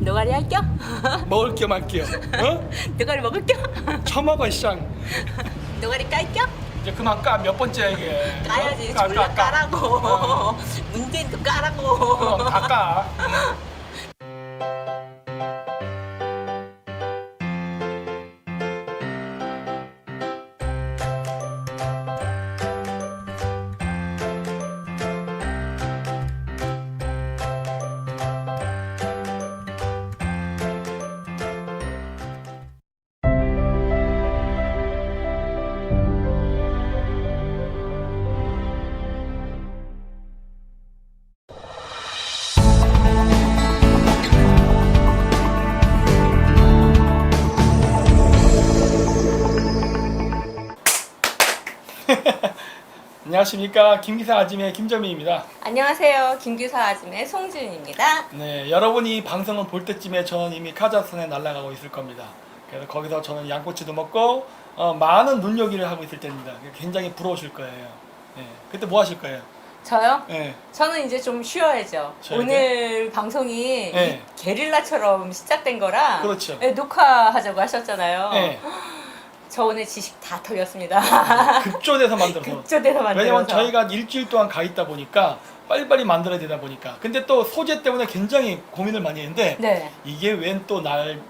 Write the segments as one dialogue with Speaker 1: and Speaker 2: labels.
Speaker 1: 노가리 할 겸?
Speaker 2: 먹을 겸 할게요. 어?
Speaker 1: 노가리 먹을 겸?
Speaker 2: 처먹어 쌍.
Speaker 1: 노가리 깔 겸?
Speaker 2: 이제 그만 까. 몇 번째야 이게.
Speaker 1: 까야지.
Speaker 2: 까,
Speaker 1: 졸라
Speaker 2: 까, 까.
Speaker 1: 까라고. 문재인도 까라고.
Speaker 2: 그럼 다 까. 안녕하십니까, 김기사 아짐의 김정민입니다.
Speaker 1: 안녕하세요. 김규사 아줌의 송지은입니다.
Speaker 2: 네, 여러분이 이 방송을 볼 때쯤에 저는 이미 카자흐스탄에 날아가고 있을 겁니다. 그래서 거기서 저는 양꼬치도 먹고 많은 눈요기를 하고 있을 때입니다. 굉장히 부러우실 거예요. 네, 그때 뭐 하실 거예요?
Speaker 1: 저요?
Speaker 2: 네,
Speaker 1: 저는 이제 좀 쉬어야죠.
Speaker 2: 쉬어야
Speaker 1: 오늘 방송이
Speaker 2: 네.
Speaker 1: 이 게릴라처럼 시작된 거라
Speaker 2: 그렇죠.
Speaker 1: 네, 녹화하자고 하셨잖아요.
Speaker 2: 네,
Speaker 1: 저 오늘 지식 다 털렸습니다.
Speaker 2: 급조돼서 만들어서.
Speaker 1: 급조돼서 만들어서.
Speaker 2: 왜냐면 저희가 일주일 동안 가 있다 보니까 빨리빨리 만들어야 되다 보니까. 근데 또 소재 때문에 굉장히 고민을 많이 했는데
Speaker 1: 네.
Speaker 2: 이게 웬 또 날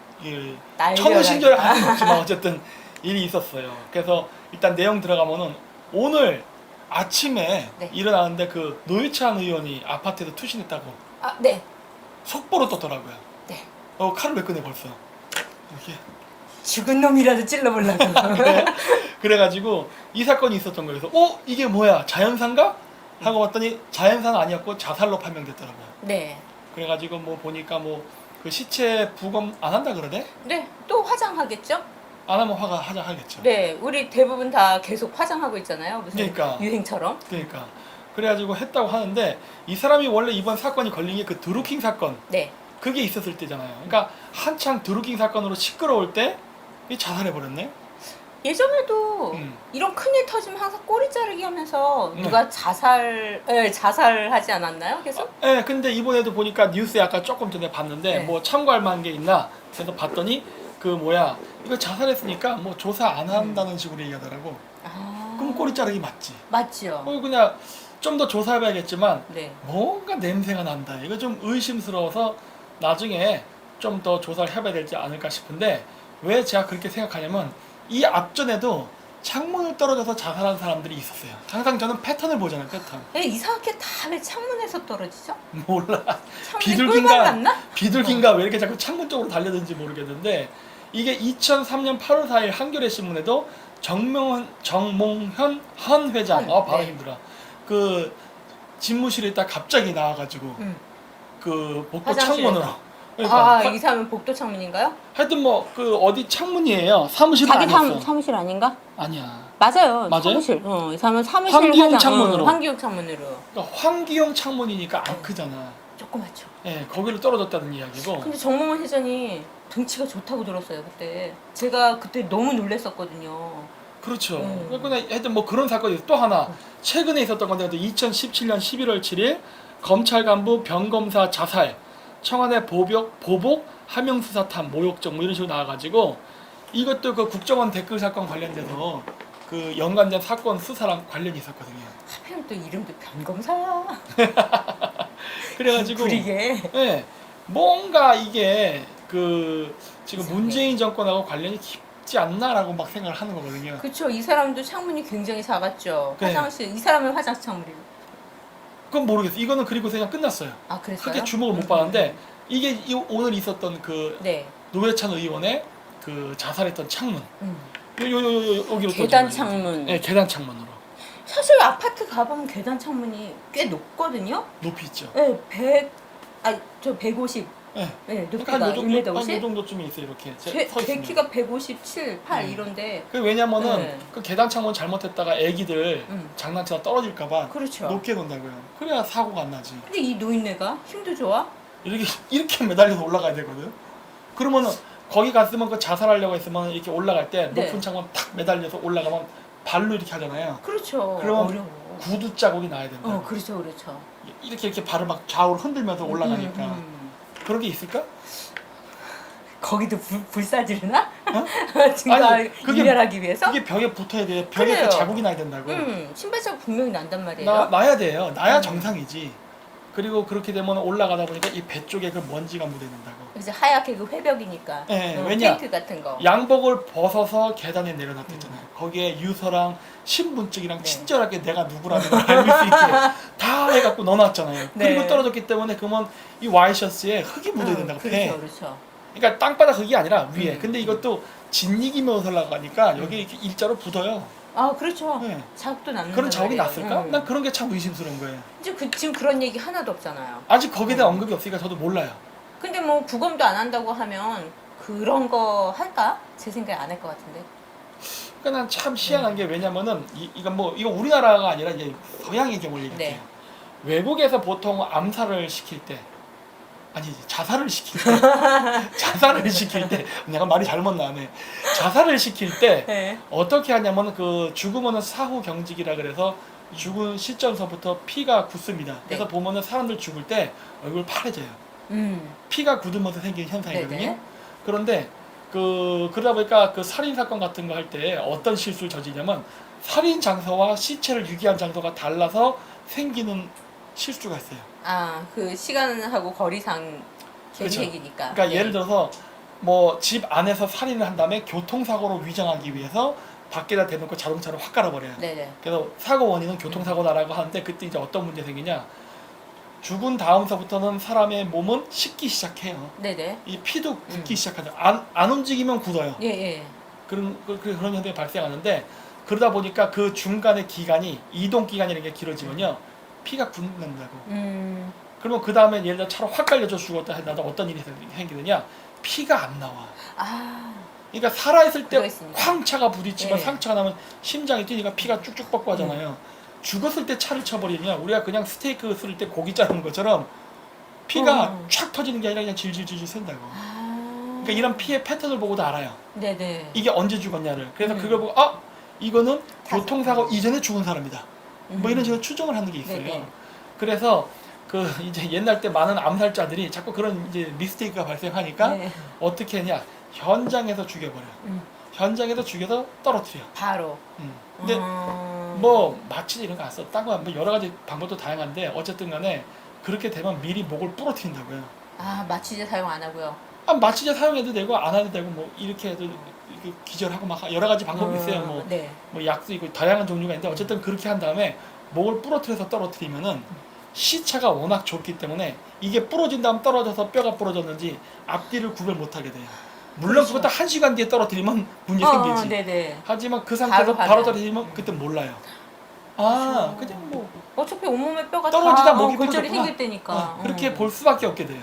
Speaker 1: 날려라.
Speaker 2: 천우신결을 하는 거지만 어쨌든 일이 있었어요. 그래서 일단 내용 들어가면은 오늘 아침에
Speaker 1: 네.
Speaker 2: 일어나는데 그 노회찬 의원이 아파트에서 투신했다고
Speaker 1: 아, 네.
Speaker 2: 속보로 떴더라고요.
Speaker 1: 네.
Speaker 2: 칼을 왜 꺼내 벌써? 이렇게.
Speaker 1: 죽은 놈이라도 찔러보려고.
Speaker 2: 그래가지고 이 사건이 있었던 거예요. 그래서 이게 뭐야? 자연사인가? 하고 봤더니 자연사는 아니었고 자살로 판명됐더라고요.
Speaker 1: 네.
Speaker 2: 그래가지고 뭐 보니까 뭐 그 시체 부검 안 한다 그러네?
Speaker 1: 네. 또 화장하겠죠?
Speaker 2: 안 하면 화가 하겠죠.
Speaker 1: 네. 우리 대부분 다 계속 화장하고 있잖아요. 무슨
Speaker 2: 그러니까.
Speaker 1: 유행처럼.
Speaker 2: 그러니까 그래가지고 했다고 하는데 이 사람이 원래 이번 사건이 걸린 게 그 드루킹 사건
Speaker 1: 네.
Speaker 2: 그게 있었을 때잖아요. 그러니까 한창 드루킹 사건으로 시끄러울 때 이 자살해 버렸네.
Speaker 1: 예전에도 이런 큰일 터지면 항상 꼬리 자르기 하면서 누가 자살하지 않았나요? 계속?
Speaker 2: 네, 근데 이번에도 보니까 뉴스에 아까 조금 전에 봤는데
Speaker 1: 네.
Speaker 2: 뭐 참고할 만한 게 있나? 그래서 봤더니 그 뭐야 이거 자살했으니까 뭐 조사 안 한다는 식으로 얘기하더라고.
Speaker 1: 아.
Speaker 2: 그럼 꼬리 자르기 맞지?
Speaker 1: 맞죠.
Speaker 2: 그냥 좀 더 조사해봐야겠지만
Speaker 1: 네.
Speaker 2: 뭔가 냄새가 난다. 이거 좀 의심스러워서 나중에 좀 더 조사를 해봐야 되지 않을까 싶은데 왜 제가 그렇게 생각하냐면 이 앞전에도 창문을 떨어져서 자살한 사람들이 있었어요. 항상 저는 패턴을 보잖아요. 패턴.
Speaker 1: 이상하게 다 왜 창문에서 떨어지죠?
Speaker 2: 몰라.
Speaker 1: 창문에 꿀밤 났나?
Speaker 2: 비둘기인가 왜 이렇게 자꾸 창문 쪽으로 달려드는지 모르겠는데 이게 2003년 8월 4일 한겨레 신문에도 정몽현 한 회장 바로
Speaker 1: 네.
Speaker 2: 힘들어. 그 집무실에 있다 갑자기 나와가지고 그 복도
Speaker 1: 화장실에서.
Speaker 2: 창문으로. 그러니까
Speaker 1: 이 사람은 복도 창문인가요?
Speaker 2: 하여튼 뭐 그 어디 창문이에요. 사무실은 아니었어.
Speaker 1: 사무실 아닌가?
Speaker 2: 아니야.
Speaker 1: 맞아요.
Speaker 2: 맞아요?
Speaker 1: 사무실. 이 사람은 사무실
Speaker 2: 황기용 창문으로.
Speaker 1: 황기용 창문으로.
Speaker 2: 그러니까 황기용 창문이니까 안 크잖아.
Speaker 1: 조그맣죠.
Speaker 2: 예, 거기로 떨어졌다는 이야기고.
Speaker 1: 근데 정몽원 회장이 등치가 좋다고 들었어요 그때. 제가 그때 너무 놀랬었거든요.
Speaker 2: 그렇죠. 그냥 하여튼 뭐 그런 사건이 있어. 또 하나 최근에 있었던 건데 2017년 11월 7일 검찰 간부 병검사 자살, 청와대 보복 하명수사탐 모욕적 뭐 이런 식으로 나와가지고 이것도 그 국정원 댓글 사건 관련돼서 그 연관된 사건 수사랑 관련이 있었거든요.
Speaker 1: 하필 또 이름도 변검사야.
Speaker 2: 그래가지고
Speaker 1: 부리게.
Speaker 2: 네, 뭔가 이게 그 지금
Speaker 1: 이상해.
Speaker 2: 문재인 정권하고 관련이 깊지 않나라고 막 생각을 하는 거거든요.
Speaker 1: 그쵸. 이 사람도 창문이 굉장히 작았죠.
Speaker 2: 네.
Speaker 1: 화장실. 이 사람은 화장실 창문이고.
Speaker 2: 그건 모르겠어. 이거는 그리고 그냥 끝났어요.
Speaker 1: 아 그랬어요?
Speaker 2: 크게 주목을 못 받았는데 이게 오늘 있었던 그
Speaker 1: 네.
Speaker 2: 노회찬 의원의 그 자살했던 창문. 여기로
Speaker 1: 계단
Speaker 2: 떨어진 거예요.
Speaker 1: 창문.
Speaker 2: 네, 계단 창문으로.
Speaker 1: 사실 아파트 가보면 계단 창문이 꽤 높거든요.
Speaker 2: 높이 있죠.
Speaker 1: 네, 150
Speaker 2: 네.
Speaker 1: 네,
Speaker 2: 그러니까
Speaker 1: 높이가
Speaker 2: 한 요 정도,
Speaker 1: 1m
Speaker 2: 한 요
Speaker 1: 50?
Speaker 2: 정도쯤에 있어요. 이렇게 서
Speaker 1: 제
Speaker 2: 있으면.
Speaker 1: 키가 157, 8
Speaker 2: 네.
Speaker 1: 이런데
Speaker 2: 그 왜냐면은
Speaker 1: 네.
Speaker 2: 그 계단 창문 잘못했다가 애기들 장난치다 떨어질까봐
Speaker 1: 그렇죠.
Speaker 2: 높게 놓는다고요. 그래야 사고가 안 나지.
Speaker 1: 근데 이 노인네가 힘도 좋아?
Speaker 2: 이렇게 매달려서 올라가야 되거든. 그러면은 거기 갔으면 그 자살하려고 했으면 이렇게 올라갈 때
Speaker 1: 네.
Speaker 2: 높은 창문 탁 매달려서 올라가면 발로 이렇게 하잖아요.
Speaker 1: 그렇죠.
Speaker 2: 그럼
Speaker 1: 어려워.
Speaker 2: 구두 자국이 나야 된다.
Speaker 1: 그렇죠, 그렇죠.
Speaker 2: 이렇게 발을 막 좌우로 흔들면서 올라가니까 그런 게 있을까?
Speaker 1: 거기도 불사지르나?
Speaker 2: 어?
Speaker 1: 증가
Speaker 2: 아니, 그게-
Speaker 1: 유발하기 위해서?
Speaker 2: 그게 벽에 붙어야 돼. 벽에
Speaker 1: 그래요.
Speaker 2: 그 자국이 나야 된다고.
Speaker 1: 신발 자국 분명히 난단 말이에요.
Speaker 2: 나야 돼요. 나야
Speaker 1: 음.
Speaker 2: 정상이지. 그리고 그렇게 되면 올라가다 보니까 이 배 쪽에 그 먼지가 묻어있는다고.
Speaker 1: 그래서 하얗게 그 회벽이니까.
Speaker 2: 네, 왜냐?
Speaker 1: 페인트 같은 거.
Speaker 2: 양복을 벗어서 계단에 내려놨댔잖아요. 거기에 유서랑 신분증이랑
Speaker 1: 네.
Speaker 2: 친절하게 내가 누구라는 걸 알릴 수 있게 다 해갖고 넣어놨잖아요.
Speaker 1: 네.
Speaker 2: 그리고 떨어졌기 때문에 그러면 이 와이셔츠에 흙이 묻어야 된다고 배.
Speaker 1: 그렇죠, 그렇죠.
Speaker 2: 그러니까 땅바닥 흙이 아니라 위에.
Speaker 1: 음.
Speaker 2: 근데 이것도 진이기면서 올라가니까 여기 이렇게 일자로 붙어요.
Speaker 1: 아, 그렇죠.
Speaker 2: 네.
Speaker 1: 자국도 남는
Speaker 2: 그런 자국이 났을까? 난 그런 게 참 의심스러운 거예요.
Speaker 1: 이제 지금 그런 얘기 하나도 없잖아요.
Speaker 2: 아직 거기에 대한 언급이 없으니까 저도 몰라요.
Speaker 1: 근데 뭐 구검도 안 한다고 하면 그런 거 할까? 제 생각에 안 할 것 같은데.
Speaker 2: 그러니까 난 참 희한한 게 왜냐면은 이거 우리나라가 아니라 이제 서양의 경우를 얘기해요.
Speaker 1: 네.
Speaker 2: 외국에서 보통 암살을 시킬 때 아니지 자살을 시킬 때 자살을 시킬 때 내가 말이 잘못 나네. 자살을 시킬 때
Speaker 1: 네.
Speaker 2: 어떻게 하냐면 그 죽으면은 사후 경직이라 그래서 죽은 시점서부터 피가 굳습니다. 그래서
Speaker 1: 네.
Speaker 2: 보면은 사람들 죽을 때 얼굴 파래져요. 피가 굳으면서 생기는 현상이거든요.
Speaker 1: 네네.
Speaker 2: 그런데 그러다 보니까 그 살인 사건 같은 거 할 때 어떤 실수를 저지냐면 살인 장소와 시체를 유기한 장소가 달라서 생기는 실수가 있어요.
Speaker 1: 아, 그 시간하고 거리상
Speaker 2: 그렇죠.
Speaker 1: 계획이니까.
Speaker 2: 그러니까 예를 들어서 뭐 집 안에서 살인을 한 다음에 교통사고로 위장하기 위해서 밖에다 대놓고 자동차를 확 깔아버려요.
Speaker 1: 네네.
Speaker 2: 그래서 사고 원인은 교통사고다라고 하는데 그때 이제 어떤 문제 생기냐? 죽은 다음서부터는 사람의 몸은 식기 시작해요.
Speaker 1: 네네.
Speaker 2: 이 피도 굳기 시작하죠. 안 움직이면 굳어요.
Speaker 1: 예, 예.
Speaker 2: 그런 현상이 발생하는데 그러다 보니까 그 중간의 기간이 이동 기간이라는 게 길어지면요 피가 굳는다고. 그러면 그 다음에 예를 들어 차로 확 깔려져 죽었다 해도 어떤 일이 생기느냐 피가 안 나와.
Speaker 1: 아,
Speaker 2: 그러니까 살아있을 때
Speaker 1: 그거 있습니다.
Speaker 2: 쾅 차가 부딪히면
Speaker 1: 예.
Speaker 2: 상처가 나면 심장이 뛰니까 피가 쭉쭉 뻗고 하잖아요. 죽었을 때 차를 쳐버리면 우리가 그냥 스테이크 쓸 때 고기 자르는 것처럼 피가 촥 터지는 게 아니라 그냥 질질질질 샌다고. 그러니까 이런 피의 패턴을 보고도 알아요.
Speaker 1: 네네.
Speaker 2: 이게 언제 죽었냐를. 그래서 그걸 보고 이거는 교통사고 이전에 죽은 사람이다. 뭐 이런 식으로 추정을 하는 게 있어요.
Speaker 1: 네네.
Speaker 2: 그래서 그 이제 옛날 때 많은 암살자들이 자꾸 그런 이제 미스테이크가 발생하니까
Speaker 1: 네.
Speaker 2: 어떻게 했냐? 현장에서 죽여버려. 현장에서 죽여서 떨어뜨려.
Speaker 1: 바로.
Speaker 2: 근데 뭐 마취 이런 거 안 써. 딴거 뭐 여러 가지 방법도 다양한데 어쨌든 간에 그렇게 되면 미리 목을 부러뜨린다고요.
Speaker 1: 아, 마취제 사용 안 하고요.
Speaker 2: 마취제 사용해도 되고 안 해도 되고 뭐 이렇게 해도 이렇게 기절하고 막 여러 가지 방법이 있어요. 뭐,
Speaker 1: 네.
Speaker 2: 뭐 약도 있고 다양한 종류가 있는데 어쨌든 그렇게 한 다음에 목을 부러뜨려서 떨어뜨리면은 시차가 워낙 좁기 때문에 이게 부러진 다음 떨어져서 뼈가 부러졌는지 앞뒤를 구별 못하게 돼요. 물론
Speaker 1: 그렇죠.
Speaker 2: 그것도 1시간 뒤에 떨어뜨리면 문제 생기지.
Speaker 1: 네네.
Speaker 2: 하지만 그 상태에서
Speaker 1: 바로
Speaker 2: 바로
Speaker 1: 가면.
Speaker 2: 떨어뜨리면 그때 몰라요. 그냥 뭐
Speaker 1: 어차피 온몸에 뼈가
Speaker 2: 떨어지다
Speaker 1: 다
Speaker 2: 목이
Speaker 1: 골절이
Speaker 2: 부러졌구나.
Speaker 1: 생길 때니까.
Speaker 2: 그렇게 볼 수밖에 없게 돼요.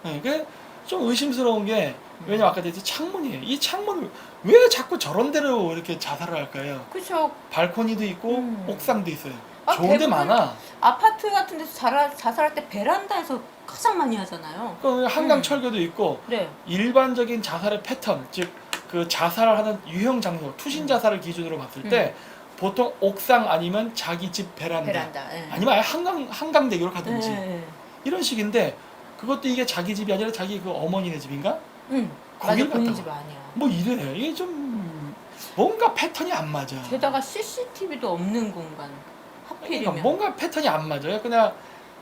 Speaker 2: 네, 그게 좀 의심스러운 게 왜냐면 아까 얘기했듯이 창문이에요. 이 창문을 왜 자꾸 저런 데로 이렇게 자살을 할까요?
Speaker 1: 그렇죠.
Speaker 2: 발코니도 있고 옥상도 있어요.
Speaker 1: 아,
Speaker 2: 좋은 데
Speaker 1: 대부분
Speaker 2: 많아.
Speaker 1: 아파트 같은 데서 자살할 때 베란다에서 가장 많이 하잖아요.
Speaker 2: 그 한강 철교도 있고
Speaker 1: 네.
Speaker 2: 일반적인 자살의 패턴, 즉 그 자살하는 유형 장소, 투신 자살을 기준으로 봤을 때 보통 옥상 아니면 자기 집 베란다,
Speaker 1: 예.
Speaker 2: 아니면 아예 한강대교를 가든지
Speaker 1: 예.
Speaker 2: 이런 식인데 그것도 이게 자기 집이 아니라 자기 그 어머니네 집인가?
Speaker 1: 맞아,
Speaker 2: 거길
Speaker 1: 본인
Speaker 2: 갔다고.
Speaker 1: 집 아니야.
Speaker 2: 뭐 이래. 이게 좀 뭔가 패턴이 안 맞아.
Speaker 1: 게다가 CCTV도 없는 공간. 하필이면.
Speaker 2: 그러니까 뭔가 패턴이 안 맞아요. 그냥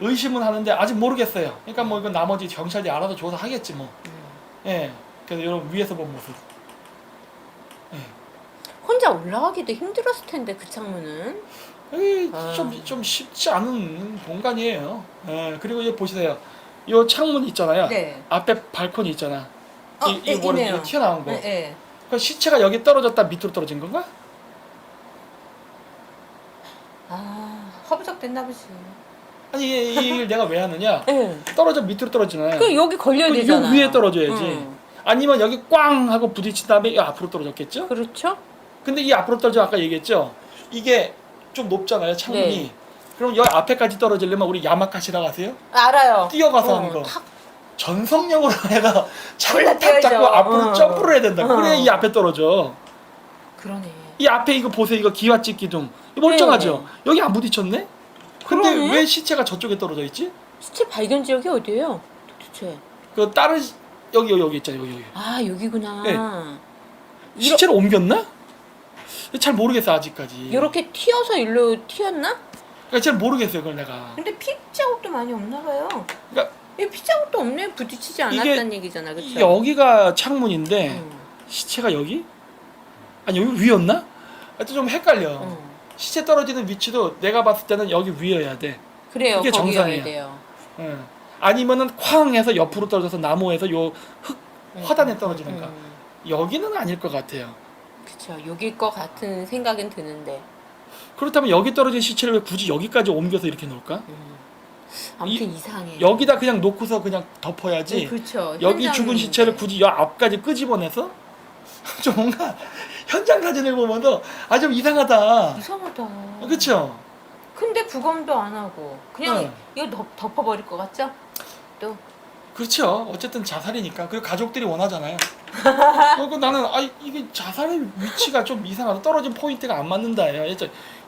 Speaker 2: 의심은 하는데 아직 모르겠어요. 그러니까 뭐 이건 나머지 경찰이 알아서 조사하겠지 뭐. 예. 그래서 여러분 위에서 본 모습. 예.
Speaker 1: 혼자 올라가기도 힘들었을 텐데 그 창문은.
Speaker 2: 좀 쉽지 않은 공간이에요. 예. 그리고 이제 보세요. 이 창문 있잖아요.
Speaker 1: 네.
Speaker 2: 앞에 발코니 있잖아. 이
Speaker 1: 있네요.
Speaker 2: 튀어나온 거.
Speaker 1: 네.
Speaker 2: 그 시체가 여기 떨어졌다 밑으로 떨어진 건가?
Speaker 1: 허브적 됐나 보지.
Speaker 2: 아니 이 얘기를 내가 왜 하느냐?
Speaker 1: 예.
Speaker 2: 떨어져 밑으로 떨어지잖아요.
Speaker 1: 그 여기 걸려야
Speaker 2: 요
Speaker 1: 되잖아.
Speaker 2: 위에 떨어져야지. 아니면 여기 꽝 하고 부딪힌 다음에 이 앞으로 떨어졌겠죠?
Speaker 1: 그렇죠?
Speaker 2: 근데 이 앞으로 떨어져 아까 얘기했죠? 이게 좀 높잖아요, 창문이.
Speaker 1: 네.
Speaker 2: 그럼 여기 앞에까지 떨어지려면 우리 야마카시라 가세요?
Speaker 1: 알아요.
Speaker 2: 뛰어가서 하는 거.
Speaker 1: 탁.
Speaker 2: 전성력으로 내가 창문 탁
Speaker 1: 뛰어야죠.
Speaker 2: 잡고 앞으로 점프를 해야 된다.
Speaker 1: 어.
Speaker 2: 그래야 이 앞에 떨어져.
Speaker 1: 그러네.
Speaker 2: 이 앞에 이거 보세요. 이거 기와집 기둥. 이거 멀쩡하죠? 여기 안 부딪혔네? 근데
Speaker 1: 그러네.
Speaker 2: 왜 시체가 저쪽에 떨어져 있지?
Speaker 1: 시체 발견 지역이 어디예요? 도대체.
Speaker 2: 그 다른 여기 있잖아요. 여기.
Speaker 1: 아 여기구나.
Speaker 2: 네. 시체를 옮겼나? 잘 모르겠어 아직까지.
Speaker 1: 이렇게 튀어서 일로 튀었나?
Speaker 2: 그러니까 잘 모르겠어요 그걸 내가.
Speaker 1: 근데 피 자국도 많이 없나 봐요.
Speaker 2: 그러니까
Speaker 1: 이 피 자국도 없네. 부딪히지 않았다는 얘기잖아, 그렇죠?
Speaker 2: 여기가 창문인데 시체가 여기? 아니 여기 위였나? 하여튼 좀 헷갈려. 시체 떨어지는 위치도 내가 봤을 때는 여기 위여야 돼.
Speaker 1: 그래요.
Speaker 2: 그게
Speaker 1: 거기여야
Speaker 2: 정상이에요.
Speaker 1: 돼요.
Speaker 2: 응. 아니면은 쾅 해서 옆으로 떨어져서 나무에서 요 흙 화단에 떨어지는가. 여기는 아닐 것 같아요.
Speaker 1: 그렇죠. 여길 것 같은 생각은 드는데.
Speaker 2: 그렇다면 여기 떨어진 시체를 왜 굳이 여기까지 옮겨서 이렇게 놓을까?
Speaker 1: 아무튼 이상해.
Speaker 2: 여기다 그냥 놓고서 그냥 덮어야지.
Speaker 1: 네, 그렇죠.
Speaker 2: 여기
Speaker 1: 현장인데.
Speaker 2: 죽은 시체를 굳이 여 앞까지 끄집어내서 좀 뭔가 현장 사진을 보면서 좀 이상하다.
Speaker 1: 이상하다.
Speaker 2: 그렇죠?
Speaker 1: 근데 부검도 안 하고 그냥
Speaker 2: 네.
Speaker 1: 이거 덮어버릴 것 같죠? 또
Speaker 2: 그렇죠. 어쨌든 자살이니까. 그리고 가족들이 원하잖아요. 그리고 나는 이게 자살의 위치가 좀 이상하다. 떨어진 포인트가 안 맞는다예요.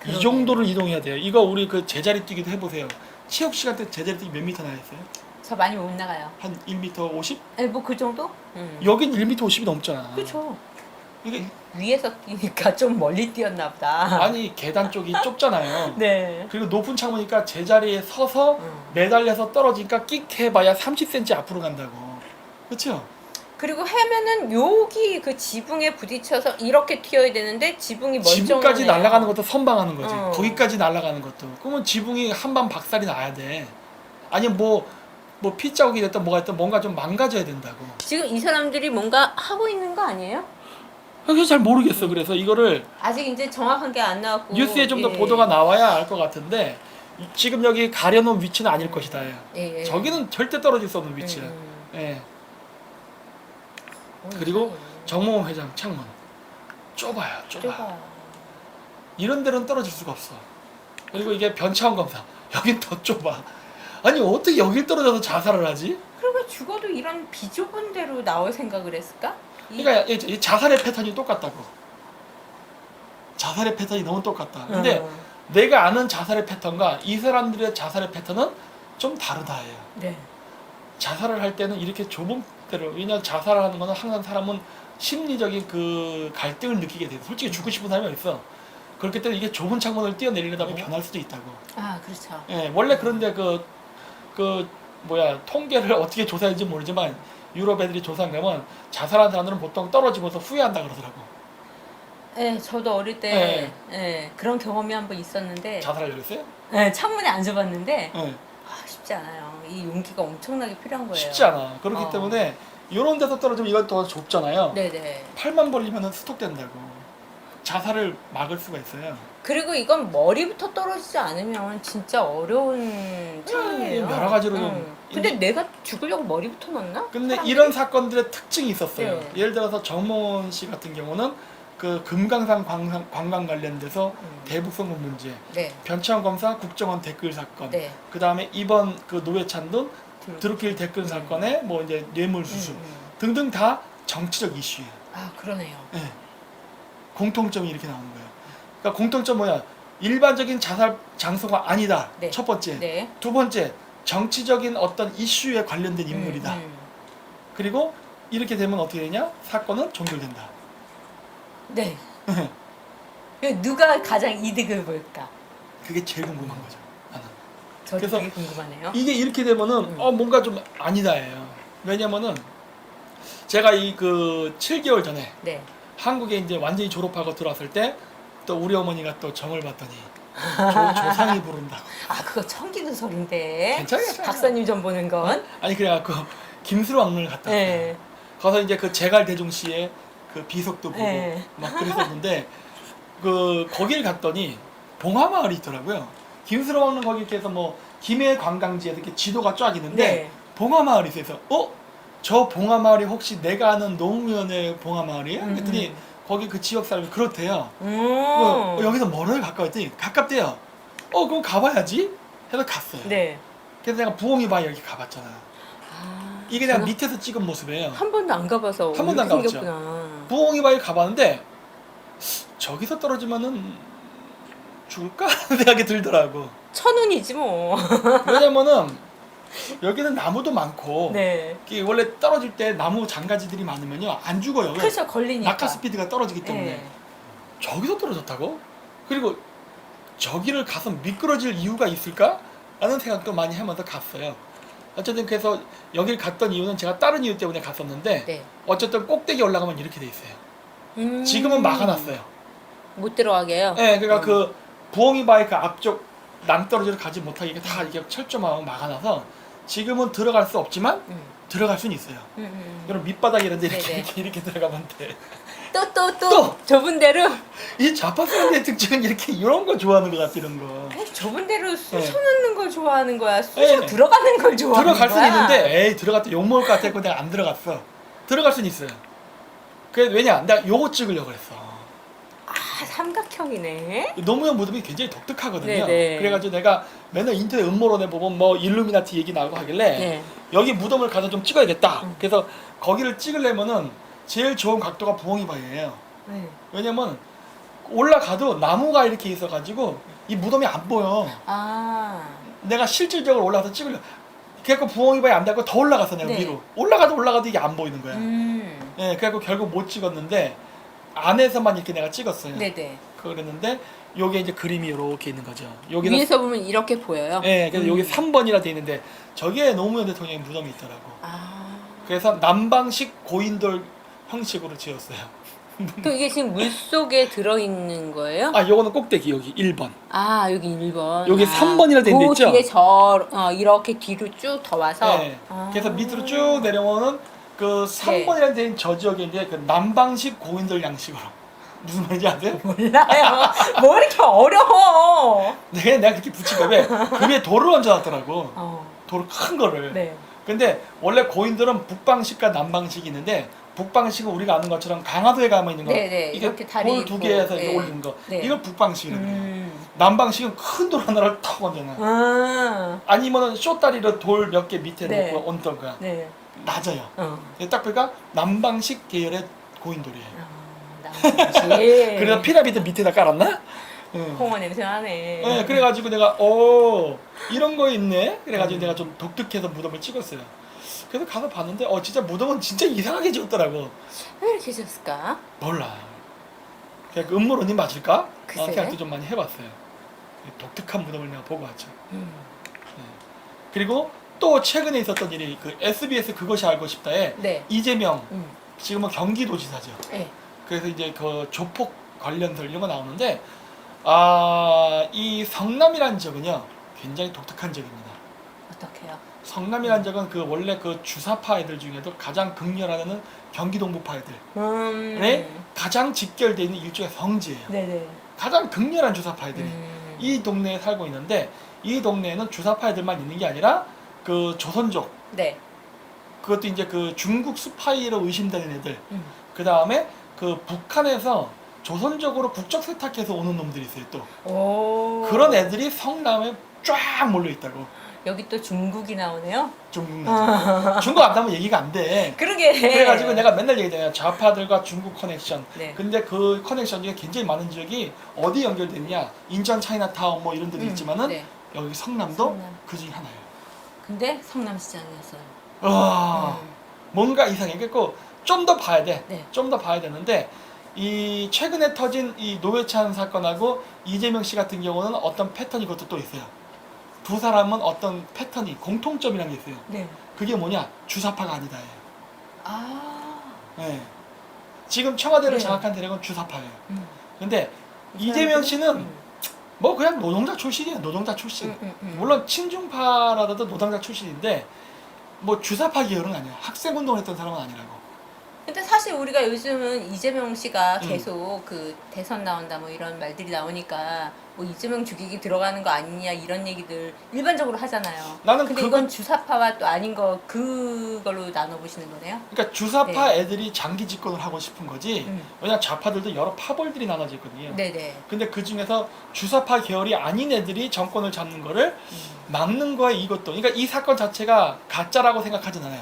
Speaker 2: 이 정도를 이동해야 돼요. 이거 우리 그 제자리 뛰기도 해보세요. 체육 시간 때 제자리 뛰기 몇 미터나 했어요?
Speaker 1: 저 많이 못 나가요.
Speaker 2: 한 1m 50?
Speaker 1: 뭐 그 정도?
Speaker 2: 여긴 1m 50이 넘잖아.
Speaker 1: 그렇죠.
Speaker 2: 이게
Speaker 1: 위에서 뛰니까 좀 멀리 뛰었나 보다.
Speaker 2: 아니 계단 쪽이 좁잖아요.
Speaker 1: 네.
Speaker 2: 그리고 높은 창문이니까 제자리에 서서 매달려서 떨어지니까 끽 해봐야 30cm 앞으로 간다고. 그렇죠?
Speaker 1: 그리고 하면은 여기 그 지붕에 부딪혀서 이렇게 튀어야 되는데 지붕이 멀쩡하네요.
Speaker 2: 지붕까지 날아가는 것도 선방하는 거지.
Speaker 1: 어.
Speaker 2: 거기까지 날아가는 것도. 그러면 지붕이 한방 박살이 나야 돼. 아니면 뭐 핏자국이 됐든 뭐가 됐든 뭔가 좀 망가져야 된다고.
Speaker 1: 지금 이 사람들이 뭔가 하고 있는 거 아니에요?
Speaker 2: 그래서 잘 모르겠어. 그래서 이거를
Speaker 1: 아직 이제 정확한 게 안 나왔고
Speaker 2: 뉴스에 좀 더 보도가 나와야 알 것 같은데 지금 여기 가려놓은 위치는 아닐 것이다.
Speaker 1: 예.
Speaker 2: 저기는 절대 떨어질 수 없는 위치야. 예. 그리고 정몽원 회장 창문 좁아요. 좁아. 이런 데는 떨어질 수가 없어. 그리고 이게 변차원 검사 여긴 더 좁아. 아니 어떻게 여길 떨어져서 자살을 하지?
Speaker 1: 그리고 죽어도 이런 비좁은 데로 나올 생각을 했을까?
Speaker 2: 그러니까 이 자살의 패턴이 똑같다고. 자살의 패턴이 너무 똑같다. 근데 내가 아는 자살의 패턴과 이 사람들의 자살의 패턴은 좀 다르다예요.
Speaker 1: 네.
Speaker 2: 자살을 할 때는 이렇게 좁은 데로, 왜냐면 자살을 하는 거는 항상 사람은 심리적인 그 갈등을 느끼게 돼요. 솔직히 죽고 싶은 사람이 있어. 그렇기 때문에 이게 좁은 창문을 뛰어내리려다 보면 변할 수도 있다고.
Speaker 1: 아 그렇죠.
Speaker 2: 예, 원래 그런데 통계를 어떻게 조사했는지 모르지만 유럽 애들이 조사한 거면 자살한 사람들은 보통 떨어지면서 후회한다 그러더라고.
Speaker 1: 네, 저도 어릴 때 그런 경험이 한 번 있었는데
Speaker 2: 자살하려고 했어요?
Speaker 1: 네, 창문에 앉아봤는데
Speaker 2: 예.
Speaker 1: 쉽지 않아요. 이 용기가 엄청나게 필요한 거예요.
Speaker 2: 쉽지 않아. 그렇기 때문에 이런 데서 떨어지면 이건 더 좁잖아요.
Speaker 1: 네네.
Speaker 2: 팔만 벌리면 스톱된다고. 자살을 막을 수가 있어요.
Speaker 1: 그리고 이건 머리부터 떨어지지 않으면 진짜 어려운 창문이에요.
Speaker 2: 여러 가지로 좀.
Speaker 1: 근데 내가 죽으려고 머리부터 넣나?
Speaker 2: 근데
Speaker 1: 사람들이?
Speaker 2: 이런 사건들의 특징이 있었어요.
Speaker 1: 네.
Speaker 2: 예를 들어서 정몽원 씨 같은 경우는 그 금강산 관광 관련돼서 대북송금 문제,
Speaker 1: 네.
Speaker 2: 변창원 검사 국정원 댓글 사건,
Speaker 1: 네.
Speaker 2: 그 다음에 이번 그 노회찬돈 드루길 댓글 사건에 뭐 이제 뇌물 수수 등등 다 정치적 이슈예요.
Speaker 1: 아 그러네요.
Speaker 2: 네. 공통점이 이렇게 나오는 거예요. 그러니까 공통점 뭐야? 일반적인 자살 장소가 아니다.
Speaker 1: 네.
Speaker 2: 첫 번째.
Speaker 1: 네.
Speaker 2: 두 번째, 정치적인 어떤 이슈에 관련된 인물이다. 그리고 이렇게 되면 어떻게 되냐? 사건은 종결된다.
Speaker 1: 네. 누가 가장 이득을 볼까?
Speaker 2: 그게 제일 궁금한 거죠. 나는.
Speaker 1: 저도
Speaker 2: 그래서
Speaker 1: 되게 궁금하네요.
Speaker 2: 이게 이렇게 되면은 뭔가 좀 아니다예요. 왜냐면은 제가 이 그 7개월 전에
Speaker 1: 네.
Speaker 2: 한국에 이제 완전히 졸업하고 들어왔을 때 또 우리 어머니가 또 점을 봤더니 조상이 부른다고.
Speaker 1: 아 그거 처음 듣는 소린데.
Speaker 2: 괜찮아요.
Speaker 1: 박사님 점 보는 건.
Speaker 2: 아니 그래갖고 김수로 왕릉을 갔다 왔어요.
Speaker 1: 네.
Speaker 2: 가서 이제 그 제갈 대중 씨의 그 비석도 보고
Speaker 1: 네.
Speaker 2: 막 그랬었는데 그 거길 갔더니 봉화마을이 있더라고요. 김수로 왕릉 거기 이렇게 해서 뭐 김해 관광지에서 이렇게 지도가 쫙 있는데
Speaker 1: 네.
Speaker 2: 봉화마을이 있어서 저 봉화마을이 혹시 내가 아는 노무현의 봉화마을이에요? 그랬더니 거기 그 지역 사람이 그렇대요. 여기서 멀어요 가까웠더니 가깝대요. 그럼 가봐야지 해서 갔어요.
Speaker 1: 네.
Speaker 2: 그래서 내가 부엉이 바위 여기 가봤잖아. 이게 내가 밑에서 찍은 모습이에요.
Speaker 1: 한 번도 안 가봐서
Speaker 2: 한 번도 안
Speaker 1: 이렇게
Speaker 2: 가봤죠.
Speaker 1: 생겼구나.
Speaker 2: 부엉이 바위 가봤는데 저기서 떨어지면은 죽을까 하는 생각이 들더라고.
Speaker 1: 천운이지 뭐.
Speaker 2: 왜냐면은 여기는 나무도 많고
Speaker 1: 네.
Speaker 2: 이게 원래 떨어질 때 나무 장가지들이 많으면요 안 죽어요.
Speaker 1: 그렇죠, 걸리니까.
Speaker 2: 낙하 스피드가 떨어지기 때문에.
Speaker 1: 네.
Speaker 2: 저기서 떨어졌다고? 그리고 저기를 가서 미끄러질 이유가 있을까? 라는 생각도 많이 하면서 갔어요. 어쨌든 그래서 여길 갔던 이유는 제가 다른 이유 때문에 갔었는데
Speaker 1: 네.
Speaker 2: 어쨌든 꼭대기 올라가면 이렇게 돼 있어요. 지금은 막아놨어요.
Speaker 1: 못 들어가게요.
Speaker 2: 네, 그러니까 그 부엉이 바위 그 앞쪽 낭떠러지를 가지 못하게 이게 다 이게 철조망하고 막아놔서 지금은 들어갈 수 없지만 들어갈 수는 있어요. 그럼 밑바닥 이런 데
Speaker 1: 네네.
Speaker 2: 이렇게 들어가면 돼.
Speaker 1: 또 좁은 데로.
Speaker 2: 이 좌파 사람들의 특징은 이렇게 이런 거 좋아하는 것 같아, 이런 거.
Speaker 1: 아니, 좁은 데로 쑤셔
Speaker 2: 네.
Speaker 1: 넣는 걸 좋아하는 거야. 쑤셔
Speaker 2: 네.
Speaker 1: 들어가는 걸 좋아하는
Speaker 2: 들어갈
Speaker 1: 거야.
Speaker 2: 수는 있는데 에이 들어갈 때 욕먹을 것 같아서 내가 안 들어갔어. 들어갈 수는 있어요. 그래 왜냐? 내가 요거 찍으려고 그랬어.
Speaker 1: 삼각형이네.
Speaker 2: 노무현 무덤이 굉장히 독특하거든요.
Speaker 1: 네네.
Speaker 2: 그래가지고 내가 맨날 인터넷 음모론에 보면 뭐 일루미나티 얘기 나오고 하길래
Speaker 1: 네.
Speaker 2: 여기 무덤을 가서 좀 찍어야겠다. 그래서 거기를 찍으려면은 제일 좋은 각도가 부엉이 바위예요.
Speaker 1: 네.
Speaker 2: 왜냐면 올라가도 나무가 이렇게 있어가지고 이 무덤이 안 보여. 내가 실질적으로 올라가서 찍으려. 그래갖고 부엉이 바위 안 닿고 더 올라갔어 내가
Speaker 1: 네.
Speaker 2: 위로. 올라가도 이게 안 보이는 거야. 예, 그래갖고 결국 못 찍었는데 안에서만 이렇게 내가 찍었어요.
Speaker 1: 네네.
Speaker 2: 그랬는데 요게 이제 그림이 이렇게 있는 거죠. 여기는
Speaker 1: 위에서 보면 이렇게 보여요.
Speaker 2: 예, 그래서 여기 3번이라 돼 있는데 저기에 노무현 대통령의 무덤이 있더라고. 그래서 남방식 고인돌 형식으로 지었어요.
Speaker 1: 또 이게 지금 물 속에 들어있는 거예요?
Speaker 2: 요거는 꼭대기 여기 1번.
Speaker 1: 여기 1번.
Speaker 2: 여기 3번이라 돼 있는 데 있죠?
Speaker 1: 뒤에 이렇게 뒤로 쭉 더 와서.
Speaker 2: 네. 그래서 밑으로 쭉 내려오는 그 3번이라는 데 있는 저 지역인데 그 남방식 고인돌 양식으로. 무슨 말인지 아세요?
Speaker 1: 몰라요. 뭐 이렇게 어려워.
Speaker 2: 내가 그렇게 붙인 거에 그 위에 돌을 얹어놨더라고. 돌 큰 거를.
Speaker 1: 네.
Speaker 2: 근데 원래 고인돌은 북방식과 남방식이 있는데 북방식은 우리가 아는 것처럼 강화도에 가면 있는 거.
Speaker 1: 네네.
Speaker 2: 이게
Speaker 1: 이렇게 다리
Speaker 2: 돌 두
Speaker 1: 있고.
Speaker 2: 개에서
Speaker 1: 네.
Speaker 2: 이렇게 올리는 거.
Speaker 1: 네.
Speaker 2: 이걸 북방식이라고 해요. 남방식은 큰 돌 하나를 탁 얹어놔. 아니면은 쇼다리로 돌 몇 개 밑에
Speaker 1: 네.
Speaker 2: 놓고 얹던 거야.
Speaker 1: 네.
Speaker 2: 낮아요. 딱 보니까 남방식 계열의 고인돌이에요.
Speaker 1: 남방식.
Speaker 2: 그래서 피라미드 밑에다 깔았나?
Speaker 1: 홍어 냄새 나네.
Speaker 2: 네, 그래가지고 내가 이런 거 있네. 그래가지고 내가 좀 독특해서 무덤을 찍었어요. 그래서 가서 봤는데 진짜 무덤은 진짜 이상하게 지었더라고.
Speaker 1: 왜 이렇게 졌을까?
Speaker 2: 몰라. 그냥 그 음모론이 맞을까?
Speaker 1: 글쎄.
Speaker 2: 생각도 좀 많이 해봤어요. 독특한 무덤을 내가 보고 왔죠. 네. 그리고 또 최근에 있었던 일이 그 SBS 그것이 알고 싶다에
Speaker 1: 네.
Speaker 2: 이재명 지금은 경기도지사죠.
Speaker 1: 네.
Speaker 2: 그래서 이제 그 조폭 관련설 이런 거 나오는데 이 성남이라는 지역은요 굉장히 독특한 지역입니다.
Speaker 1: 어떻게요?
Speaker 2: 성남이라는 지역은 그 원래 그 주사파 애들 중에도 가장 극렬하는 경기 동부파 애들의 가장 직결되어 있는 일종의 성지예요.
Speaker 1: 네네.
Speaker 2: 가장 극렬한 주사파 애들이 이 동네에 살고 있는데 이 동네에는 주사파 애들만 있는 게 아니라 그 조선족,
Speaker 1: 네.
Speaker 2: 그것도 이제 그 중국 스파이로 의심되는 애들, 그 다음에 그 북한에서 조선족으로 국적 세탁해서 오는 놈들이 있어요 또. 그런 애들이 성남에 쫙 몰려 있다고.
Speaker 1: 여기 또 중국이 나오네요.
Speaker 2: 중국 나죠. 중국 안 나면 얘기가 안 돼.
Speaker 1: 그러게.
Speaker 2: 그래가지고 내가 맨날 얘기하잖아요. 좌파들과 중국 커넥션.
Speaker 1: 네.
Speaker 2: 근데 그 커넥션 중에 굉장히 많은 지역이 어디 연결됐냐? 인천 차이나타운 뭐 이런 데도 있지만은
Speaker 1: 네.
Speaker 2: 여기 성남도
Speaker 1: 성남.
Speaker 2: 그 중에 하나예요.
Speaker 1: 근데 성남시장이었어요.
Speaker 2: 뭔가 이상해. 그래서 좀 더 봐야 돼.
Speaker 1: 네.
Speaker 2: 좀 더 봐야 되는데 이 최근에 터진 이 노회찬 사건하고 이재명 씨 같은 경우는 어떤 패턴이 그것도 또 있어요. 두 사람은 어떤 패턴이 공통점이라는 게 있어요.
Speaker 1: 네.
Speaker 2: 그게 뭐냐? 주사파가 아니다. 네. 지금 청와대를
Speaker 1: 네.
Speaker 2: 장악한 대략은 주사파예요. 근데 이재명 씨는 뭐 그냥 노동자 출신이에요. 노동자 출신. 물론 친중파라도 노동자 출신인데 뭐 주사파 계열은 아니야. 학생운동했던 사람은 아니라고.
Speaker 1: 근데 사실 우리가 요즘은 이재명 씨가
Speaker 2: 음.
Speaker 1: 계속 그 대선 나온다 뭐 이런 말들이 나오니까 뭐 이재명 죽이기 들어가는 거 아니냐 이런 얘기들 일반적으로 하잖아요.
Speaker 2: 나는
Speaker 1: 근데
Speaker 2: 그건
Speaker 1: 이건 주사파와 또 아닌 거 그걸로 나눠 보시는 거네요.
Speaker 2: 그러니까 주사파
Speaker 1: 네.
Speaker 2: 애들이 장기 집권을 하고 싶은 거지.
Speaker 1: 음.
Speaker 2: 왜냐면 좌파들도 여러 파벌들이 나눠져 있거든요.
Speaker 1: 네네.
Speaker 2: 근데 그 중에서 주사파 계열이 아닌 애들이 정권을 잡는 거를 막는 거에 이것도. 그러니까 이 사건 자체가 가짜라고 생각하진 않아요.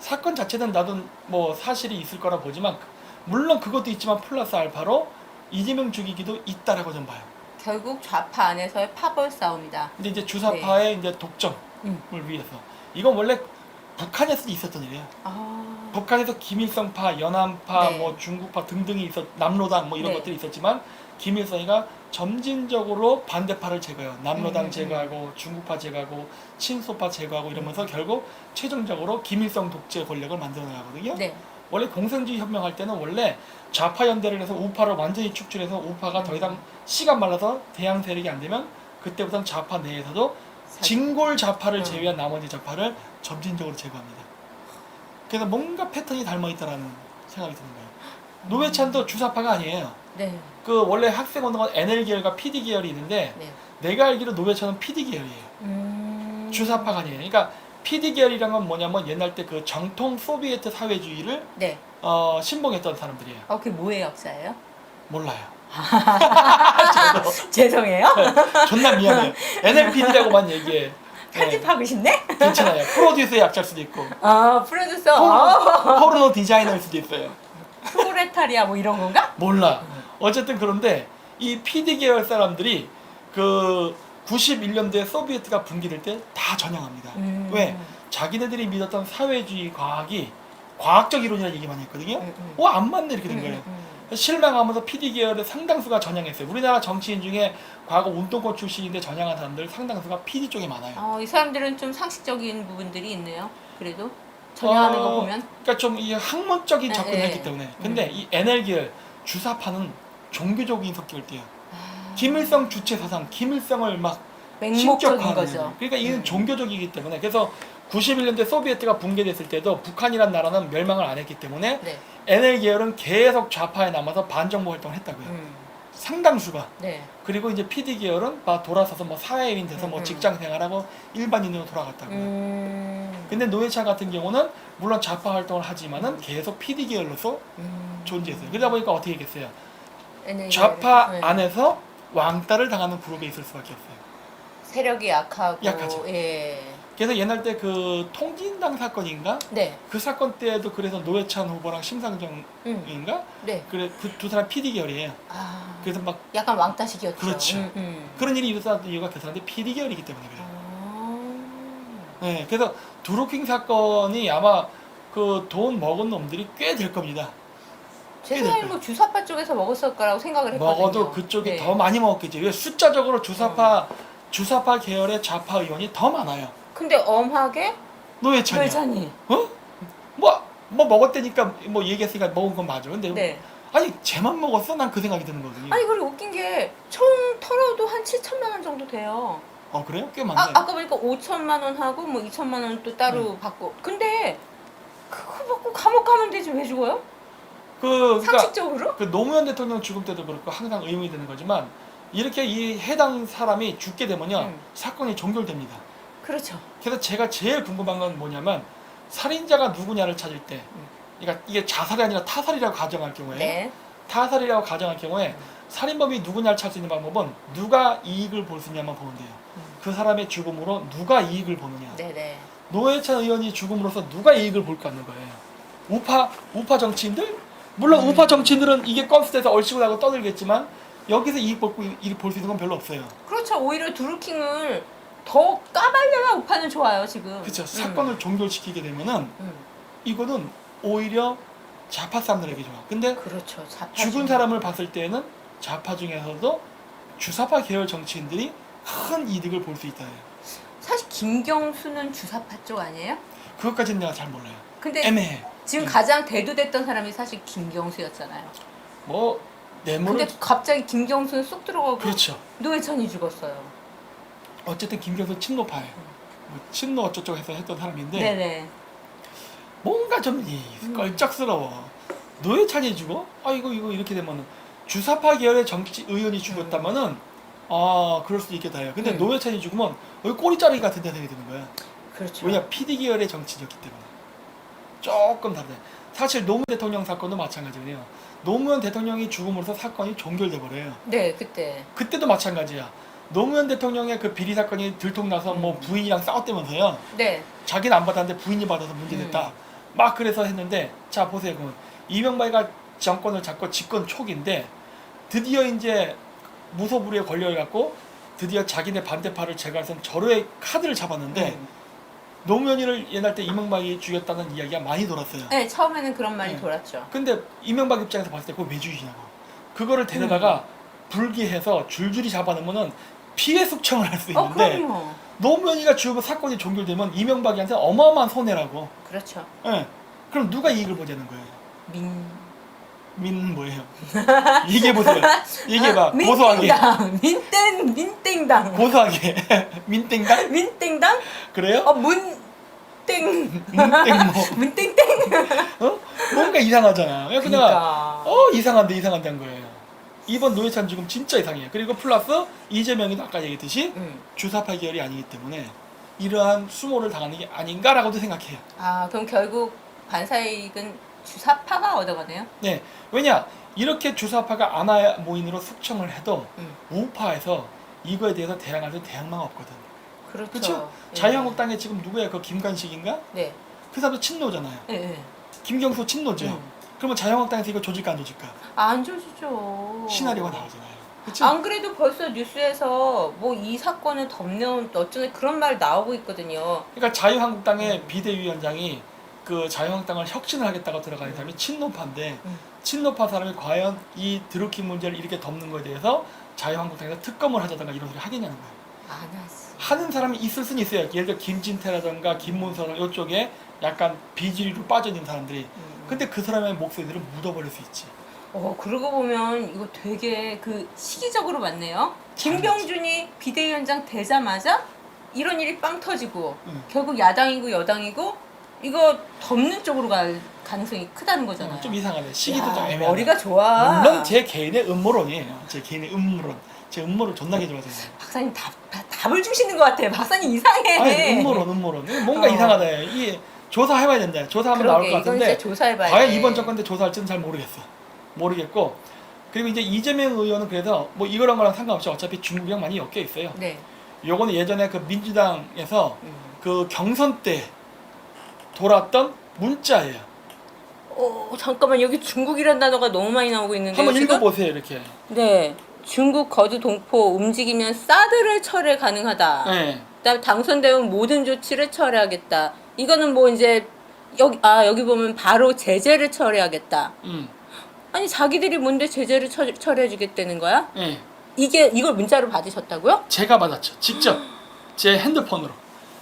Speaker 2: 사건 자체는 나도 뭐 사실이 있을 거라 보지만 물론 그것도 있지만 플러스 알파로 이재명 죽이기도 있다라고 좀 봐요.
Speaker 1: 결국 좌파 안에서의 파벌 싸움이다.
Speaker 2: 근데 이제 주사파의 이제 독점을 위해서 이건 원래 북한에서도 있었던 일이에요.
Speaker 1: 아.
Speaker 2: 북한에서 김일성파, 연안파,
Speaker 1: 네.
Speaker 2: 뭐 중국파 등등이 남로당 뭐 이런
Speaker 1: 네.
Speaker 2: 것들이 있었지만 김일성이가 점진적으로 반대파를 제거해요. 남로당
Speaker 1: 음.
Speaker 2: 제거하고 중국파 제거하고 친소파 제거하고 이러면서 결국 최종적으로 김일성 독재 권력을 만들어 나가거든요.
Speaker 1: 네.
Speaker 2: 원래 공산주의 혁명할 때는 원래 좌파 연대를 해서 우파를 완전히 축출해서 우파가 더 이상 씨가 말라서 대항 세력이 안 되면 그때부터는 좌파 내에서도 진골 좌파를 제외한 나머지 좌파를 점진적으로 제거합니다. 그래서 뭔가 패턴이 닮아 있다라는 생각이 드는 거예요. 노회찬도 주사파가 아니에요.
Speaker 1: 네.
Speaker 2: 그 원래 학생 운동은 NL 계열과 PD 계열이 있는데
Speaker 1: 네.
Speaker 2: 내가 알기로 노회찬은 PD 계열이에요. 주사파가 아니에요. 그러니까 PD 계열이란 건 뭐냐면 옛날 때 그 정통 소비에트 사회주의를
Speaker 1: 네.
Speaker 2: 신봉했던 사람들이에요.
Speaker 1: 그게 뭐의 역사예요?
Speaker 2: 몰라요.
Speaker 1: 죄송해요.
Speaker 2: 존나 미안해요. NLPD라고만 얘기해.
Speaker 1: 편집하고 싶네?
Speaker 2: 괜찮아요. 프로듀서의 약자일 수도 있고
Speaker 1: 아, 프로듀서.
Speaker 2: 포르노 디자이너일 수도 있어요.
Speaker 1: 프로레타리아 뭐 이런 건가?
Speaker 2: 몰라. 어쨌든 그런데 이 PD 계열 사람들이 그 91년도에 소비에트가 붕괴될 때 다 전향합니다. 왜? 자기네들이 믿었던 사회주의 과학이 과학적 이론이라는 얘기만 했거든요. 안 맞네 이렇게 된 거예요. 실망하면서 PD 계열의 상당수가 전향했어요. 우리나라 정치인 중에 과거 운동권 출신인데 전향한 사람들 상당수가 PD 쪽에 많아요.
Speaker 1: 이 사람들은 좀 상식적인 부분들이 있네요. 그래도 전향하는 거 보면.
Speaker 2: 그러니까 좀 이 학문적인 접근을
Speaker 1: 네.
Speaker 2: 했기 때문에. 근데 이 NL 계열 주사파는 종교적인 성격을 띠요. 김일성 주체 사상, 김일성을 막
Speaker 1: 맹목적인
Speaker 2: 신격화하는
Speaker 1: 거죠.
Speaker 2: 애들. 그러니까 이는 종교적이기 때문에. 그래서 91년대 소비에트가 붕괴됐을 때도 북한이란 나라는 멸망을 안 했기 때문에
Speaker 1: 네.
Speaker 2: NL 계열은 계속 좌파에 남아서 반정부 활동을 했다고요. 상당수가.
Speaker 1: 네.
Speaker 2: 그리고 이제 PD 계열은 막 돌아서서 뭐 사회인 돼서 뭐 직장 생활하고 일반인으로 돌아갔다고요. 근데 노회찬 같은 경우는 물론 좌파 활동을 하지만은 계속 PD 계열로서 존재했어요. 그러다 보니까 어떻게 했겠어요? 좌파
Speaker 1: 네.
Speaker 2: 안에서 왕따를 당하는 그룹에 있을 수밖에 없어요.
Speaker 1: 세력이 약하고.
Speaker 2: 약하죠.
Speaker 1: 예.
Speaker 2: 그래서 옛날 때 그 통진당 사건인가?
Speaker 1: 네.
Speaker 2: 그 사건 때도 그래서 노회찬 후보랑 심상정인가?
Speaker 1: 네.
Speaker 2: 그래 그 두 사람 PD 계열이에요.
Speaker 1: 아.
Speaker 2: 그래서 막
Speaker 1: 약간 왕따식이었죠.
Speaker 2: 그렇죠. 그런 일이 일어났던 이유가 그 사람들이 PD 계열이기 때문에 그래요. 네, 그래서 드루킹 사건이 아마 그 돈 먹은 놈들이 꽤 될 겁니다.
Speaker 1: 제 생각에 뭐 주사파 쪽에서 먹었을 거라고 생각을 했거든요.
Speaker 2: 먹어도 그쪽이
Speaker 1: 네.
Speaker 2: 더 많이 먹었겠지. 왜 숫자적으로 주사파 계열의 좌파 의원이 더 많아요.
Speaker 1: 근데 엄하게
Speaker 2: 노회찬이요.
Speaker 1: 노회찬이.
Speaker 2: 뭐 먹었다니까 뭐 얘기했으니까 먹은 건 맞아. 근데
Speaker 1: 네.
Speaker 2: 아니 쟤만 먹었어? 난 그 생각이 드는 거거든요.
Speaker 1: 아니 그리고 웃긴 게 총 털어도 한 7천만 원 정도 돼요.
Speaker 2: 그래요? 꽤 많네.
Speaker 1: 아까 보니까 5천만 원 하고 뭐 2천만 원 또 따로 받고. 근데 그거 받고 감옥 가면 되지 왜 죽어요?
Speaker 2: 그러니까
Speaker 1: 상식적으로?
Speaker 2: 그 노무현 대통령 죽음 때도 그렇고 항상 의문이 되는 거지만 이렇게 이 해당 사람이 죽게 되면요 사건이 종결됩니다.
Speaker 1: 그렇죠.
Speaker 2: 그래서 제가 제일 궁금한 건 뭐냐면 살인자가 누구냐를 찾을 때, 그러니까 이게 자살이 아니라 타살이라고 가정할 경우에,
Speaker 1: 네.
Speaker 2: 타살이라고 가정할 경우에 살인범이 누구냐를 찾을 수 있는 방법은 누가 이익을 볼 수 있냐만 보면 돼요. 그 사람의 죽음으로 누가 이익을 보느냐.
Speaker 1: 네네.
Speaker 2: 노회찬 의원이 죽음으로써 누가 이익을 볼까 하는 거예요. 우파 정치인들? 물론 우파 정치인들은 이게 건수돼서 얼씨구 나고 떠들겠지만 여기서 이익 볼 수 있는 건 별로 없어요.
Speaker 1: 그렇죠. 오히려 드루킹을 더 까발려야 우파는 좋아요 지금.
Speaker 2: 그렇죠. 사건을 종결시키게 되면은 이거는 오히려 좌파 사람들에게 좋아. 근데
Speaker 1: 그렇죠. 좌파
Speaker 2: 죽은 사람을 봤을 때는 좌파 중에서도 주사파 계열 정치인들이 큰 이득을 볼 수 있다.
Speaker 1: 사실 김경수는 주사파 쪽 아니에요?
Speaker 2: 그것까지는 내가 잘 몰라요.
Speaker 1: 근데
Speaker 2: 애매해.
Speaker 1: 지금 가장 대두됐던 사람이 사실 김경수였잖아요.
Speaker 2: 뭐 뇌물을
Speaker 1: 근데 갑자기 김경수는 쏙 들어가고
Speaker 2: 그렇죠.
Speaker 1: 노회찬이 죽었어요.
Speaker 2: 어쨌든 김경수 친노파예요. 뭐 친노 어쩌고 해서 했던 사람인데
Speaker 1: 네네.
Speaker 2: 뭔가 좀 껄쩍스러워. 노회찬이 죽어? 아 이거 이렇게 되면은 주사파 계열의 정치 의원이 죽었다면은 아 그럴 수도 있겠다 해요. 근데 노회찬이 죽으면 여기 꼬리 자르기 같은 데 생각이 드는 거야.
Speaker 1: 그렇죠.
Speaker 2: 왜냐 PD 계열의 정치였기 때문에 조금 다르다. 사실 노무현 대통령 사건도 마찬가지예요. 노무현 대통령이 죽음으로써 사건이 종결돼 버려요.
Speaker 1: 네,
Speaker 2: 그때도 마찬가지야. 노무현 대통령의 그 비리 사건이 들통나서 뭐 부인이랑 싸웠다면서요.
Speaker 1: 네.
Speaker 2: 자기는 안 받았는데 부인이 받아서 문제됐다. 막 그래서 했는데 자 보세요. 그러면 이명박이가 정권을 잡고 집권 초기인데 드디어 이제 무소불위에 걸려갖고 드디어 자기네 반대파를 제거해서 절호의 카드를 잡았는데 노무현이를 옛날 때 이명박이 죽였다는 이야기가 많이 돌았어요.
Speaker 1: 네, 처음에는 그런 말이
Speaker 2: 네.
Speaker 1: 돌았죠.
Speaker 2: 근데 이명박 입장에서 봤을 때 그거 왜 죽이냐고. 그거를 데려다가 불기해서 줄줄이 잡아놓으면은 피해 숙청을 할 수 있는데
Speaker 1: 그럼요.
Speaker 2: 노무현이가 죽으면 사건이 종결되면 이명박이한테 어마어마한 손해라고.
Speaker 1: 그렇죠.
Speaker 2: 예. 그럼 누가 이익을 보자는 거예요? 민 뭐예요? 얘기해보세요. 얘기해봐. 고소하게.
Speaker 1: 민땡당.
Speaker 2: 고소하게. 민땡당?
Speaker 1: 민땡당?
Speaker 2: 그래요?
Speaker 1: 문땡.
Speaker 2: 문땡 뭐.
Speaker 1: 문땡땡.
Speaker 2: 어? 뭔가 이상하잖아. 그래서
Speaker 1: 그러니까.
Speaker 2: 이상한데 한 거예요. 이번 노회찬 죽음 진짜 이상해요. 그리고 플러스 이재명이도 아까 얘기했듯이 주사파 계열이 아니기 때문에 이러한 수모를 당하는 게 아닌가라고도 생각해요.
Speaker 1: 아, 그럼 결국 반사이익은 주사파가 얻어가네요?
Speaker 2: 네. 왜냐? 이렇게 주사파가 아나 모인으로 숙청을 해도 우파에서 이거에 대해서 대항할 대항마가 없거든.
Speaker 1: 그렇죠. 예.
Speaker 2: 자유한국당에 지금 누구야? 그 김관식인가?
Speaker 1: 네.
Speaker 2: 그 사람도 친노잖아요.
Speaker 1: 예.
Speaker 2: 김경수 친노죠. 그러면 자유한국당에서 이거 조질까 안 조질까?
Speaker 1: 안 조지죠.
Speaker 2: 시나리오가 나오잖아요. 그치?
Speaker 1: 안 그래도 벌써 뉴스에서 뭐 이 사건을 덮는 어쩌네 그런 말 나오고 있거든요.
Speaker 2: 그러니까 자유한국당의 비대위원장이 그 자유한국당을 혁신을 하겠다고 들어가는 사람이 친노파인데 친노파 사람이 과연 이 드루킹 문제를 이렇게 덮는 거에 대해서 자유한국당에서 특검을 하자든가 이런 소리 하겠냐는 거예요.
Speaker 1: 안 하지.
Speaker 2: 하는 사람이 있을 수는 있어요. 예를 들어 김진태라든가 김문선 이쪽에 약간 비주류로 빠져있는 사람들이. 근데 그 사람의 목소리들을 묻어버릴 수 있지.
Speaker 1: 그러고 보면 이거 되게 그 시기적으로 맞네요. 김병준이 비대위원장 되자마자 이런 일이 빵 터지고 결국 야당이고 여당이고 이거 덮는 쪽으로 갈 가능성이 크다는 거잖아요.
Speaker 2: 좀 이상하네. 시기도
Speaker 1: 야,
Speaker 2: 좀 애매하네.
Speaker 1: 머리가 좋아.
Speaker 2: 물론 제 개인의 음모론이에요. 제 개인의 음모론. 제 음모를 존나게 좋아하잖아요.
Speaker 1: 박사님 답을 주시는 것 같아. 박사님 이상해.
Speaker 2: 아니 음모론. 뭔가 이상하다. 이 조사해봐야 된다. 조사하면 나올 것 같은데
Speaker 1: 이건 진짜 조사해봐야
Speaker 2: 과연
Speaker 1: 돼.
Speaker 2: 이번 정권 때 조사할지는 잘 모르겠고 그리고 이제 이재명 의원은 그래서 뭐 이거랑 거랑 상관없이 어차피 중국이랑 많이 엮여 있어요.
Speaker 1: 네.
Speaker 2: 요거는 예전에 그 민주당에서 그 경선 때 돌았던 문자예요.
Speaker 1: 잠깐만 여기 중국이란 단어가 너무 많이 나오고 있는데
Speaker 2: 한번
Speaker 1: 지금?
Speaker 2: 읽어보세요 이렇게.
Speaker 1: 네. 중국 거주 동포 움직이면 사드를 철회 가능하다.
Speaker 2: 네.
Speaker 1: 그다음 당선되면 모든 조치를 철회하겠다. 이거는 뭐 이제 여기 보면 바로 제재를 철회하겠다. 아니 자기들이 뭔데 제재를 철회해주겠다는 거야?
Speaker 2: 네.
Speaker 1: 이걸 문자로 받으셨다고요?
Speaker 2: 제가 받았죠. 직접 제 핸드폰으로.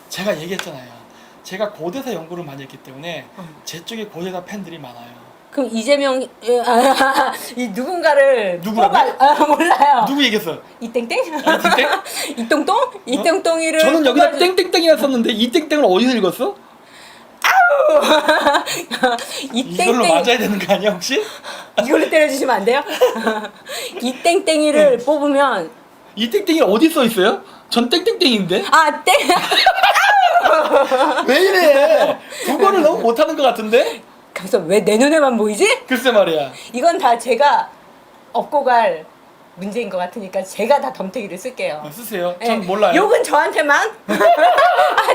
Speaker 2: 제가 얘기했잖아요. 제가 고대사 연구를 많이 했기 때문에 제 쪽에 고대사 팬들이 많아요.
Speaker 1: 그럼 이재명 이 누군가를
Speaker 2: 누구라고?
Speaker 1: 몰라요.
Speaker 2: 누구 얘기했어요?
Speaker 1: 이땡땡?
Speaker 2: 땡땡?
Speaker 1: 이똥똥? 이똥똥이를
Speaker 2: 저는 여기다 땡땡땡이라 썼는데 이 땡땡을 어디서 읽었어? 이걸로 맞아야 되는 거 아니야 혹시?
Speaker 1: 이걸로 때려주시면 안 돼요? 이땡땡이를 뽑으면
Speaker 2: 이 땡땡이 어디 써 있어요? 전 땡땡땡인데?
Speaker 1: 땡!
Speaker 2: 왜 이래? 국어를 너무 못하는 것 같은데?
Speaker 1: 그래서 왜 내 눈에만 보이지?
Speaker 2: 글쎄 말이야.
Speaker 1: 이건 다 제가 업고 갈 문제인 것 같으니까 제가 다 덤태기를 쓸게요.
Speaker 2: 쓰세요. 전 몰라요.
Speaker 1: 욕은 저한테만.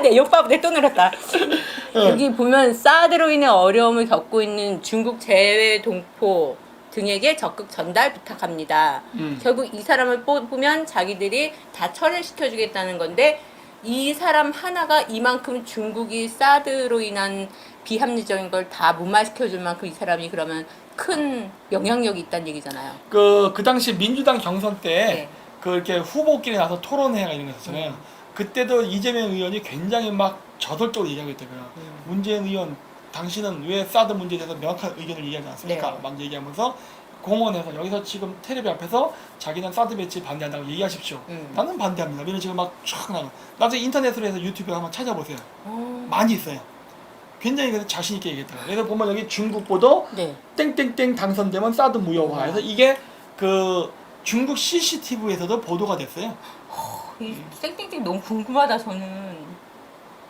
Speaker 1: 네, 욕바보대 또 늘었다. 여기 보면 사드로 인해 어려움을 겪고 있는 중국 재외 동포 등에게 적극 전달 부탁합니다. 결국 이 사람을 뽑으면 자기들이 다 철회시켜주겠다는 건데 이 사람 하나가 이만큼 중국이 사드로 인한 비합리적인 걸 다 무마시켜줄 만큼 이 사람이 그러면 큰 영향력이 있다는 얘기잖아요.
Speaker 2: 그 당시 민주당 경선 때
Speaker 1: 네.
Speaker 2: 그렇게 후보끼리 나서 토론회가 이런 거 있었잖아요. 그때도 이재명 의원이 굉장히 막 저돌적으로 얘기하고 있다고요. 문재인 의원 당신은 왜 사드 문제에 대해서 명확한 의견을 얘기하지 않습니까?
Speaker 1: 네.
Speaker 2: 막 얘기하면서 공원에서 여기서 지금 텔레비 앞에서 자기는 사드 배치 반대한다고 얘기하십시오. 나는 반대합니다. 이런 식으로 막 쫙 나가. 나중에 인터넷으로 해서 유튜브에 한번 찾아보세요. 많이 있어요. 굉장히 근데 자신 있게 얘기했더라고요. 그래서 보면 여기 중국보도
Speaker 1: 네.
Speaker 2: 땡땡땡 당선되면 사드 무효화. 그래서 이게 그 중국 CCTV에서도 보도가 됐어요.
Speaker 1: 이 땡땡땡 너무 궁금하다 저는.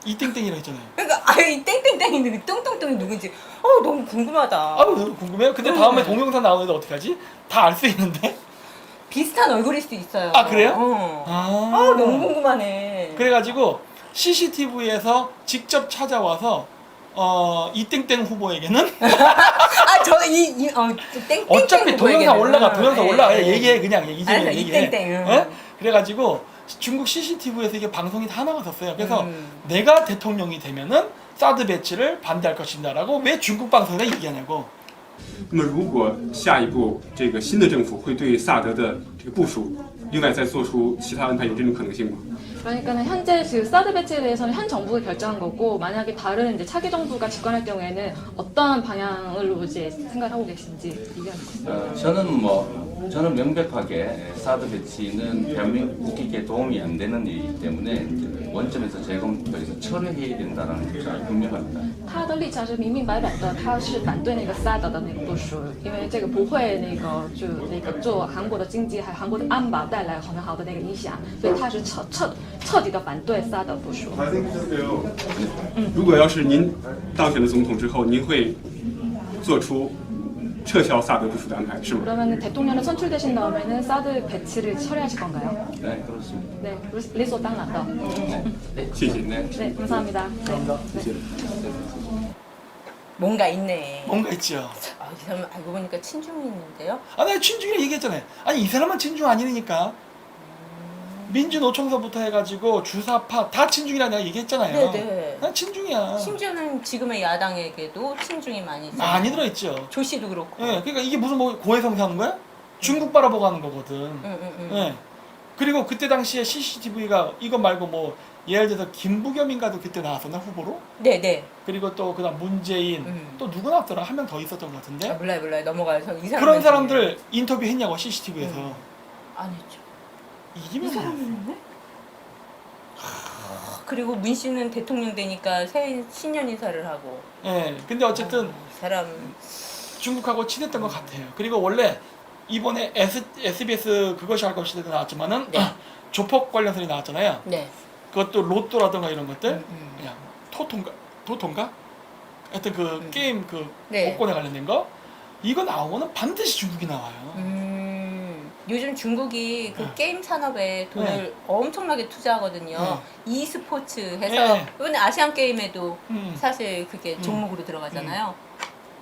Speaker 2: 이 땡땡이라고 했잖아요.
Speaker 1: 그러니까 이 땡땡땡이 누구 똥똥똥이 누군지 너무 궁금하다.
Speaker 2: 아유 궁금해요. 근데 다음에 동영상 나오는데 어떻게 하지? 다 알 수 있는데?
Speaker 1: 비슷한 얼굴일 수도 있어요.
Speaker 2: 아, 그래요?
Speaker 1: 너무 궁금하네.
Speaker 2: 그래가지고 CCTV에서 직접 찾아와서 이 땡땡 후보에게는
Speaker 1: 땡땡
Speaker 2: 어차피 동영상 올라가 얘기해 그냥 이제는
Speaker 1: 이
Speaker 2: 얘기해.
Speaker 1: 땡땡.
Speaker 2: 예? 그래가지고 중국 CCTV에서 이게 방송이 다 나갔었어요. 그래서 내가 대통령이 되면은 사드 배치를 반대할 것이다라고 왜 중국 방송에다 얘기하냐고.
Speaker 3: 那么，如果下一步这个新的政府会对萨德的这个部署，另外再做出其他安排，有这种可能性吗？
Speaker 4: 그러니까는 현재 그 사드 배치에 대해서는 현 정부가 결정한 거고 만약에 다른 이제 차기 정부가 집권할 경우에는 어떤 방향으로 이제 생각하고 계신지 얘기하겠습니다.
Speaker 5: 저는 명백하게 사드 배치는 대한민국에게 도움이 안 되는 일이기 때문에 이제 원점에서 재검토해서 철회해야 된다는 게 분명합니다.
Speaker 4: 他的立场是明明白白的，他是反对那个萨德的那个部署，因为这个不会做韩国的经济还有韩国的安保带来很好的那个影响，所以他是彻底的反对萨德部署。
Speaker 3: 如果要是您当选了总统之后，您会做出撤销萨德部署的安排，是吗？
Speaker 4: 그러면 대통령을 선출되신 다음에는 사드 배치를 철회하실 건가요?
Speaker 5: 네, 그렇습니다.
Speaker 4: 네, 리소 땅났다.
Speaker 3: 谢谢。
Speaker 4: 네, 감사합니다. 네.
Speaker 1: 뭔가 있네.
Speaker 2: 뭔가 있죠.
Speaker 1: 이 사람 알고 보니까 친중이 있는데요.
Speaker 2: 내가 친중이라 얘기했잖아요. 아니 이 사람은 친중 아니니까. 민주노총서부터 해가지고 주사파 다 친중이라 내가 얘기했잖아요.
Speaker 1: 네네.
Speaker 2: 난 친중이야.
Speaker 1: 심지어는 지금의 야당에게도 친중이 많이 있어요.
Speaker 2: 많이 들어있죠.
Speaker 1: 조 씨도 그렇고.
Speaker 2: 예, 그러니까 이게 무슨 뭐 고해성사 하는 거야? 중국 바라보고 하는 거거든. 예. 그리고 그때 당시에 CCTV가 이거 말고 뭐 예를 들어서 김부겸인가도 그때 나왔었나 후보로?
Speaker 1: 네네.
Speaker 2: 그리고 또 그다음 문재인 또 누구 나왔더라? 한 명 더 있었던 것 같은데.
Speaker 1: 몰라요. 넘어가요. 이 사람
Speaker 2: 그런 사람들 인터뷰 했냐고 CCTV에서.
Speaker 1: 안 했죠.
Speaker 2: 이기면
Speaker 1: 이 사람이 있네? 그리고 문 씨는 대통령 되니까 새 신년 인사를 하고.
Speaker 2: 예. 근데 어쨌든
Speaker 1: 이 사람
Speaker 2: 중국하고 친했던 것 같아요. 그리고 원래 이번에 SBS 그것이 알 것이다도 나왔지만은
Speaker 1: 네.
Speaker 2: 조폭 관련설이 나왔잖아요.
Speaker 1: 네.
Speaker 2: 그것도 로또라든가 이런 것들,
Speaker 1: 음.
Speaker 2: 그냥 토토인가? 하여튼 그 게임 그
Speaker 1: 네.
Speaker 2: 복권에 관련된 거 이거 나오면은 반드시 중국이 나와요.
Speaker 1: 요즘 중국이 그 게임 산업에 돈을
Speaker 2: 네.
Speaker 1: 엄청나게 투자하거든요. e스포츠 해서
Speaker 2: 네.
Speaker 1: 이번에 아시안 게임에도
Speaker 2: 사실
Speaker 1: 사실 그게 종목으로 들어가잖아요.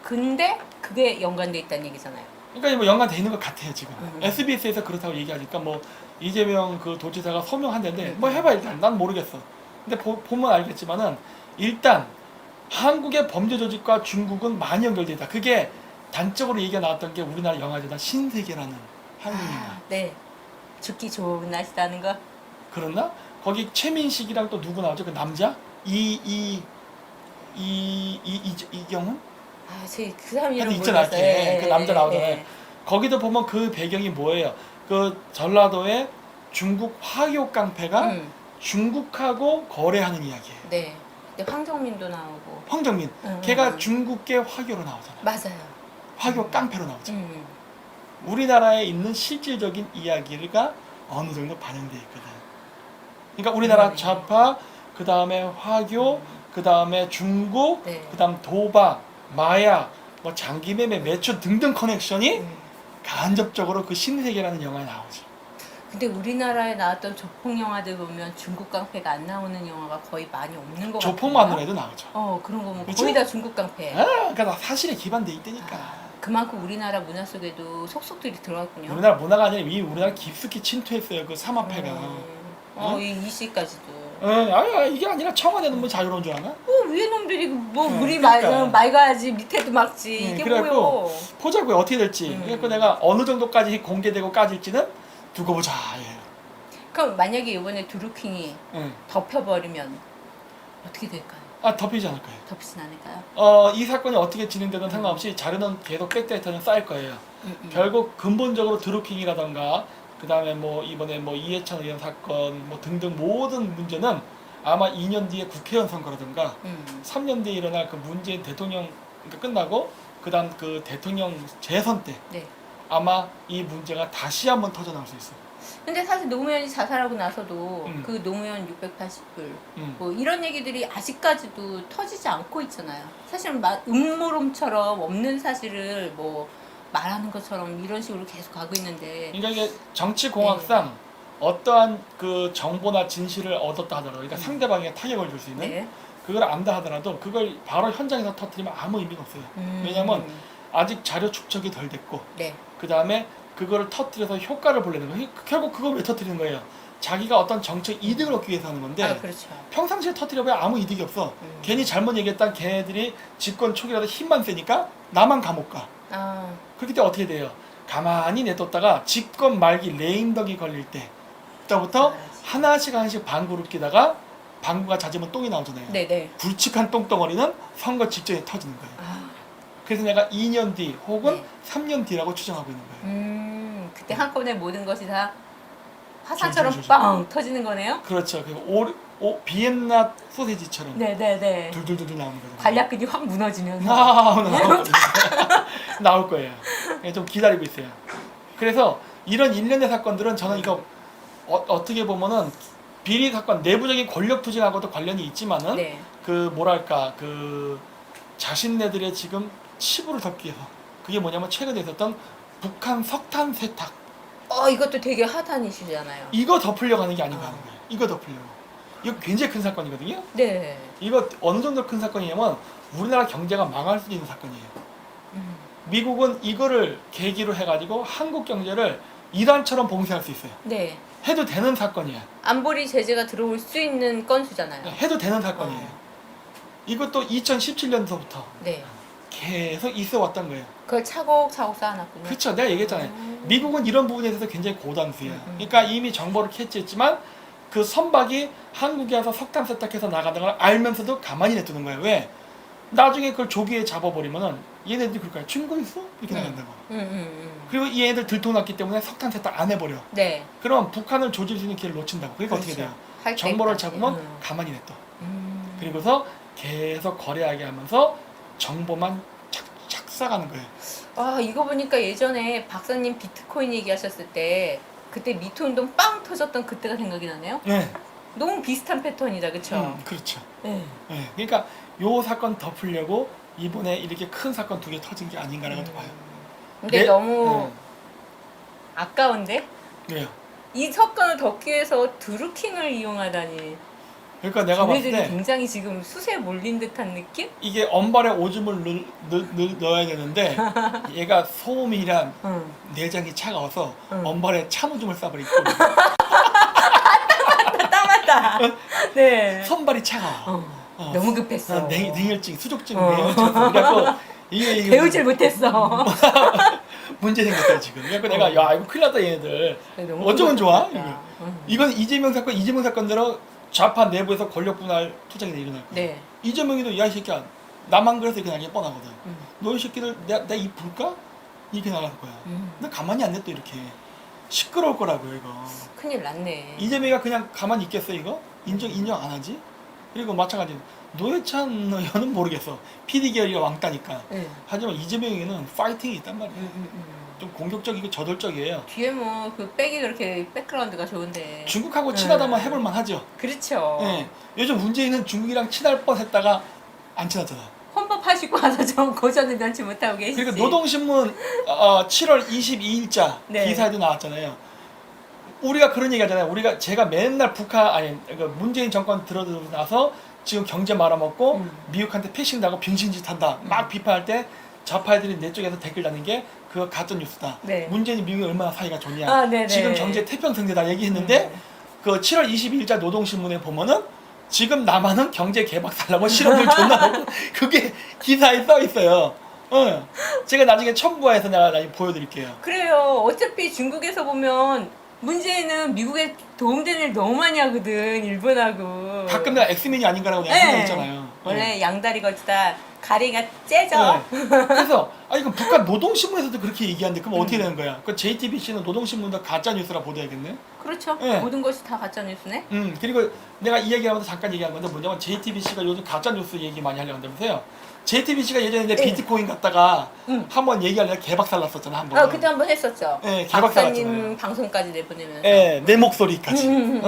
Speaker 1: 근데 그게 연관돼 있다는 얘기잖아요.
Speaker 2: 그러니까 뭐 연관돼 있는 것 같아요 지금.
Speaker 1: 음.
Speaker 2: SBS에서 그렇다고 얘기하니까 뭐 이재명 그 도지사가 소명한다는데 뭐 해봐 일단 난 모르겠어. 근데 보면 알겠지만은 일단 한국의 범죄 조직과 중국은 많이 연결돼 있다. 그게 단적으로 얘기가 나왔던 게 우리나라 영화제다 신세계라는 한국 영화.
Speaker 1: 네. 죽기 좋은 날씨라는 거.
Speaker 2: 그렇나? 거기 최민식이랑 또 누구 나오죠? 그 남자? 이경훈?
Speaker 1: 그 사람 이름
Speaker 2: 있잖아,
Speaker 1: 모르겠어요.
Speaker 2: 이렇게. 그 남자 나오잖아요.
Speaker 1: 예.
Speaker 2: 거기도 보면 그 배경이 뭐예요? 그 전라도에 중국 화교 깡패가 중국하고 거래하는 이야기예요.
Speaker 1: 네. 근데 황정민도 나오고.
Speaker 2: 황정민, 걔가 중국계 화교로 나오잖아요.
Speaker 1: 맞아요.
Speaker 2: 화교 깡패로 나오죠. 우리나라에 있는 실질적인 이야기가 어느 정도 반영되어 있거든. 그러니까 우리나라 좌파, 그 다음에 화교, 그 다음에 중국,
Speaker 1: 네.
Speaker 2: 그 다음 도박, 마약, 뭐 장기매매, 매출 등등 커넥션이 간접적으로 그 신세계라는 영화에 나오죠.
Speaker 1: 근데 우리나라에 나왔던 조폭 영화들 보면 중국 깡패가 안 나오는 영화가 거의 많이 없는 것 같아요.
Speaker 2: 조폭만으로 해도 나오죠.
Speaker 1: 그런 거 보면
Speaker 2: 그치?
Speaker 1: 거의 다 중국 깡패.
Speaker 2: 그러니까 나 사실에 기반돼 있다니까.
Speaker 1: 그만큼 우리나라 문화 속에도 속속들이 들어갔군요.
Speaker 2: 우리나라 문화가 아니라 이 우리나라 깊숙이 침투했어요. 그 삼합회가.
Speaker 1: 이 시까지도.
Speaker 2: 이게 아니라 청와대는 뭐 자유로운 줄 아나?
Speaker 1: 위에 놈들이 뭐 물이
Speaker 2: 그러니까.
Speaker 1: 맑아야지 밑에도 막지. 이게
Speaker 2: 그래갖고
Speaker 1: 뭐요?
Speaker 2: 보자고요 어떻게 될지. 그래서 내가 어느 정도까지 공개되고 까질지는 두고 보자.
Speaker 1: 그럼 만약에 이번에 드루킹이 덮여버리면 어떻게 될까요?
Speaker 2: 덮이지 않을 거예요.
Speaker 1: 덮이진 않을까요?
Speaker 2: 이 사건이 어떻게 진행되든 상관없이 자료는 계속 백데이터는 쌓일 거예요. 결국 근본적으로 드루킹이라던가 그 다음에 뭐 이번에 뭐 이해찬 의원 사건 뭐 등등 모든 문제는 아마 2년 뒤에 국회의원 선거라든가
Speaker 1: 嗯
Speaker 2: 3년 뒤에 일어날 그 문재인 대통령 끝나고 그다음 그 대통령 재선 때
Speaker 1: 네.
Speaker 2: 아마 이 문제가 다시 한번 터져 나올 수 있어요.
Speaker 1: 근데 사실 노무현이 자살하고 나서도
Speaker 2: 음.
Speaker 1: 그 노무현 680불
Speaker 2: 음.
Speaker 1: 뭐 이런 얘기들이 아직까지도 터지지 않고 있잖아요. 사실 막 음모론처럼 없는 사실을 뭐 말하는 것처럼 이런 식으로 계속 가고 있는데
Speaker 2: 그러니까 이게 정치 공학상 어떠한 그 정보나 진실을 얻었다 하더라도 그러니까 상대방에게 타격을 줄 수 있는
Speaker 1: 네.
Speaker 2: 그걸 안다 하더라도 그걸 바로 현장에서 터뜨리면 아무 의미가 없어요. 왜냐면 아직 자료 축적이 덜 됐고
Speaker 1: 네.
Speaker 2: 그 다음에 그거를 터뜨려서 효과를 보려는 거예요. 결국 그걸 왜 터뜨리는 거예요? 자기가 어떤 정책 이득을 얻기 위해서 하는 건데
Speaker 1: 아 그렇죠.
Speaker 2: 평상시에 터뜨려봐야 아무 이득이 없어.
Speaker 1: 음.
Speaker 2: 괜히 잘못 얘기했다 걔네들이 집권 초기라도 힘만 세니까 나만 감옥 가.
Speaker 1: 아
Speaker 2: 그렇기 때문에 어떻게 돼요? 가만히 내뒀다가 집권 말기 레임덕이 걸릴 때부터 하나씩 방구를 끼다가 방구가 잦으면 똥이 나오잖아요.
Speaker 1: 네네.
Speaker 2: 굵직한 똥덩어리는 선거 직전에 터지는 거예요.
Speaker 1: 아,
Speaker 2: 그래서 내가 2년 뒤 혹은
Speaker 1: 네.
Speaker 2: 3년 뒤라고 추정하고 있는 거예요.
Speaker 1: 그때 한꺼번에 모든 것이 다 화산처럼
Speaker 2: 줄줄줄줄.
Speaker 1: 빵 터지는 거네요.
Speaker 2: 그렇죠. 그 비엔나 소세지처럼
Speaker 1: 네네네.
Speaker 2: 둘둘둘 나오는 거죠.
Speaker 1: 관략근이 확 무너지면서.
Speaker 2: 나올 거예요. 좀 기다리고 있어요. 그래서 이런 일련의 사건들은 저는 이거 어떻게 보면은 비리 사건 내부적인 권력 투쟁하고도 관련이 있지만은
Speaker 1: 네.
Speaker 2: 그 뭐랄까 그 자신네들의 지금 치부를 덮기 위해서 그게 뭐냐면 최근에 있었던 북한 석탄 세탁
Speaker 1: 이것도 되게 핫한 이슈잖아요.
Speaker 2: 이거 덮으려고 하는 게 아닌가 하는 거예요. 이거 덮으려고. 이거 굉장히 큰 사건이거든요.
Speaker 1: 네.
Speaker 2: 이거 어느 정도 큰 사건이냐면 우리나라 경제가 망할 수 있는 사건이에요.
Speaker 1: 음.
Speaker 2: 미국은 이거를 계기로 해가지고 한국 경제를 이란처럼 봉쇄할 수 있어요.
Speaker 1: 네.
Speaker 2: 해도 되는 사건이야.
Speaker 1: 안보리 제재가 들어올 수 있는 건수잖아요.
Speaker 2: 해도 되는 사건이에요. 이것도 2017년서부터
Speaker 1: 네.
Speaker 2: 계속 있어 왔던 거예요.
Speaker 1: 그걸 차곡차곡 쌓아놨군요.
Speaker 2: 그렇죠. 내가 얘기했잖아요. 미국은 이런 부분에 대해서 굉장히 고단수예요. 그러니까 이미 정보를 캐치했지만 그 선박이 한국에 와서 석탄 세탁해서 나가는 걸 알면서도 가만히 냅두는 거예요. 왜? 나중에 그걸 조기에 잡아버리면은 얘네들이 그럴 거야. 증거 있어? 이렇게 나간다고. 그리고 이 애들 들통났기 때문에 석탄 세탁 안 해버려.
Speaker 1: 네.
Speaker 2: 그럼 북한을 조질 수 있는 기회를 놓친다고. 그러니까 어떻게 돼요?
Speaker 1: 할
Speaker 2: 정보를
Speaker 1: 때까지.
Speaker 2: 잡으면 가만히 냅둬. 그리고서 계속 거래하게 하면서 정보만 착착 쌓아가는 거예요.
Speaker 1: 아 이거 보니까 예전에 박사님 비트코인 얘기하셨을 때 그때 미투 운동 빵 터졌던 그때가 생각이 나네요.
Speaker 2: 네.
Speaker 1: 너무 비슷한 패턴이다, 그렇죠?
Speaker 2: 그렇죠.
Speaker 1: 네.
Speaker 2: 네. 그러니까 요 사건 덮으려고 이번에 이렇게 큰 사건 두 개 터진 게 아닌가라고 봐요.
Speaker 1: 근데
Speaker 2: 네?
Speaker 1: 너무 아까운데
Speaker 2: 왜요?
Speaker 1: 이 사건을 덮기 위해서 드루킹을 이용하다니.
Speaker 2: 그러니까 내가 봤을
Speaker 1: 걔네들이
Speaker 2: 때
Speaker 1: 굉장히 지금 수세에 몰린 듯한 느낌?
Speaker 2: 이게 엄발에 오줌을 넣어야 되는데 얘가 소음이란
Speaker 1: 응.
Speaker 2: 내장이 차가워서
Speaker 1: 응.
Speaker 2: 엄발에 찬 오줌을 싸버리고
Speaker 1: 맞다. 네.
Speaker 2: 손발이 차가워.
Speaker 1: 너무 급했어.
Speaker 2: 냉혈증, 수족증, 냉혈증. 그래갖고 이게
Speaker 1: 배우질 못했어.
Speaker 2: 문제 생겼어요 지금. 그래서 내가 야 이거 큰일 났다 얘네들.
Speaker 1: 너무
Speaker 2: 어쩌면 좋아?
Speaker 1: 급했다.
Speaker 2: 이건 이재명 사건대로 좌파 내부에서 권력 분할 투쟁이 일어날 거야.
Speaker 1: 네.
Speaker 2: 이재명이도 야 이 새끼야 나만 그래서 이렇게 나게 뻔하거든. 너 이 새끼들 내가 입 불까? 이렇게 나갈 거야. 너 가만히 안 냅둬 이렇게. 시끄러울 거라고요 이거.
Speaker 1: 큰일 났네.
Speaker 2: 이재명이가 그냥 가만히 있겠어 이거? 인정 안 하지? 그리고 마찬가지로 노회찬 의원은 모르겠어. PD 계열이 왕따니까.
Speaker 1: 네.
Speaker 2: 하지만 이재명에게는 파이팅이 있단 말이에요. 좀 공격적이고 저돌적이에요.
Speaker 1: 뒤에 뭐 그 백이 그렇게 백그라운드가 좋은데.
Speaker 2: 중국하고 친하다면 해볼만 하죠.
Speaker 1: 그렇죠.
Speaker 2: 예. 요즘 문재인은 중국이랑 친할 뻔했다가 안 친하잖아.
Speaker 1: 헌법 하시고 와서 좀 고전을 면치 못하고 계시지.
Speaker 2: 그리고 노동신문 7월 22일자
Speaker 1: 네.
Speaker 2: 기사에도 나왔잖아요. 우리가 그런 얘기 하잖아요. 제가 맨날 문재인 정권 들어들고 나서 지금 경제 말아먹고 미국한테 패싱당하고 빙신짓 한다. 막 비판할 때 좌파 애들이 내 쪽에서 댓글 다는 게 그거 가짜 뉴스다.
Speaker 1: 네.
Speaker 2: 문재인이 미국이 얼마나 사이가 좋냐.
Speaker 1: 아, 네네.
Speaker 2: 지금 경제 태평성대다 얘기했는데 그 7월 22일자 노동신문에 보면은 지금 남한은 경제 개박살나고 실업률 존나 높고 그게 기사에 써 있어요. 제가 나중에 첨부해서 내가 나중에 보여드릴게요.
Speaker 1: 그래요. 어차피 중국에서 보면 문재인은 미국에 도움되는 일 너무 많이 하거든. 일본하고.
Speaker 2: 가끔 내가 엑스맨이 아닌가라고 내가
Speaker 1: 네.
Speaker 2: 생각했잖아요.
Speaker 1: 원래 양다리 걸치다 가리가 째져.
Speaker 2: 네. 그래서 이거 북한 노동신문에서도 그렇게 얘기하는데 그럼 어떻게 되는 거야? 그 JTBC는 노동신문도 가짜 뉴스라 보도해야겠네.
Speaker 1: 그렇죠.
Speaker 2: 네.
Speaker 1: 모든 것이 다 가짜 뉴스네.
Speaker 2: 그리고 내가 이 얘기하면서 잠깐 얘기한 건데 뭐냐면 JTBC가 요즘 가짜 뉴스 얘기 많이 하려고 한다면서요. JTBC가 예전에 내
Speaker 1: 네.
Speaker 2: 비트코인 갖다가
Speaker 1: 응.
Speaker 2: 한번 얘기하려고 개박살 났었잖아 한번.
Speaker 1: 그때 한번 했었죠.
Speaker 2: 네, 개박살
Speaker 1: 박사님
Speaker 2: 났잖아요.
Speaker 1: 방송까지 내보내면서.
Speaker 2: 예, 내 목소리까지.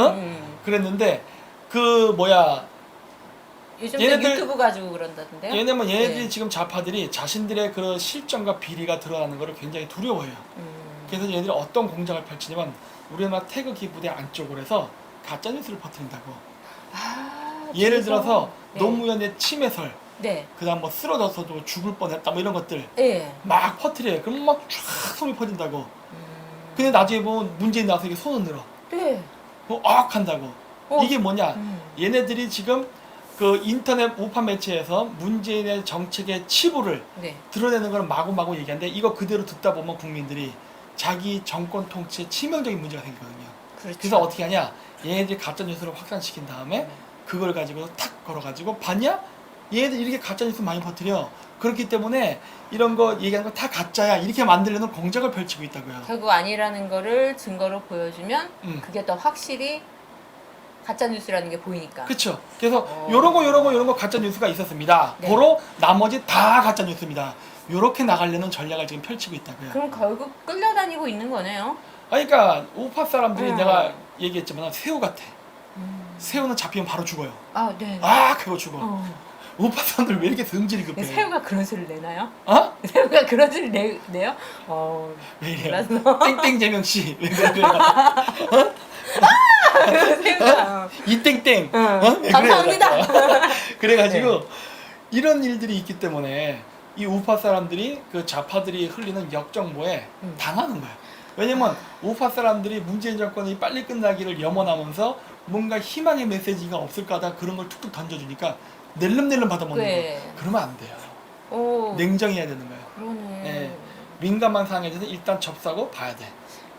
Speaker 2: 그랬는데 그 뭐야
Speaker 1: 요즘
Speaker 2: 얘네들-
Speaker 1: 유튜브 가지고 그런다던데요.
Speaker 2: 얘네는 얘네들이
Speaker 1: 네.
Speaker 2: 지금 좌파들이 자신들의 그 실정과 비리가 드러나는 것을 굉장히 두려워해요. 그래서 얘네들이 어떤 공작을 펼치냐면 우리나라 태극기 부대 안쪽으로 해서 가짜 뉴스를 퍼뜨린다고. 예를
Speaker 1: 그래서-
Speaker 2: 들어서
Speaker 1: 네.
Speaker 2: 노무현의 치매설,
Speaker 1: 네.
Speaker 2: 그다음 뭐 쓰러져서도 죽을 뻔했다 뭐 이런 것들
Speaker 1: 예. 막
Speaker 2: 막 퍼뜨려요. 그럼 막 쫙 소문이 퍼진다고. 근데 나중에 보면 문재인 나와서 이게 손을 늘어.
Speaker 1: 네.
Speaker 2: 한다고.
Speaker 1: 어.
Speaker 2: 이게 뭐냐?
Speaker 1: 음.
Speaker 2: 얘네들이 지금 그 인터넷 우파 매체에서 문재인의 정책의 치부를
Speaker 1: 네.
Speaker 2: 드러내는 걸 마구마구 얘기하는데 이거 그대로 듣다 보면 국민들이 자기 정권 통치에 치명적인 문제가 생기거든요.
Speaker 1: 그렇죠.
Speaker 2: 그래서 어떻게 하냐? 얘네들이 가짜 뉴스를 확산시킨 다음에 그걸 가지고 탁 걸어가지고 봤냐? 얘네들 이렇게 가짜 뉴스 많이 퍼뜨려. 그렇기 때문에 이런 거 얘기하는 거 다 가짜야. 이렇게 만들려는 공작을 펼치고 있다고요.
Speaker 1: 결국 아니라는 거를 증거로 보여주면 그게 더 확실히 가짜 뉴스라는 게 보이니까.
Speaker 2: 그렇죠. 그래서 요런 거 가짜 뉴스가 있었습니다.
Speaker 1: 네.
Speaker 2: 고로 나머지 다 가짜 뉴스입니다. 요렇게 나가려는 전략을 지금 펼치고 있다고요.
Speaker 1: 그럼 결국 끌려다니고 있는 거네요.
Speaker 2: 그러니까 우파 사람들이
Speaker 1: 음.
Speaker 2: 내가 얘기했지만 새우 같아. 새우는 잡히면 바로 죽어요.
Speaker 1: 아, 네.
Speaker 2: 그거 죽어.
Speaker 1: 어.
Speaker 2: 우파 사람들 왜 이렇게 성질이 급해?
Speaker 1: 새우가 그런 소리를 내나요?
Speaker 2: 어?
Speaker 1: 새우가 그런 소리를 내요?
Speaker 2: 왜 이래요?
Speaker 1: 몰랐어.
Speaker 2: 땡땡 재명 씨. 왜 그래요?
Speaker 1: 새우가.
Speaker 2: 이땡땡.
Speaker 1: 응.
Speaker 2: 왜
Speaker 1: 감사합니다.
Speaker 2: 그래요? 그래가지고
Speaker 1: 네.
Speaker 2: 이런 일들이 있기 때문에 이 우파 사람들이 그 좌파들이 흘리는 역정보에 당하는 거야. 왜냐면 우파 사람들이 문재인 정권이 빨리 끝나기를 염원하면서 뭔가 희망의 메시지가 없을까 하다 그런 걸 툭툭 던져주니까 낼름낼름 받아먹는
Speaker 1: 네.
Speaker 2: 거야. 그러면 안 돼요.
Speaker 1: 오,
Speaker 2: 냉정해야 되는 거예요.
Speaker 1: 그러네.
Speaker 2: 네. 민감한 상황에 대해서 일단 접수하고 봐야 돼.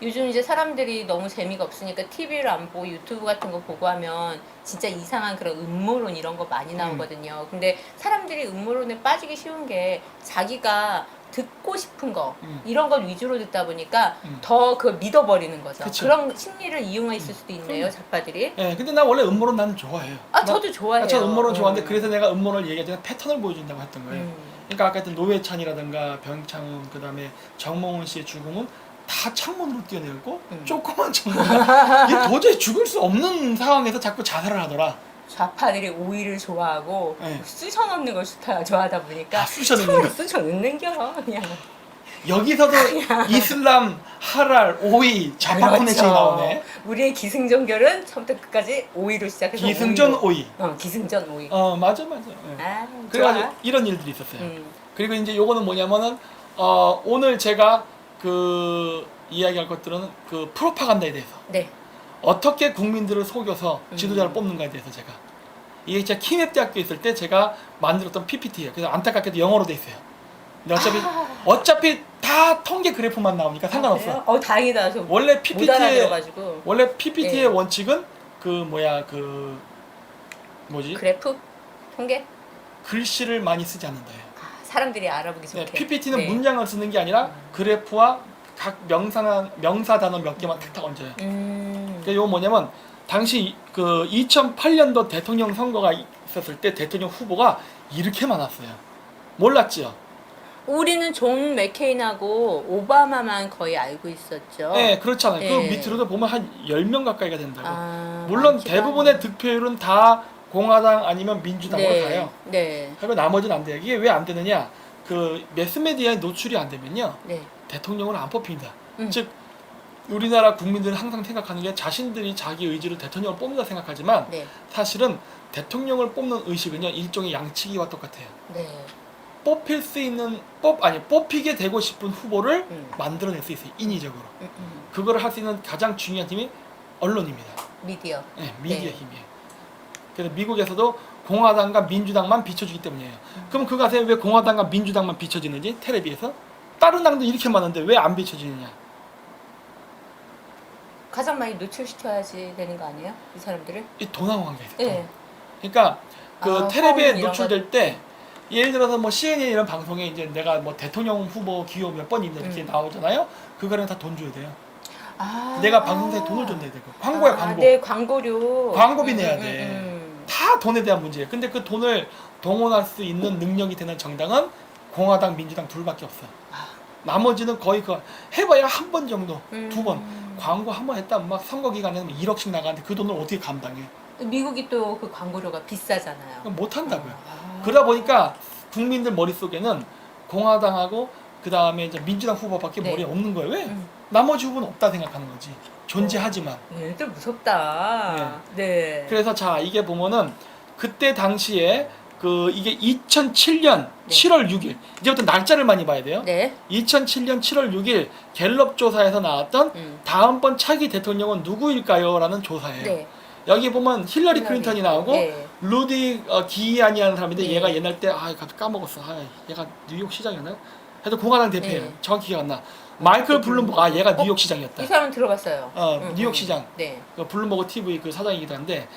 Speaker 1: 요즘 이제 사람들이 너무 재미가 없으니까 TV를 안 보고 유튜브 같은 거 보고 하면 진짜 이상한 그런 음모론 이런 거 많이 나오거든요. 근데 사람들이 음모론에 빠지기 쉬운 게 자기가 듣고 싶은 거 이런 걸 위주로 듣다 보니까 더 그걸 믿어버리는 거죠.
Speaker 2: 그쵸.
Speaker 1: 그런 심리를 이용했을 수도 있네요, 좌파들이.
Speaker 2: 네, 근데 나 원래 음모론 나는 좋아해요.
Speaker 1: 저도 좋아해요.
Speaker 2: 전 음모론 좋아하는데 그래서 내가 음모론을 얘기할 때는 패턴을 보여준다고 했던 거예요. 그러니까 아까 했던 노회찬이라든가 변창훈 그다음에 정몽훈 씨의 죽음은 다 창문으로 뛰어내렸고 조그만 창문. 이게 도저히 죽을 수 없는 상황에서 자꾸 자살을 하더라.
Speaker 1: 좌파들이 오이를 좋아하고
Speaker 2: 네.
Speaker 1: 쑤셔넣는 걸 좋아하다 보니까
Speaker 2: 쑤셔넣는 거.
Speaker 1: 쑤셔넣는 겨 그냥.
Speaker 2: 여기서도 이슬람, 하랄, 오이, 좌파
Speaker 1: 그렇죠.
Speaker 2: 코넥션이 나오네.
Speaker 1: 우리의 기승전결은 처음부터 끝까지 오이로 시작해서
Speaker 2: 기승전
Speaker 1: 오이로.
Speaker 2: 오이.
Speaker 1: 기승전 오이.
Speaker 2: 맞아. 네.
Speaker 1: 아,
Speaker 2: 그래가지고
Speaker 1: 좋아.
Speaker 2: 이런 일들이 있었어요.
Speaker 1: 음.
Speaker 2: 그리고 이제 요거는 뭐냐면은 오늘 제가 그 이야기할 것들은 그 프로파간다에 대해서
Speaker 1: 네.
Speaker 2: 어떻게 국민들을 속여서 지도자를 뽑는가에 대해서 제가 이게 제가 키맵 대학교에 있을 때 제가 만들었던 PPT예요. 그래서 안타깝게도 영어로 돼 있어요. 근데 어차피 다 통계 그래프만 나오니까 상관없어.
Speaker 1: 그래요? 다행이다. 저
Speaker 2: 원래
Speaker 1: 못
Speaker 2: PPT의
Speaker 1: 알아들어가지고.
Speaker 2: PPT의
Speaker 1: 네.
Speaker 2: 원칙은 그 뭐지?
Speaker 1: 그래프? 통계?
Speaker 2: 글씨를 많이 쓰지 않는다예요.
Speaker 1: 사람들이 알아보기 좋게.
Speaker 2: 네, PPT는
Speaker 1: 네.
Speaker 2: 문장을 쓰는 게 아니라 그래프와 각 명사 단어 몇 개만 탁탁 얹어요. 그러니까 이거 뭐냐면 당시 그 2008년도 대통령 선거가 있었을 때 대통령 후보가 이렇게 많았어요. 몰랐지요?
Speaker 1: 우리는 존 맥케인하고 오바마만 거의 알고 있었죠.
Speaker 2: 네, 그렇잖아요.
Speaker 1: 네.
Speaker 2: 그 밑으로도 보면 한 10명 가까이가 된다고. 물론
Speaker 1: 많기도
Speaker 2: 대부분의
Speaker 1: 하네.
Speaker 2: 득표율은 다 공화당 아니면 민주당으로
Speaker 1: 네.
Speaker 2: 가요.
Speaker 1: 네.
Speaker 2: 하고 나머지는 안 돼요. 이게 왜 안 되느냐? 그 매스메디아에 노출이 안 되면요.
Speaker 1: 네.
Speaker 2: 대통령으로 안 뽑힙니다. 즉 우리나라 국민들은 항상 생각하는 게 자신들이 자기 의지로 대통령을 뽑는다 생각하지만
Speaker 1: 네.
Speaker 2: 사실은 대통령을 뽑는 의식은요 일종의 양치기와 똑같아요.
Speaker 1: 네.
Speaker 2: 뽑힐 수 있는 뽑히게 되고 싶은 후보를 만들어낼 수 있어요. 인위적으로. 그거를 할 수 있는 가장 중요한 힘이 언론입니다.
Speaker 1: 미디어.
Speaker 2: 네, 미디어
Speaker 1: 네.
Speaker 2: 힘이에요. 그래서 미국에서도 공화당과 민주당만 비춰주기 때문이에요. 그럼 그거 아세요? 왜 공화당과 민주당만 비춰지는지? 텔레비에서? 다른 당도 이렇게 많은데 왜 안 비춰지느냐?
Speaker 1: 가장 많이 노출시켜야지 되는 거 아니에요? 이 사람들을?
Speaker 2: 이 돈하고 관계가 있어요.
Speaker 1: 네.
Speaker 2: 그러니까 그 텔레비에
Speaker 1: 허운 이런
Speaker 2: 노출될 때 예를 들어서 뭐 CNN 이런 방송에 이제 내가 뭐 대통령 후보 기호 몇 번입니다 이렇게 나오잖아요. 그거는 다 돈 줘야 돼요.
Speaker 1: 아.
Speaker 2: 내가 방송사에 돈을 좀 내야 되고 광고야 광고.
Speaker 1: 네, 광고료.
Speaker 2: 광고비 내야 돼. 다 돈에 대한 문제예요. 근데 그 돈을 동원할 수 있는 능력이 되는 정당은 공화당, 민주당 둘밖에 없어. 나머지는 거의 그 해봐야 한 번 정도, 두 번. 광고 한 번 했다 막 선거 기간에는 1억씩 나가는데 그 돈을 어떻게 감당해?
Speaker 1: 미국이 또 그 광고료가 비싸잖아요.
Speaker 2: 못 한다고요. 그러다 보니까 국민들 머릿속에는 공화당하고 그 다음에 이제 민주당 후보밖에
Speaker 1: 네.
Speaker 2: 머리에 없는 거예요. 왜? 나머지 후보는 없다 생각하는 거지. 존재하지만.
Speaker 1: 얘들 무섭다. 네.
Speaker 2: 그래서 자 이게 보면은 그때 당시에 그 이게 2007년 7월 6일 이제부터 날짜를 많이 봐야 돼요.
Speaker 1: 네.
Speaker 2: 2007년 7월 6일 갤럽 조사에서 나왔던 다음번 차기 대통령은 누구일까요? 라는 조사예요.
Speaker 1: 네.
Speaker 2: 여기 보면 힐러리 클린턴이 나오고
Speaker 1: 네.
Speaker 2: 루디 기이안이라는 사람인데
Speaker 1: 네.
Speaker 2: 얘가 옛날 때 갑자기 까먹었어. 얘가 뉴욕 시장이었나요? 하여튼 공화당 대표예요.
Speaker 1: 네.
Speaker 2: 정확히 기억 안 나. 마이클 블룸버그 얘가 뉴욕 시장이었다.
Speaker 1: 이 사람은 들어봤어요.
Speaker 2: 뉴욕 시장.
Speaker 1: 네.
Speaker 2: 그 블룸버그 TV 그 사장이기도 한데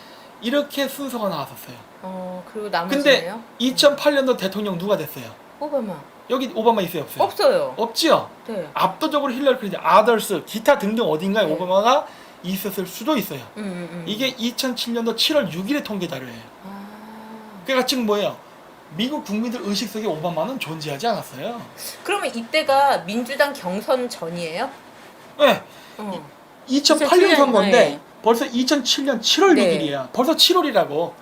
Speaker 2: 이렇게 순서가 나왔었어요.
Speaker 1: 그리고
Speaker 2: 근데
Speaker 1: 나머지는요?
Speaker 2: 2008년도 대통령 누가 됐어요?
Speaker 1: 오바마.
Speaker 2: 여기 오바마 있어요, 없어요?
Speaker 1: 없어요.
Speaker 2: 없지요.
Speaker 1: 네.
Speaker 2: 압도적으로 힐러리 클린턴, 아더스, 기타 등등 어딘가에
Speaker 1: 네.
Speaker 2: 오바마가 있었을 수도 있어요. 이게
Speaker 1: 이게
Speaker 2: 2007년도 7월 6일의 통계 자료예요. 그러니까 지금 뭐예요? 미국 국민들 의식 속에 오바마는 존재하지 않았어요.
Speaker 1: 그러면 이때가 민주당 경선 전이에요?
Speaker 2: 네,
Speaker 1: 어.
Speaker 2: 2008년 선거인데
Speaker 1: 네.
Speaker 2: 벌써 2007년 7월
Speaker 1: 네.
Speaker 2: 6일이야. 벌써 7월이라고.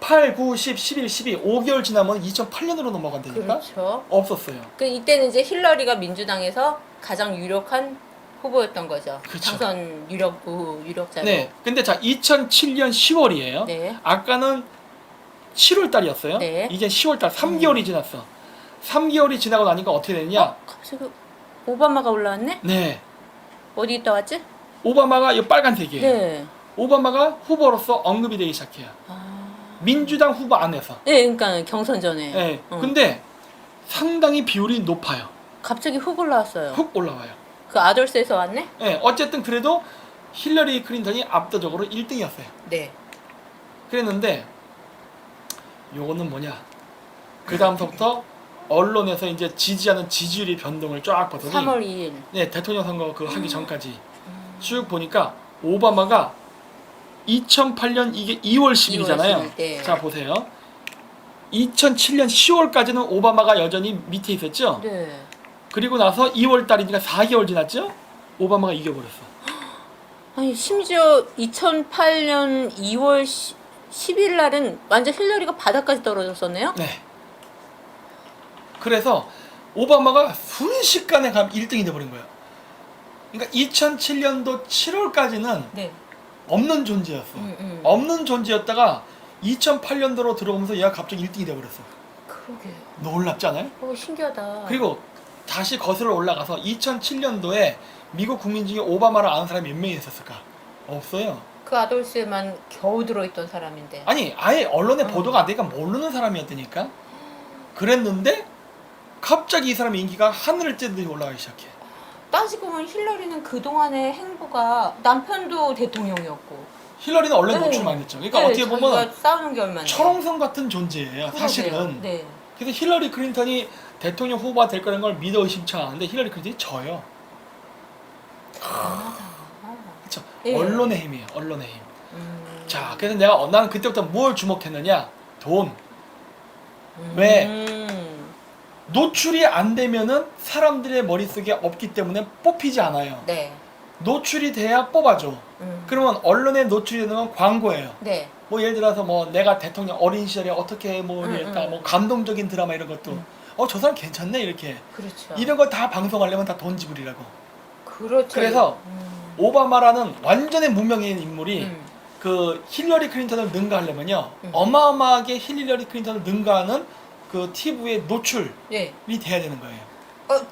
Speaker 2: 8, 9, 10, 11, 12, 5개월 지나면 2008년으로 넘어간다니까?
Speaker 1: 그렇죠.
Speaker 2: 없었어요.
Speaker 1: 그 이때는 이제 힐러리가 민주당에서 가장 유력한 후보였던 거죠.
Speaker 2: 그쵸.
Speaker 1: 당선 유력자로.
Speaker 2: 네. 근데 자, 2007년 10월이에요.
Speaker 1: 네.
Speaker 2: 아까는 7월 달이었어요.
Speaker 1: 네.
Speaker 2: 이제 10월 달 3개월이 지났어. 3개월이 지나고 나니까 어떻게 됐냐?
Speaker 1: 갑자기 오바마가 올라왔네?
Speaker 2: 네.
Speaker 1: 어디 있다 왔지?
Speaker 2: 오바마가 이 빨간색이에요.
Speaker 1: 네.
Speaker 2: 오바마가 후보로서 언급이 되기 시작해요. 민주당 후보 안에서.
Speaker 1: 네, 그러니까 경선 전에.
Speaker 2: 네. 근데 상당히 비율이 높아요.
Speaker 1: 갑자기 훅 올라왔어요.
Speaker 2: 훅 올라와요.
Speaker 1: 그 아덜스에서 왔네?
Speaker 2: 네. 어쨌든 그래도 힐러리 클린턴이 압도적으로 1등이었어요.
Speaker 1: 네.
Speaker 2: 그랬는데 요거는 뭐냐? 그 다음부터 언론에서 이제 지지하는 지지율이 변동을 쫙 보더니
Speaker 1: 3월 2일.
Speaker 2: 네, 대통령 선거 그 하기 전까지 쭉 보니까 오바마가 2008년 이게 2월 10일이잖아요.
Speaker 1: 10일, 네.
Speaker 2: 자 보세요. 2007년 10월까지는 오바마가 여전히 밑에 있었죠.
Speaker 1: 네.
Speaker 2: 그리고 나서 2월 달이니까 4개월 지났죠. 오바마가 이겨버렸어.
Speaker 1: 아니 심지어 2008년 2월 10일 날은 완전 힐러리가 바닥까지 떨어졌었네요.
Speaker 2: 네. 그래서 오바마가 순식간에 가면 1등이 돼버린 거예요. 그러니까 2007년도 7월까지는
Speaker 1: 네.
Speaker 2: 없는 존재였어. 없는 존재였다가 2008년도로 들어오면서 얘가 갑자기 1등이 돼버렸어.
Speaker 1: 그러게요.
Speaker 2: 놀랍지 않아요?
Speaker 1: 신기하다.
Speaker 2: 그리고 다시 거슬러 올라가서 2007년도에 미국 국민 중에 오바마를 아는 사람이 몇 명이 있었을까? 없어요.
Speaker 1: 그 아돌스에만 겨우 들어있던 사람인데.
Speaker 2: 아니 아예 언론에 보도가 안 되니까 모르는 사람이었다니까. 그랬는데 갑자기 이 사람의 인기가 하늘을 찌르듯이 올라가기 시작해.
Speaker 1: 따지고 보면 힐러리는 그동안의 행보가 남편도 대통령이었고.
Speaker 2: 힐러리는 원래
Speaker 1: 네.
Speaker 2: 노출 많이 했죠. 그러니까
Speaker 1: 네,
Speaker 2: 어떻게 보면
Speaker 1: 자기가 싸우는 게 얼마나.
Speaker 2: 철옹성 같은 존재예요. 사실은.
Speaker 1: 네.
Speaker 2: 그래서 힐러리 클린턴이 대통령 후보가 될 거라는 걸 믿어 의심치 않았는데 힐러리 클린턴이 져요. 그렇죠.
Speaker 1: 예.
Speaker 2: 언론의 힘이에요. 언론의 힘. 자, 그래서 나는 그때부터 뭘 주목했느냐? 돈. 왜? 노출이 안 되면은 사람들의 머릿속에 없기 때문에 뽑히지 않아요.
Speaker 1: 네.
Speaker 2: 노출이 돼야 뽑아줘. 그러면 언론에 노출이 되는 건 광고예요.
Speaker 1: 네.
Speaker 2: 뭐 예를 들어서 뭐 내가 대통령 어린 시절에 어떻게 뭐 이랬다 뭐 감동적인 드라마 이런 것도 저 사람 괜찮네 이렇게
Speaker 1: 그렇죠.
Speaker 2: 이런 거 다 방송하려면 다 돈 지불이라고.
Speaker 1: 그렇죠.
Speaker 2: 그래서 오바마라는 완전히 무명인 인물이 그 힐러리 클린턴을 능가하려면요 어마어마하게 힐러리 클린턴을 능가하는 그 TV의 노출이
Speaker 1: 네.
Speaker 2: 돼야 되는 거예요.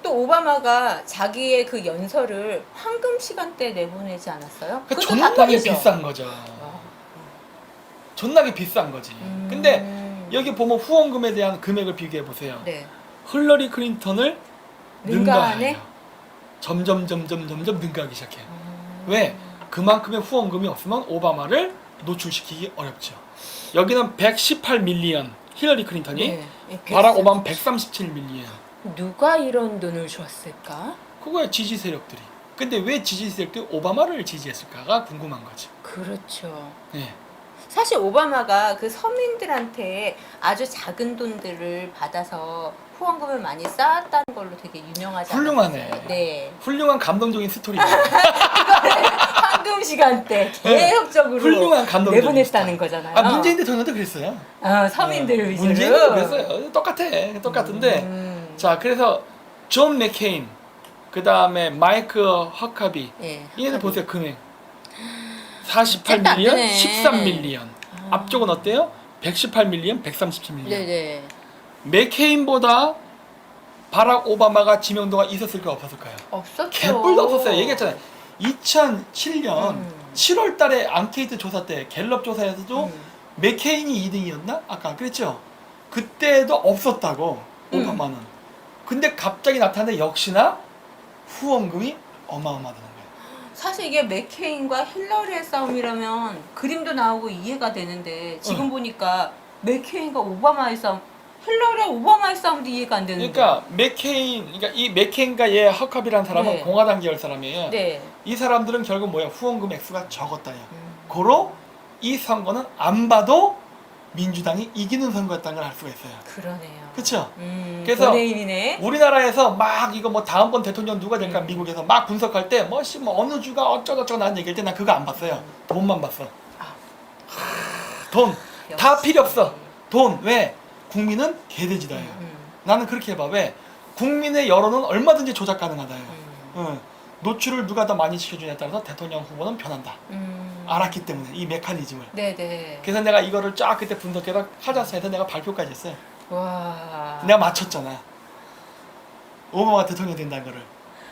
Speaker 1: 또 오바마가 자기의 그 연설을 황금 시간대 내보내지 않았어요?
Speaker 2: 그
Speaker 1: 그것도
Speaker 2: 존나게
Speaker 1: 답답이죠.
Speaker 2: 비싼 거죠. 존나게 비싼 거지. 근데 여기 보면 후원금에 대한 금액을 비교해 보세요.
Speaker 1: 네.
Speaker 2: 힐러리 클린턴을
Speaker 1: 능가하네?
Speaker 2: 능가해요. 점점 능가하기 시작해요. 왜? 그만큼의 후원금이 없으면 오바마를 노출시키기 어렵죠. 여기는 118 밀리언 힐러리 클린턴이.
Speaker 1: 네.
Speaker 2: 바락 오바마 137밀리언.
Speaker 1: 누가 이런 돈을 줬을까?
Speaker 2: 그거야 지지 세력들이. 근데 왜 지지 세력들이 오바마를 지지했을까가 궁금한 거지.
Speaker 1: 그렇죠.
Speaker 2: 네.
Speaker 1: 사실 오바마가 그 서민들한테 아주 작은 돈들을 받아서 후원금을 많이 쌓았다는 걸로 되게 유명하잖아요.
Speaker 2: 훌륭하네.
Speaker 1: 네.
Speaker 2: 훌륭한 감동적인 스토리네.
Speaker 1: 황금 시간대 계속적으로
Speaker 2: 훌륭한 감동적인
Speaker 1: 내보냈다는
Speaker 2: 스토리.
Speaker 1: 거잖아요.
Speaker 2: 아 문재인 대통령도 그랬어요.
Speaker 1: 서민들 위주로.
Speaker 2: 문재인도 그랬어요. 똑같은데. 자 그래서 존 맥케인, 그 다음에 마이크 허카비.
Speaker 1: 예,
Speaker 2: 얘네들
Speaker 1: 허카비.
Speaker 2: 보세요 금액.
Speaker 1: 잽도 안
Speaker 2: 48밀리언,
Speaker 1: 되네.
Speaker 2: 13밀리언. 앞쪽은 어때요? 118밀리언, 137밀리언.
Speaker 1: 네네.
Speaker 2: 맥케인보다 바락 오바마가 지명도가 있었을까요, 없었을까요?
Speaker 1: 없었죠.
Speaker 2: 개뿔도 없었어요. 얘기했잖아요. 2007년
Speaker 1: 음.
Speaker 2: 7월 달에 앙케이트 조사 때 갤럽 조사에서도 맥케인이 2등이었나? 아까 그랬죠? 그때도 없었다고 오바마는. 근데 갑자기 나타났는데 역시나 후원금이 어마어마하다는 거예요.
Speaker 1: 사실 이게 맥케인과 힐러리의 싸움이라면 그림도 나오고 이해가 되는데 지금 보니까 맥케인과 오바마의 싸움, 힐러리와 오바마의 싸움도 이해가 안 되는데.
Speaker 2: 그러니까 맥케인, 그러니까 이 맥케인과 얘 허캅이라는 사람은
Speaker 1: 네.
Speaker 2: 공화당 계열 사람이에요.
Speaker 1: 네.
Speaker 2: 이 사람들은 결국 뭐야? 후원금 액수가 적었다요. 고로 이 선거는 안 봐도 민주당이 이기는 선거였다는 걸 알 수가 있어요.
Speaker 1: 그러네요.
Speaker 2: 그렇죠? 그래서
Speaker 1: 연예인이네.
Speaker 2: 우리나라에서 막 이거 뭐 다음번 대통령 누가 될까 미국에서 막 분석할 때 뭐 어느 주가 어쩌고저쩌고 나는 얘기할 때 난 그거 안 봤어요. 돈만 봤어. 돈. 다
Speaker 1: 역시.
Speaker 2: 필요 없어. 돈. 왜? 국민은 개돼지다예요. 나는 그렇게 해봐. 왜? 국민의 여론은 얼마든지 조작 가능하다요. 응. 노출을 누가 더 많이 시켜주냐에 따라서 대통령 후보는 변한다. 알았기 때문에 이 메커니즘을.
Speaker 1: 네네.
Speaker 2: 그래서 내가 이거를 쫙 그때 분석해서 하자스에서 내가 발표까지 했어요.
Speaker 1: 와.
Speaker 2: 내가 맞췄잖아. 오바마가 대통령 된다는 거를.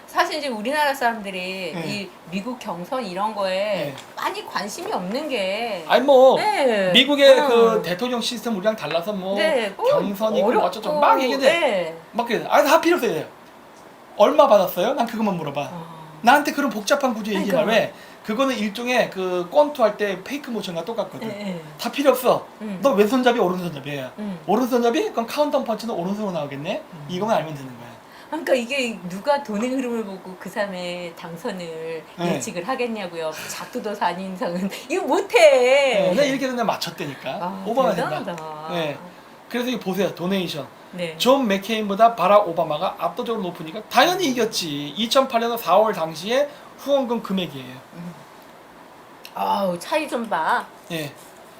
Speaker 1: 사실 이제 우리나라 사람들이
Speaker 2: 네.
Speaker 1: 이 미국 경선 이런 거에
Speaker 2: 네.
Speaker 1: 많이 관심이 없는 게.
Speaker 2: 아니 뭐
Speaker 1: 네.
Speaker 2: 미국의 그 대통령 시스템 우리랑 달라서 뭐
Speaker 1: 네, 뭐
Speaker 2: 경선이고
Speaker 1: 어렵고,
Speaker 2: 어쩌고 막 얘기해.
Speaker 1: 네.
Speaker 2: 막 그래. 아니 다 필요 없어요. 얼마 받았어요? 난 그것만 물어봐. 나한테 그런 복잡한 구조 얘기 말. 왜? 그거는 일종의 그 권투 할 때 페이크 모션과 똑같거든.
Speaker 1: 네.
Speaker 2: 다 필요 없어. 너 왼손잡이 오른손잡이야.
Speaker 1: 음.
Speaker 2: 오른손잡이? 그럼 카운터 펀치는 오른손으로 나오겠네. 이거만 알면 되는 거야.
Speaker 1: 그러니까 이게 누가 돈의 흐름을 보고 그 사람의 당선을
Speaker 2: 네.
Speaker 1: 예측을 하겠냐고요. 작두도 아닌상은 이거 못해.
Speaker 2: 내가 이렇게 되면 맞췄다니까.
Speaker 1: 아,
Speaker 2: 오바마
Speaker 1: 대단하다.
Speaker 2: 된다. 네. 그래서 이거 보세요. 도네이션.
Speaker 1: 네.
Speaker 2: 존 맥케인보다 바락 오바마가 압도적으로 높으니까 당연히 이겼지. 2008년 4월 당시에 후원금 금액이에요.
Speaker 1: 아우 차이 좀 봐.
Speaker 2: 예.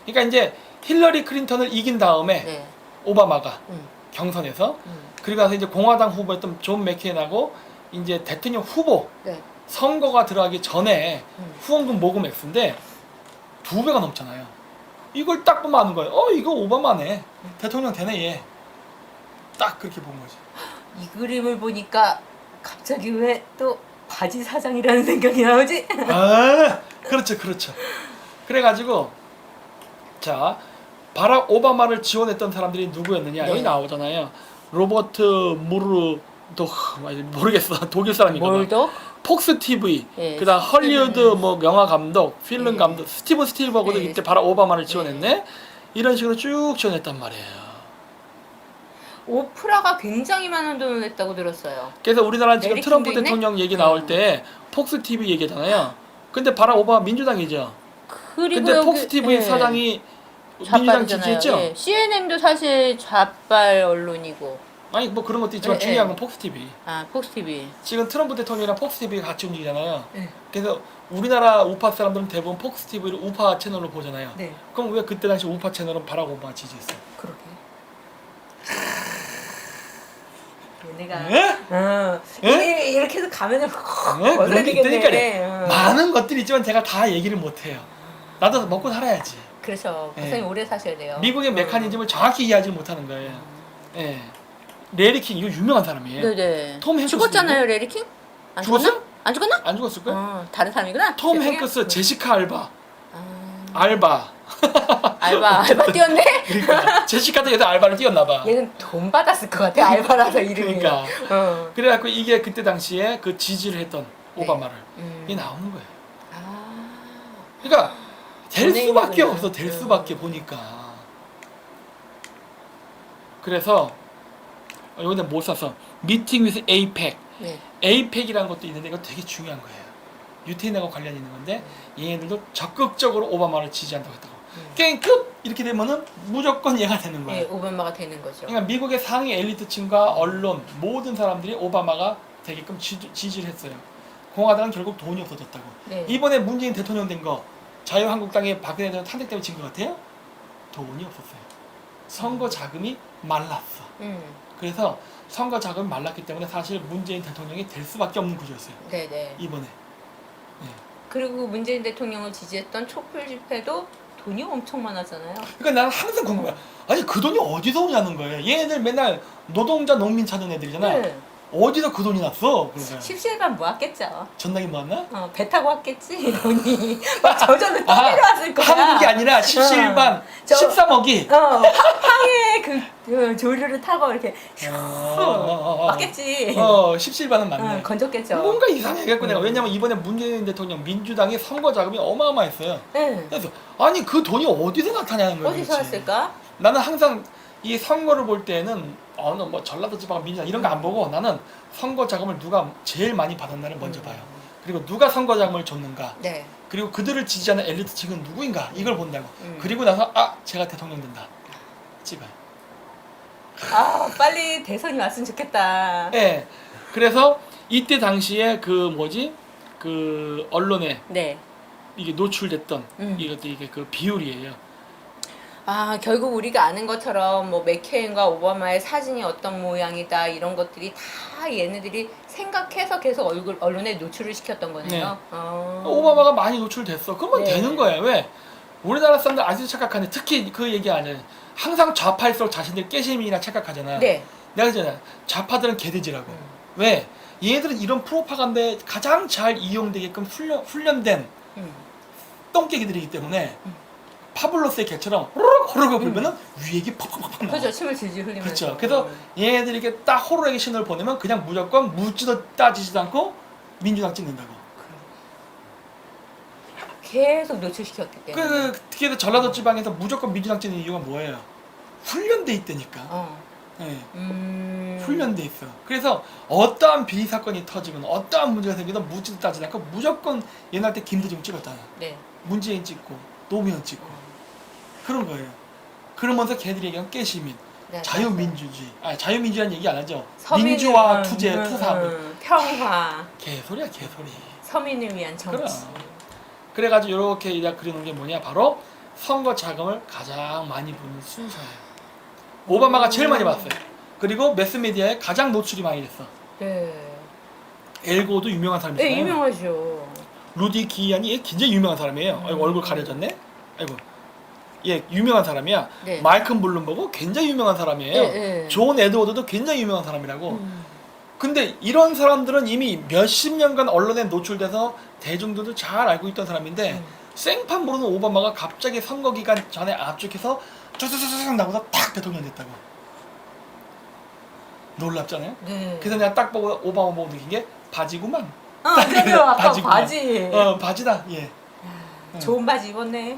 Speaker 2: 그러니까 이제 힐러리 클린턴을 이긴 다음에
Speaker 1: 네.
Speaker 2: 오바마가
Speaker 1: 음.
Speaker 2: 경선에서 그리고 나서 이제 공화당 후보였던 존 맥케인하고 이제 대통령 후보
Speaker 1: 네.
Speaker 2: 선거가 들어가기 전에 후원금 모금 액수인데 2배가 넘잖아요. 이걸 딱 보면 아는 거예요. 이거 오바마네. 대통령 되네 얘. 딱 그렇게 본 거지.
Speaker 1: 이 그림을 보니까 갑자기 왜 또 바지 사장이라는 생각이 나오지?
Speaker 2: 아, 그렇죠, 그렇죠. 그래가지고 자 바락 오바마를 지원했던 사람들이 누구였느냐
Speaker 1: 네.
Speaker 2: 여기 나오잖아요. 로버트 무르도 모르겠어. 독일 사람이거든.
Speaker 1: 뭘도?
Speaker 2: 폭스 TV,
Speaker 1: 예,
Speaker 2: 그다음 헐리우드 뭐 영화 감독, 필름
Speaker 1: 예.
Speaker 2: 감독, 스티븐 스틸버그도
Speaker 1: 예.
Speaker 2: 이때 바락 오바마를 지원했네. 이런 식으로 쭉 지원했단 말이에요.
Speaker 1: 오프라가 굉장히 많은 돈을 냈다고 들었어요.
Speaker 2: 그래서 우리나라 지금
Speaker 1: 에릭
Speaker 2: 트럼프
Speaker 1: 킹도 있네?
Speaker 2: 대통령 얘기 나올 때 폭스 TV 얘기잖아요. 근데 바락 오바마 민주당이죠.
Speaker 1: 그리고
Speaker 2: 근데
Speaker 1: 여기-
Speaker 2: 폭스 TV
Speaker 1: 예.
Speaker 2: 사장이 민주당
Speaker 1: 좌빨이잖아요.
Speaker 2: 지지했죠?
Speaker 1: 예. CNN도 사실 좌빨 언론이고.
Speaker 2: 아니 뭐 그런 것도 있지만
Speaker 1: 예,
Speaker 2: 중요한
Speaker 1: 예.
Speaker 2: 건 폭스 TV.
Speaker 1: 아 폭스 TV.
Speaker 2: 지금 트럼프 대통령이랑 폭스 TV가 같이 움직이잖아요.
Speaker 1: 네.
Speaker 2: 그래서 우리나라 우파 사람들은 대부분 폭스 TV를 우파 채널로 보잖아요.
Speaker 1: 네.
Speaker 2: 그럼 왜 그때 당시 우파 채널은 바락 오바마 지지했어요?
Speaker 1: 그러게. 내가
Speaker 2: 예?
Speaker 1: 이렇게 해서 가면을
Speaker 2: 그런
Speaker 1: 벗어야
Speaker 2: 게 있다니까요.
Speaker 1: 되겠네.
Speaker 2: 많은 것들이 있지만 제가 다 얘기를 못해요. 나도 먹고 살아야지.
Speaker 1: 그렇죠.
Speaker 2: 예.
Speaker 1: 박사님 오래 사셔야 돼요.
Speaker 2: 미국의 메커니즘을 정확히 이해하지 못하는 거예요. 예. 레리 킹 이거 유명한 사람이에요.
Speaker 1: 네네.
Speaker 2: 톰 행크스
Speaker 1: 죽었잖아요, 레리 킹? 안
Speaker 2: 죽었어요?
Speaker 1: 죽었나? 안 죽었나?
Speaker 2: 안 죽었을걸?
Speaker 1: 다른 사람이구나.
Speaker 2: 톰
Speaker 1: 죄송해요.
Speaker 2: 행크스, 제시카 알바,
Speaker 1: 아,
Speaker 2: 알바.
Speaker 1: 알바 뛰었네?
Speaker 2: 그러니까 제시카도 얘도 알바를 뛰었나 봐.
Speaker 1: 얘는 돈 받았을 것 같아, 알바라서 이름이.
Speaker 2: 그러니까.
Speaker 1: 어.
Speaker 2: 그래갖고 이게 그때 당시에 그 지지를 했던
Speaker 1: 네.
Speaker 2: 오바마를 이게
Speaker 1: 음.
Speaker 2: 나오는 거예요.
Speaker 1: 아.
Speaker 2: 그러니까 될
Speaker 1: 연예인이구나.
Speaker 2: 수밖에 없어. 될 수밖에 보니까. 그래서 여기다 못 썼어. 미팅 with APEC.
Speaker 1: 네.
Speaker 2: APEC이라는 것도 있는데 이거 되게 중요한 거예요. 유태인하고 관련이 있는 건데 얘네들도 적극적으로 오바마를 지지한다고 했다고. 게임 끝! 이렇게 되면은 무조건 얘가 되는 거야.
Speaker 1: 네, 오바마가 되는 거죠.
Speaker 2: 그러니까 미국의 상위 엘리트층과 언론 모든 사람들이 오바마가 되게끔 지지를 했어요. 공화당은 결국 돈이 없어졌다고.
Speaker 1: 네.
Speaker 2: 이번에 문재인 대통령 된 거 자유한국당의 박근혜 대통령 탄핵 때문에 진 것 같아요? 돈이 없었어요. 선거 자금이 말랐어. 그래서 선거 자금이 말랐기 때문에 사실 문재인 대통령이 될 수밖에 없는 구조였어요.
Speaker 1: 네네.
Speaker 2: 이번에. 네.
Speaker 1: 그리고 문재인 대통령을 지지했던 촛불 집회도 돈이 엄청 많았잖아요.
Speaker 2: 그러니까 나는 항상 궁금해. 아니 그 돈이 어디서 오냐는 거예요. 얘네들 맨날 노동자 농민 찾는 애들이잖아.
Speaker 1: 네.
Speaker 2: 어디서 그 돈이 났어? 그러니까.
Speaker 1: 십시일반 모았겠죠.
Speaker 2: 전당이 모았나?
Speaker 1: 배 타고 왔겠지 돈이. 막 저절로 떠내려왔을 거야.
Speaker 2: 한국이 아니라 십시일반
Speaker 1: 저-
Speaker 2: 13억이
Speaker 1: 항해 그 조류를 타고 이렇게 왔겠지.
Speaker 2: 십시일반은 맞네.
Speaker 1: 건졌겠죠.
Speaker 2: 뭔가 이상해갖고 내가 왜냐면 이번에 문재인 대통령 민주당의 선거 자금이 어마어마했어요.
Speaker 1: 네.
Speaker 2: 그래서 아니 그 돈이 어디서 나타나는 거야?
Speaker 1: 어디서
Speaker 2: 도대체.
Speaker 1: 왔을까?
Speaker 2: 나는 항상 이 선거를 볼 때는 어느 뭐 전라도 지방 민주당 이런 거 안 보고 나는 선거 자금을 누가 제일 많이 받았나를 먼저 봐요. 그리고 누가 선거 자금을 줬는가.
Speaker 1: 네.
Speaker 2: 그리고 그들을 지지하는 엘리트층은 누구인가 이걸 본다고.
Speaker 1: 음.
Speaker 2: 그리고 나서 제가 대통령 된다. 찍어요.
Speaker 1: 빨리 대선이 왔으면 좋겠다.
Speaker 2: 예. 그래서 이때 당시에 그 언론에
Speaker 1: 네.
Speaker 2: 이게 노출됐던
Speaker 1: 음.
Speaker 2: 이게 그 비율이에요.
Speaker 1: 결국 우리가 아는 것처럼 뭐 맥케인과 오바마의 사진이 어떤 모양이다 이런 것들이 다 얘네들이 생각해서 계속 언론에 노출을 시켰던 거네요.
Speaker 2: 오바마가 많이 노출됐어. 그러면
Speaker 1: 네.
Speaker 2: 되는 거야. 왜? 우리나라 사람들 아직도 착각하는데 특히 그 얘기 안 해. 항상 좌파일수록 자신들 깨심이라 착각하잖아.
Speaker 1: 네.
Speaker 2: 내가 그러잖아. 좌파들은 개돼지라고. 왜? 얘네들은 이런 프로파간다에 가장 잘 이용되게끔 훈련된 똥개기들이기 때문에 파블로스의 개처럼 호로록 불면은 위액이 팍팍팍 나와.
Speaker 1: 그렇죠. 침을 질질 흘리면서.
Speaker 2: 그렇죠. 그래서 얘네들이 이렇게 딱 호로록의 신호를 보내면 그냥 무조건 묻지도 따지지도 않고 민주당 찍는다고.
Speaker 1: 계속 노출시켰기 때문에.
Speaker 2: 특히 전라도 지방에서 무조건 민주당 찍는 이유가 뭐예요? 훈련돼 있다니까. 네. 훈련돼 있어. 그래서 어떠한 비리 사건이 터지면 어떠한 문제가 생기든 묻지도 따지지 않고 무조건 옛날 때 김대중 찍었잖아.
Speaker 1: 네.
Speaker 2: 문재인 찍고 노무현 찍고 그런 거예요. 그러면서 걔들이 얘기한 깨시민,
Speaker 1: 네,
Speaker 2: 자유민주주의. 자유민주주의라는 얘기 안 하죠.
Speaker 1: 서민을-
Speaker 2: 민주화, 투쟁, 투사.
Speaker 1: 평화.
Speaker 2: 개소리야 개소리.
Speaker 1: 서민을 위한 정치.
Speaker 2: 그럼. 그래가지고 이렇게 이제 그려놓은 게 뭐냐, 바로 선거 자금을 가장 많이 부는 순서예요. 오바마가 제일 많이 받았어요. 그리고 매스미디어에 가장 노출이 많이 됐어.
Speaker 1: 네.
Speaker 2: 엘고도 유명한 사람이잖아요.
Speaker 1: 네, 유명하죠.
Speaker 2: 루디 기안이 얘 굉장히 유명한 사람이에요. 아이고 얼굴 가려졌네. 아이고. 얘 유명한 사람이야.
Speaker 1: 네.
Speaker 2: 마이클 블룸버그 굉장히 유명한 사람이에요.
Speaker 1: 네, 네.
Speaker 2: 존 에드워드도 굉장히 유명한 사람이라고. 근데 이런 사람들은 이미 몇십 년간 언론에 노출돼서 대중들도 잘 알고 있던 사람인데 생판 모르는 오바마가 갑자기 선거 기간 전에 압축해서 쭈쭈쭈쭈 나고서 탁 대통령 됐다고. 놀랍잖아요.
Speaker 1: 네.
Speaker 2: 그래서 내가 딱 보고 오바마 보고 느낀 게 바지구만.
Speaker 1: 그래요. 아까
Speaker 2: 바지구만.
Speaker 1: 바지.
Speaker 2: 바지다. 예.
Speaker 1: 좋은 바지 입었네.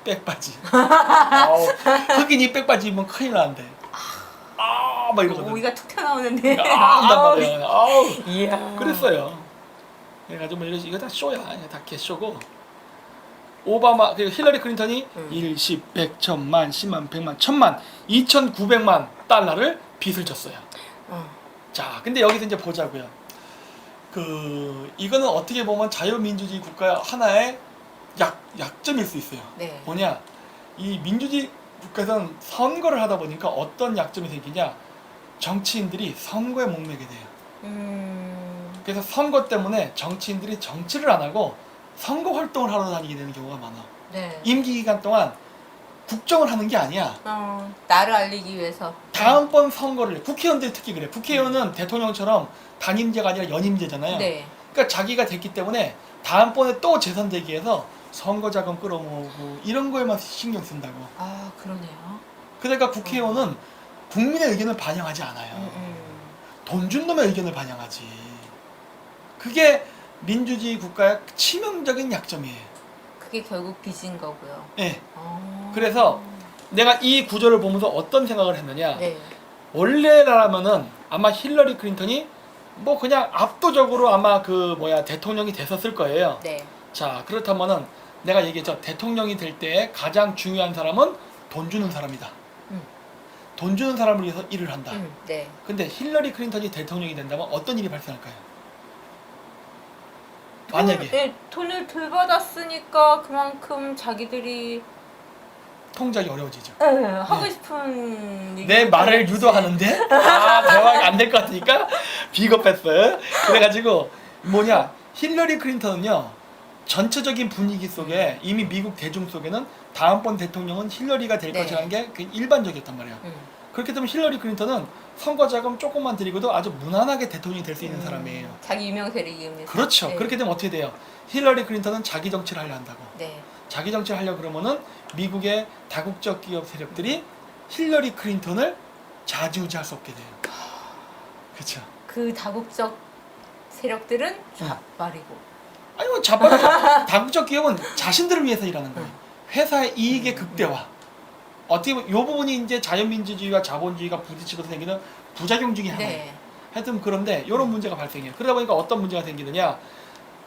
Speaker 2: 백바지. 흑인이 백바지 입으면 큰일 나는데. 막 이러거든.
Speaker 1: 오이가 툭 튀어나오는데.
Speaker 2: 한단 말이야.
Speaker 1: 이야.
Speaker 2: 그랬어요. 그래가지고 뭐 이거 다 쇼야. 다 개쇼고. 오바마, 그리고 힐러리 클린턴이 1, 10, 100, 1000만, 10만, 100만, 1000만, 2900만 달러를 빚을 졌어요. 자, 근데 여기서 이제 보자고요. 이거는 어떻게 보면 자유민주주의 국가의 하나의 약점일 수 있어요.
Speaker 1: 네.
Speaker 2: 뭐냐? 이 민주주의 국가에서는 선거를 하다 보니까 어떤 약점이 생기냐? 정치인들이 선거에 목매게 돼요. 그래서 선거 때문에 정치인들이 정치를 안 하고 선거 활동을 하러 다니게 되는 경우가 많아.
Speaker 1: 네.
Speaker 2: 임기 기간 동안 국정을 하는 게 아니야.
Speaker 1: 나를 알리기 위해서.
Speaker 2: 다음번 선거를, 국회의원들이 특히 그래. 국회의원은 대통령처럼 단임제가 아니라 연임제잖아요.
Speaker 1: 네.
Speaker 2: 그러니까 자기가 됐기 때문에 다음번에 또 재선되기 위해서 선거 자금 끌어모으고 이런 거에만 신경 쓴다고.
Speaker 1: 그러네요.
Speaker 2: 그러니까 국회의원은 국민의 의견을 반영하지 않아요. 돈 준 놈의 의견을 반영하지. 그게 민주주의 국가의 치명적인 약점이에요.
Speaker 1: 그게 결국 빚인 거고요.
Speaker 2: 네. 그래서 내가 이 구조를 보면서 어떤 생각을 했느냐.
Speaker 1: 네.
Speaker 2: 원래라면은 아마 힐러리 클린턴이 뭐 그냥 압도적으로 아마 그 뭐야 대통령이 됐었을 거예요.
Speaker 1: 네.
Speaker 2: 자, 그렇다면은 내가 얘기했죠. 대통령이 될 때 가장 중요한 사람은 돈 주는 사람이다. 돈 주는 사람을 위해서 일을 한다.
Speaker 1: 네.
Speaker 2: 근데 힐러리 클린턴이 대통령이 된다면 어떤 일이 발생할까요? 만약에
Speaker 1: 네, 돈을 덜 받았으니까 그만큼 자기들이
Speaker 2: 통작이 어려워지죠.
Speaker 1: 하고 싶은
Speaker 2: 내 말을 유도하는데 대화가 안 될 것 같으니까 비겁했어요. 그래가지고 뭐냐 힐러리 클린턴은요 전체적인 분위기 속에 이미 미국 대중 속에는 다음번 대통령은 힐러리가 될
Speaker 1: 네.
Speaker 2: 것이라는 게 일반적이었단 말이에요. 그렇기 때문에 힐러리 클린턴은 선거 자금 조금만 드리고도 아주 무난하게 대통령이 될 수 있는 사람이에요.
Speaker 1: 자기 유명세를 이용해서.
Speaker 2: 그렇죠.
Speaker 1: 네.
Speaker 2: 그렇게 되면 어떻게 돼요? 힐러리 클린턴은 자기 정치를 하려 한다고.
Speaker 1: 네.
Speaker 2: 자기 정치를 하려 그러면은 미국의 다국적 기업 세력들이 힐러리 클린턴을 좌지우지할 수 없게 돼요. 그렇죠.
Speaker 1: 그 다국적 세력들은 좌빨이고.
Speaker 2: 아니 뭐 자빠져. 다국적 기업은 자신들을 위해서 일하는 거예요. 회사의 이익의 극대화. 어떻게 보면 이 부분이 이제 자연민주주의와 자본주의가 부딪히면서 생기는 부작용 중에 하나예요.
Speaker 1: 네.
Speaker 2: 하여튼 그런데 이런 문제가 발생해요. 그러다 보니까 어떤 문제가 생기느냐?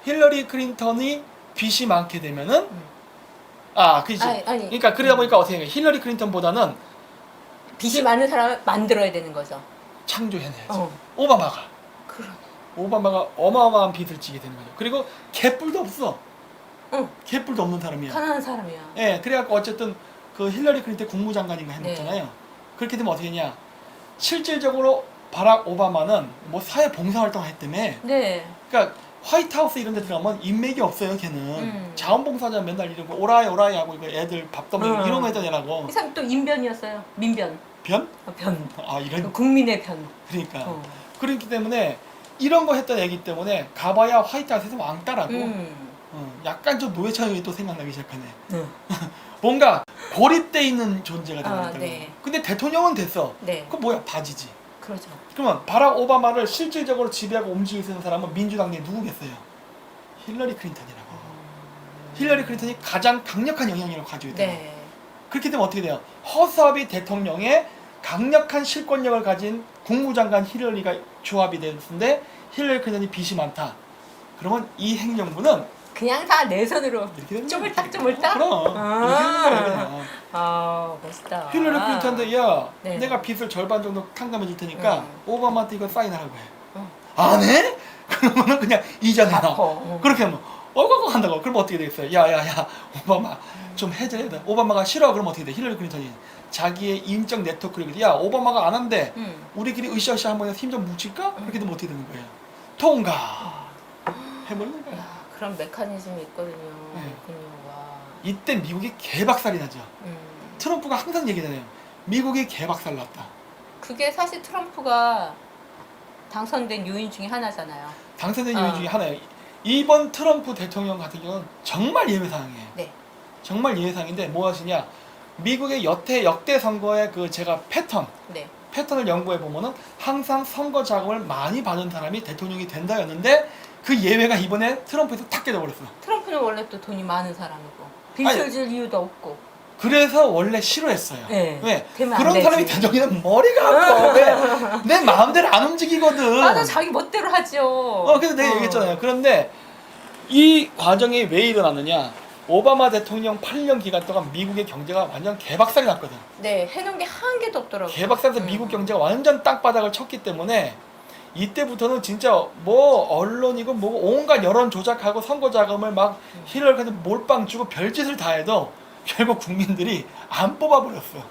Speaker 2: 힐러리 클린턴이 빚이 많게 되면은 그지.
Speaker 1: 아니.
Speaker 2: 그러니까 그러다 보니까 어떻게 해요? 힐러리 클린턴보다는
Speaker 1: 빚이 많은 사람을 만들어야 되는 거죠.
Speaker 2: 창조해내야죠. 오바마가
Speaker 1: 그럼.
Speaker 2: 오바마가 어마어마한 빚을 지게 되는 거죠. 그리고 개뿔도 없어.
Speaker 1: 응.
Speaker 2: 개뿔도 없는 사람이야.
Speaker 1: 가난한 사람이야.
Speaker 2: 예, 그래갖고 어쨌든 그 힐러리 클린턴 국무장관인가 해놓잖아요.
Speaker 1: 네.
Speaker 2: 그렇게 되면 어떻게 되냐? 실질적으로 바락 오바마는 뭐 사회 봉사활동을 했다며.
Speaker 1: 네.
Speaker 2: 그러니까 화이트하우스 이런 데 들어가면 인맥이 없어요, 걔는. 자원봉사자 맨날 이러고 오라이 하고 이거 애들 밥도 먹이고 이런 거 했던 애라고.
Speaker 1: 이 사람 또 인변이었어요. 민변.
Speaker 2: 변?
Speaker 1: 변.
Speaker 2: 이런.
Speaker 1: 국민의 변.
Speaker 2: 그러니까. 그렇기 때문에 이런 거 했던 애기 때문에 가봐야 화이트하우스에서 왕따라고. 약간 좀 노예처형이 또 생각나기 시작하네. 뭔가 고립돼 있는 존재가 되어있다고.
Speaker 1: 네.
Speaker 2: 근데 대통령은 됐어.
Speaker 1: 네.
Speaker 2: 그럼 뭐야? 바지지.
Speaker 1: 그렇죠.
Speaker 2: 그러면 바락 오바마를 실질적으로 지배하고 움직일 수 있는 사람은 민주당 내 누구겠어요? 힐러리 클린턴이라고. 힐러리 클린턴이 가장 강력한 영향력을 가지고 있다.
Speaker 1: 네.
Speaker 2: 그렇게 되면 어떻게 돼요? 허수아비 대통령의 강력한 실권력을 가진 국무장관 힐러리가 조합이 됐는데 힐러리 클린턴이 빚이 많다. 그러면 이 행정부는
Speaker 1: 그냥 다 내 손으로
Speaker 2: 이렇게 되는
Speaker 1: 쪼물딱.
Speaker 2: 그럼 이렇게 되는 거야 그냥.
Speaker 1: 멋있다.
Speaker 2: 힐러리 클린턴한테 야
Speaker 1: 네.
Speaker 2: 내가 빚을 절반 정도 탕감해 줄 테니까 오바마한테 이거 사인하라고 해. 안 해? 그러면은 그냥 이전해놔.
Speaker 1: 갚어.
Speaker 2: 그렇게 하면 어거거 한다고. 그럼 어떻게 되겠어요? 야야야 오바마 좀 해줘야 돼. 오바마가 싫어. 그럼 어떻게 돼? 힐러리 클린턴이 자기의 인적 네트워크를 야 오바마가 안 한대. 우리끼리 으쌰으쌰 한번 힘 좀 뭉칠까? 그렇게 되면 어떻게 되는 거예요? 통과 해버리는 거야.
Speaker 1: 야, 그런 메커니즘이 있거든요.
Speaker 2: 네.
Speaker 1: 그렇군요. 와.
Speaker 2: 이때 미국이 개박살이 나죠. 트럼프가 항상 얘기하잖아요. 미국이 개박살 났다.
Speaker 1: 그게 사실 트럼프가 당선된 요인 중에 하나잖아요.
Speaker 2: 당선된 요인 중에 하나예요. 이번 트럼프 대통령 같은 경우는 정말 예외사항이에요.
Speaker 1: 네.
Speaker 2: 정말 예외사항인데 무엇이냐? 미국의 역대 선거의 그 제가
Speaker 1: 네.
Speaker 2: 패턴을 연구해 보면은 항상 선거 자금을 많이 받은 사람이 대통령이 된다였는데 그 예외가 이번에 트럼프에서 탁 깨져버렸어.
Speaker 1: 트럼프는 원래 또 돈이 많은 사람이고 빚을 질 이유도 없고.
Speaker 2: 그래서 원래 싫어했어요.
Speaker 1: 네.
Speaker 2: 왜?
Speaker 1: 되면 안
Speaker 2: 그런
Speaker 1: 되지.
Speaker 2: 사람이 대통령이면 머리가 아파. 왜? 내 마음대로 안 움직이거든.
Speaker 1: 맞아, 자기 멋대로 하죠.
Speaker 2: 그래서 내가 얘기했잖아요. 그런데 이 과정이 왜 일어났느냐? 오바마 대통령 8년 기간 동안 미국의 경제가 완전 개박살이 났거든.
Speaker 1: 네, 해놓은 게 한 개도 없더라고요.
Speaker 2: 개박살에서 미국 경제가 완전 땅바닥을 쳤기 때문에 이때부터는 진짜 뭐 언론이고 뭐 온갖 여론 조작하고 선거 자금을 막 힐러리 몰빵 주고 별짓을 다 해도 결국 국민들이 안 뽑아버렸어.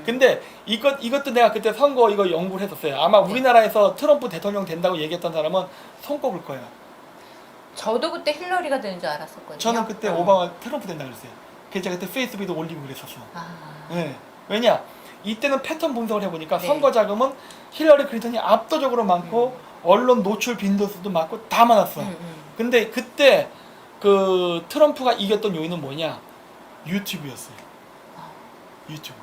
Speaker 2: 근데 이것도 내가 그때 선거 이거 연구를 했었어요. 아마 우리나라에서 트럼프 대통령 된다고 얘기했던 사람은 손꼽을 거예요.
Speaker 1: 저도 그때 힐러리가 되는 줄 알았었거든요.
Speaker 2: 저는 그때 오바마 트럼프 된다고 그랬어요. 그래서 제가 그때 페이스북에도 올리고 그랬었어.
Speaker 1: 아.
Speaker 2: 네. 왜냐? 이때는 패턴 분석을 해보니까
Speaker 1: 네.
Speaker 2: 선거 자금은 힐러리 클린턴이 압도적으로 많고 언론 노출 빈도수도 많고 다 많았어. 근데 그때 그 트럼프가 이겼던 요인은 뭐냐? 유튜브였어요. 유튜브.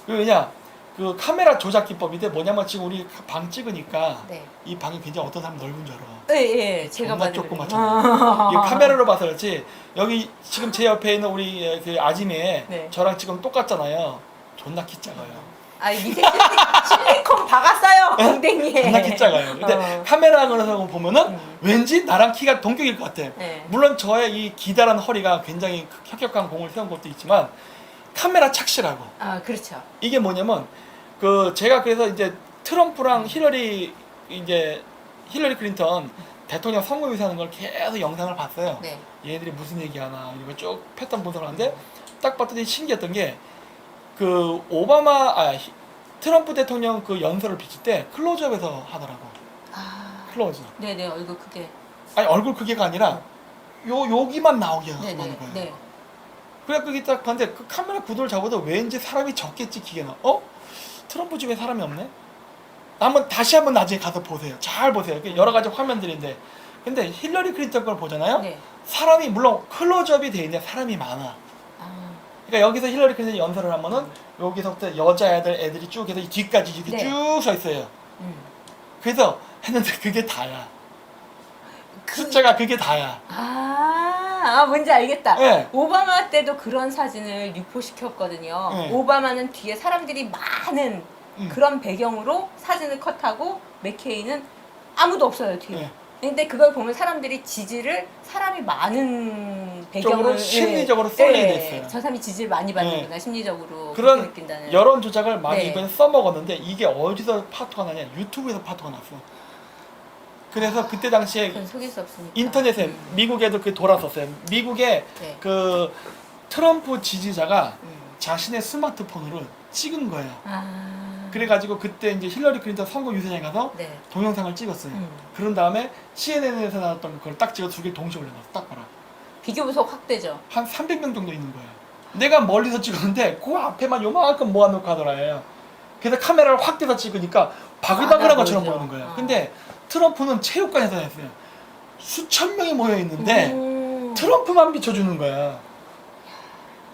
Speaker 2: 왜냐? 그 카메라 조작 기법인데 뭐냐면 지금 우리 방 찍으니까
Speaker 1: 네.
Speaker 2: 이 방이 굉장히 어떤 사람 넓은 줄 알아.
Speaker 1: 예, 제가
Speaker 2: 존나
Speaker 1: 봐도
Speaker 2: 조그맣잖아. 이게 카메라로 봐서 그렇지. 여기 지금 제 옆에 있는 우리 그 아지매
Speaker 1: 네.
Speaker 2: 저랑 지금 똑같잖아요. 존나 키 작아요.
Speaker 1: 아, 밑에 실리콘 박았어요, 엉덩이에.
Speaker 2: 존나 키 작아요. 근데 카메라로 보면은 왠지 나랑 키가 동격일 것 같아.
Speaker 1: 네.
Speaker 2: 물론 저의 이 기다란 허리가 굉장히 혁혁한 공을 세운 것도 있지만 카메라 착시라고.
Speaker 1: 아, 그렇죠.
Speaker 2: 이게 뭐냐면 그 제가 그래서 이제 트럼프랑 힐러리 클린턴 대통령 선거 유세하는 걸 계속 영상을 봤어요.
Speaker 1: 네.
Speaker 2: 얘네들이 무슨 얘기하나 이거 쭉 패턴 분석을 하는데 딱 봤더니 신기했던 게 그 트럼프 대통령 그 연설을 비칠 때 클로즈업에서 하더라고.
Speaker 1: 아,
Speaker 2: 클로즈.
Speaker 1: 네네, 얼굴 크게.
Speaker 2: 아니 얼굴 크기가 아니라 여기만 나오게 하는
Speaker 1: 네네,
Speaker 2: 거예요.
Speaker 1: 네.
Speaker 2: 그래 그게 딱 봤는데 그 카메라 구도를 잡아도 왠지 사람이 적게 찍히게 나. 트럼프 집에 사람이 없네? 다시 한번 나중에 가서 보세요. 잘 보세요. 여러 가지 화면들인데. 근데 힐러리 클린턴 걸 보잖아요.
Speaker 1: 네.
Speaker 2: 사람이 물론 클로즈업이 돼 있는데 사람이 많아.
Speaker 1: 아,
Speaker 2: 그러니까 여기서 힐러리 클린턴 연설을 하면은 여기서부터 여자애들이 쭉 해서 이 뒤까지 이렇게
Speaker 1: 네.
Speaker 2: 쭉 서 있어요.
Speaker 1: 음.
Speaker 2: 그래서 했는데 그게 다야. 숫자가 그게 다야.
Speaker 1: 뭔지 알겠다.
Speaker 2: 네.
Speaker 1: 오바마 때도 그런 사진을 유포시켰거든요.
Speaker 2: 네.
Speaker 1: 오바마는 뒤에 사람들이 많은 그런 배경으로 사진을 컷하고 맥케이는 아무도 없어요, 뒤에.
Speaker 2: 네.
Speaker 1: 근데 그걸 보면 사람들이 지지를 사람이 많은 배경으로
Speaker 2: 쪽으로 심리적으로 쏠리게 됐어요.
Speaker 1: 저 사람이 지지를 많이 받는구나, 심리적으로 그렇게
Speaker 2: 그런
Speaker 1: 느낀다는.
Speaker 2: 여론 조작을 많이
Speaker 1: 네.
Speaker 2: 이번에 써먹었는데 이게 어디서 파토가 나냐? 유튜브에서 파토가 났어. 그래서 그때 당시에
Speaker 1: 그건 속일 수 없으니까.
Speaker 2: 인터넷에 미국에도 그게 돌았었어요. 미국의
Speaker 1: 네.
Speaker 2: 그 트럼프 지지자가
Speaker 1: 음.
Speaker 2: 자신의 스마트폰으로 찍은 거야.
Speaker 1: 아.
Speaker 2: 그래가지고 그때 이제 힐러리 클린턴 선거 유세장에 가서
Speaker 1: 네.
Speaker 2: 동영상을 찍었어요. 그런 다음에 CNN에서 나왔던 그걸 딱 찍어 두 개 동시에 올려놨어. 딱 봐라.
Speaker 1: 비교 분석 확 되죠.
Speaker 2: 한 300명 정도 있는 거예요. 내가 멀리서 찍었는데 그 앞에만 요만큼 모아놓고 하더라요. 그래서 카메라를 확 대서 찍으니까 바글바글한 것처럼
Speaker 1: 보이죠.
Speaker 2: 보이는 거예요.
Speaker 1: 아.
Speaker 2: 근데 트럼프는 체육관에서 했어요. 수천 명이 모여 있는데 트럼프만 비춰주는 거야.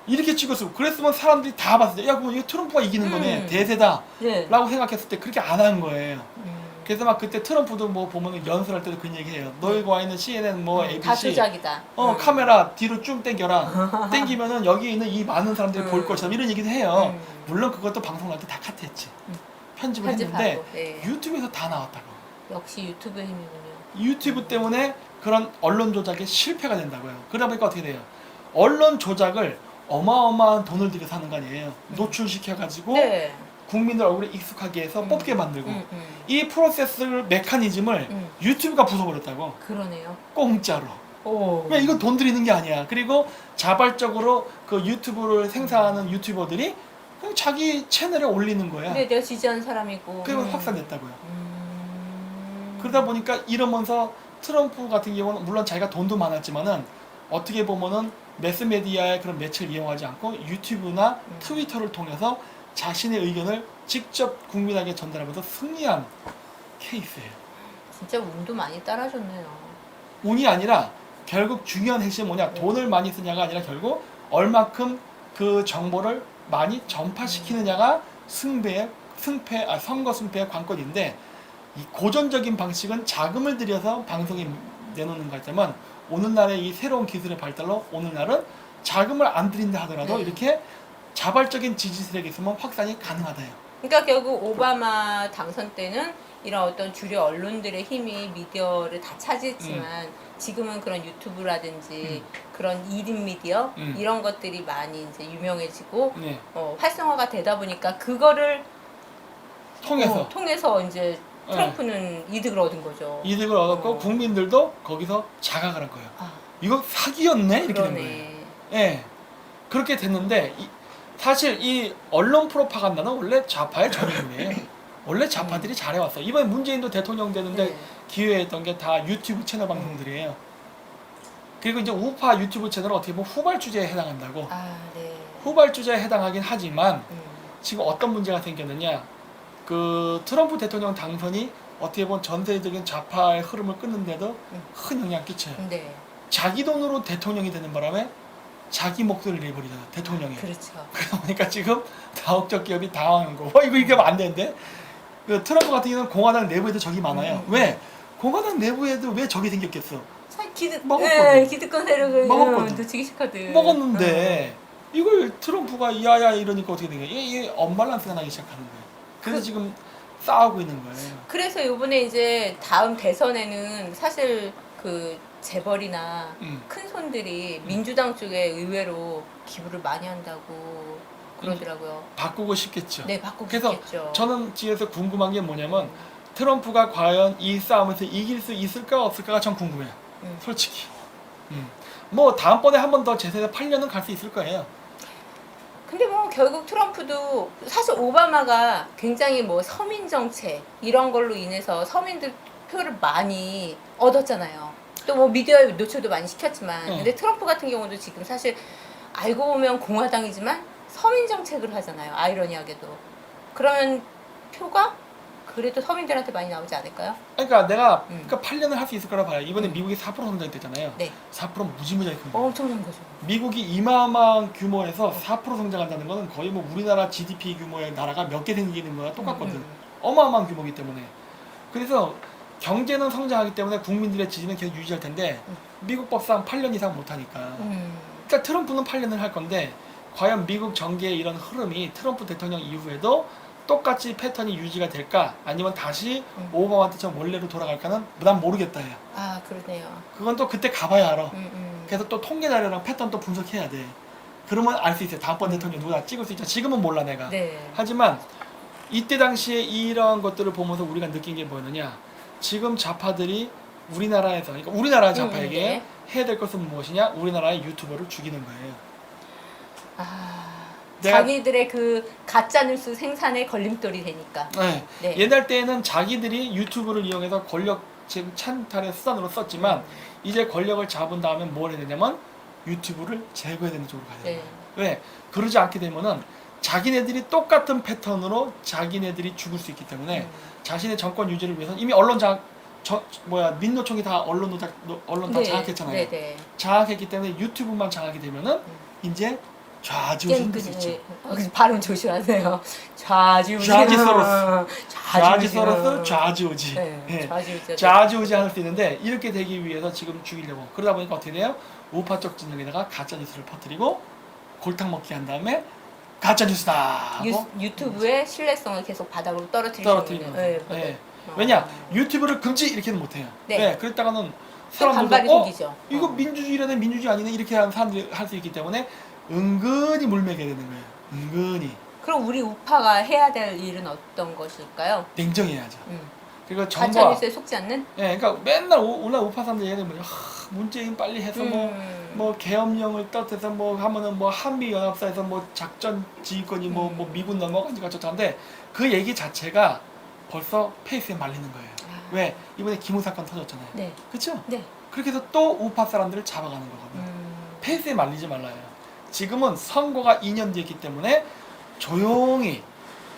Speaker 2: 이렇게 찍었어. 그랬으면 사람들이 다 봤을 때, 야, 그럼 이거 트럼프가 이기는 거네. 대세다.
Speaker 1: 네.
Speaker 2: 라고 생각했을 때 그렇게 안 한 거예요. 그래서 막 그때 트럼프도 뭐 보면 연설할 때도 그런 얘기 해요. 너희가 와 있는 CNN 뭐 ABC.
Speaker 1: 다 조작이다.
Speaker 2: 카메라 뒤로 쭉 당겨라. 당기면은 여기 있는 이 많은 사람들이 볼 것이다. 이런 얘기도 해요. 물론 그것도 방송 날 때 다 카트했지. 편집을 했는데
Speaker 1: 편집하고, 네.
Speaker 2: 유튜브에서 다 나왔다고.
Speaker 1: 역시 유튜브의 힘이군요.
Speaker 2: 유튜브 때문에 그런 언론 조작에 실패가 된다고요. 그러다 보니까 어떻게 돼요? 언론 조작을 어마어마한 돈을 들여서 하는 거 아니에요. 노출시켜가지고
Speaker 1: 네.
Speaker 2: 국민들 얼굴에 익숙하게 해서 뽑게 만들고
Speaker 1: 음.
Speaker 2: 이 프로세스 메커니즘을 유튜브가 부숴버렸다고.
Speaker 1: 그러네요.
Speaker 2: 공짜로.
Speaker 1: 오.
Speaker 2: 왜 이거 돈 들이는 게 아니야. 그리고 자발적으로 그 유튜브를 생산하는 유튜버들이 그냥 자기 채널에 올리는 거야.
Speaker 1: 네, 내가 지지하는 사람이고.
Speaker 2: 그리고 확산됐다고요. 그러다 보니까 이러면서 트럼프 같은 경우는 물론 자기가 돈도 많았지만은 어떻게 보면은 매스메디아의 그런 매체를 이용하지 않고 유튜브나 트위터를 통해서 자신의 의견을 직접 국민에게 전달하면서 승리한 케이스예요.
Speaker 1: 진짜 운도 많이 따라줬네요.
Speaker 2: 운이 아니라 결국 중요한 핵심이 뭐냐? 돈을 많이 쓰냐가 아니라 결국 얼마큼 그 정보를 많이 전파시키느냐가 선거 승패의 관건인데 이 고전적인 방식은 자금을 들여서 방송에 내놓는 거였지만 오늘날의 이 새로운 기술의 발달로 오늘날은 자금을 안 들인다 하더라도
Speaker 1: 네.
Speaker 2: 이렇게 자발적인 지지 세력이 있으면 확산이 가능하다요.
Speaker 1: 그러니까 결국 오바마 당선 때는 이런 어떤 주류 언론들의 힘이 미디어를 다 차지했지만 지금은 그런 유튜브라든지 그런 1인 미디어 이런 것들이 많이 이제 유명해지고
Speaker 2: 네.
Speaker 1: 활성화가 되다 보니까 그거를
Speaker 2: 통해서
Speaker 1: 이제 트럼프는 이득을 얻은 거죠.
Speaker 2: 이득을 얻었고 국민들도 거기서 자각을 한 거예요.
Speaker 1: 아,
Speaker 2: 이거 사기였네 이렇게 된 거예요.
Speaker 1: 그러네.
Speaker 2: 예, 그렇게 됐는데 사실 이 언론 프로파간다는 원래 좌파의 전유물이에요. 원래 좌파들이 잘해왔어. 이번에 문재인도 대통령 되는데
Speaker 1: 네.
Speaker 2: 기여했던 게 다 유튜브 채널 방송들이에요. 그리고 이제 우파 유튜브 채널은 어떻게 보면 후발주자에 해당한다고.
Speaker 1: 아, 네.
Speaker 2: 후발주자에 해당하긴 하지만 지금 어떤 문제가 생겼느냐. 그 트럼프 대통령 당선이 어떻게 보면 전세적인 좌파의 흐름을 끊는데도 큰 영향을 끼쳐요.
Speaker 1: 네.
Speaker 2: 자기 돈으로 대통령이 되는 바람에 자기 목소리를 내버리잖아 대통령이.
Speaker 1: 그렇죠.
Speaker 2: 그러다 보니까 지금 다국적 기업이 당황한 거. 이거 하면 안 되는데. 그 트럼프 같은 경우는 공화당 내부에도 적이 많아요. 왜? 공화당 내부에도 왜 적이 생겼겠어? 먹었거든.
Speaker 1: 기득권 세력을
Speaker 2: 먹었거든.
Speaker 1: 놓치기 싫거든.
Speaker 2: 먹었는데 이걸 트럼프가 이야야 이러니까 어떻게 된 거야? 이게 언밸런스가 나기 시작하는 거예요. 그래서 지금 싸우고 있는 거예요.
Speaker 1: 그래서 이번에 이제 다음 대선에는 사실 그 재벌이나 큰 손들이 민주당 쪽에 의외로 기부를 많이 한다고 그러더라고요.
Speaker 2: 바꾸고 싶겠죠.
Speaker 1: 네, 바꾸고
Speaker 2: 그래서
Speaker 1: 싶겠죠.
Speaker 2: 저는 뒤에서 궁금한 게 뭐냐면 트럼프가 과연 이 싸움에서 이길 수 있을까 없을까가 전 궁금해요. 솔직히. 뭐 다음번에 한 번 더 제세대 8년은 갈 수 있을 거예요.
Speaker 1: 근데 뭐 결국 트럼프도 사실 오바마가 굉장히 뭐 서민 정책 이런 걸로 인해서 서민들 표를 많이 얻었잖아요. 또 뭐 미디어에 노출도 많이 시켰지만 근데 트럼프 같은 경우도 지금 사실 알고 보면 공화당이지만 서민 정책을 하잖아요. 아이러니하게도. 그러면 표가 그래도 서민들한테 많이 나오지 않을까요?
Speaker 2: 그러니까 내가 그러니까 8년을 할 수 있을 거라 봐요. 이번에 미국이 4% 성장했잖아요.
Speaker 1: 네.
Speaker 2: 4%는 무지무지하게 큰 거예요.
Speaker 1: 엄청난 거죠.
Speaker 2: 미국이 이마어마한 규모에서 4% 성장한다는 거는 거의 뭐 우리나라 GDP 규모의 나라가 몇 개 생기는 거랑 똑같거든. 어마어마한 규모이기 때문에. 그래서 경제는 성장하기 때문에 국민들의 지지는 계속 유지할 텐데 미국 법상 8년 이상 못 하니까. 그러니까 트럼프는 8년을 할 건데 과연 미국 정계의 이런 흐름이 트럼프 대통령 이후에도 똑같이 패턴이 유지가 될까? 아니면 다시 오바마 때처럼 원래로 돌아갈까는 난 모르겠다 해요.
Speaker 1: 아, 그러네요.
Speaker 2: 그건 또 그때 가봐야 알아. 그래서 또 통계 자료랑 패턴 또 분석해야 돼. 그러면 알 수 있어요. 다음번 대통령 누가 찍을 수 있죠. 지금은 몰라 내가.
Speaker 1: 네.
Speaker 2: 하지만 이때 당시에 이러한 것들을 보면서 우리가 느낀 게 뭐였느냐. 지금 좌파들이 우리나라에서, 그러니까 우리나라 좌파에게
Speaker 1: 네.
Speaker 2: 해야 될 것은 무엇이냐? 우리나라의 유튜버를 죽이는 거예요. 내가-
Speaker 1: 자기들의 그 가짜 뉴스 생산에 걸림돌이 되니까.
Speaker 2: 네.
Speaker 1: 네.
Speaker 2: 옛날 때는 자기들이 유튜브를 이용해서 권력 찬탈의 수단으로 썼지만 이제 권력을 잡은 다음에 뭘 해야 되냐면 유튜브를 제거해야 되는 쪽으로 가야 돼요.
Speaker 1: 네.
Speaker 2: 왜? 그러지 않게 되면은 자기네들이 똑같은 패턴으로 자기네들이 죽을 수 있기 때문에 자신의 정권 유지를 위해서 이미 민노총이 다 언론 다
Speaker 1: 네.
Speaker 2: 장악했잖아요.
Speaker 1: 네, 네.
Speaker 2: 장악했기 때문에 유튜브만 장악이 되면은 이제 좌지우지 될수 있죠.
Speaker 1: 발음 조심하세요. 좌지우지.
Speaker 2: 좌지서로서 좌지우지.
Speaker 1: 네.
Speaker 2: 예.
Speaker 1: 좌지우지.
Speaker 2: 좌지우지 할 수 있는데 이렇게 되기 위해서 지금 죽이려고 그러다 보니까 어떻게 돼요? 우파적 진영에다가 가짜 뉴스를 퍼뜨리고 골탕 먹기 한 다음에 가짜 뉴스다 하고
Speaker 1: 유튜브의 신뢰성을 계속 바닥으로
Speaker 2: 떨어뜨리는
Speaker 1: 떨어뜨리시는.
Speaker 2: 거예요. 네. 왜냐? 유튜브를 금지 이렇게는 못해요.
Speaker 1: 네.
Speaker 2: 네. 그랬다가는
Speaker 1: 반발이
Speaker 2: 사람들도
Speaker 1: 생기죠.
Speaker 2: 이거 민주주의라네 민주주의 아니네 이렇게 하는 사람들이 할 수 있기 때문에 은근히 물매게 되는 거예요. 은근히
Speaker 1: 그럼 우리 우파가 해야 될 일은 어떤 것일까요?
Speaker 2: 냉정해야죠. 그리고
Speaker 1: 가짜
Speaker 2: 정부와
Speaker 1: 뉴스에 속지 않는?
Speaker 2: 예, 그러니까 맨날 오늘 우파 사람들 얘기하는 뭐냐, 문재인 빨리 해서 뭐 계엄령을 떠서 뭐 하면은 뭐 한미 연합사에서 뭐 작전 지휘권이 뭐 미군 넘어가지고 어쩌는데 그 얘기 자체가 벌써 페이스에 말리는 거예요. 왜 이번에 기무 사건 터졌잖아요.
Speaker 1: 네.
Speaker 2: 그렇죠?
Speaker 1: 네.
Speaker 2: 그렇게 해서 또 우파 사람들을 잡아가는 거거든요. 페이스에 말리지 말라요. 지금은 선거가 2년 뒤에 있기 때문에 조용히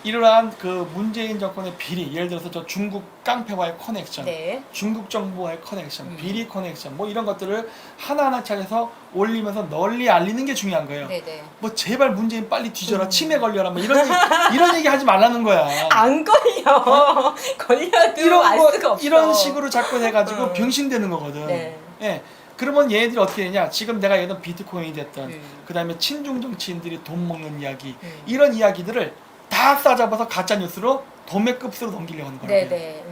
Speaker 2: 이러한 그 문재인 정권의 비리, 예를 들어서 저 중국 깡패와의 커넥션,
Speaker 1: 네.
Speaker 2: 중국 정부와의 커넥션, 비리 커넥션, 뭐 이런 것들을 하나하나 찾아서 올리면서 널리 알리는 게 중요한 거예요.
Speaker 1: 네네.
Speaker 2: 뭐 제발 문재인 빨리 뒤져라, 치매 걸려라, 뭐 이런 얘기 하지 말라는 거야.
Speaker 1: 안 걸려. 걸려도 알 수가 없어.
Speaker 2: 이런 식으로 자꾸 해가지고 병신되는 거거든.
Speaker 1: 네.
Speaker 2: 예. 그러면 얘네들이 어떻게 되냐? 지금 내가 얘기했던 비트코인이 됐던, 그 다음에 친중 정치인들이 돈 먹는 이야기, 이런 이야기들을 다 싸잡아서 가짜 뉴스로 도매급수로 넘기려고 하는 거예요.
Speaker 1: 네네.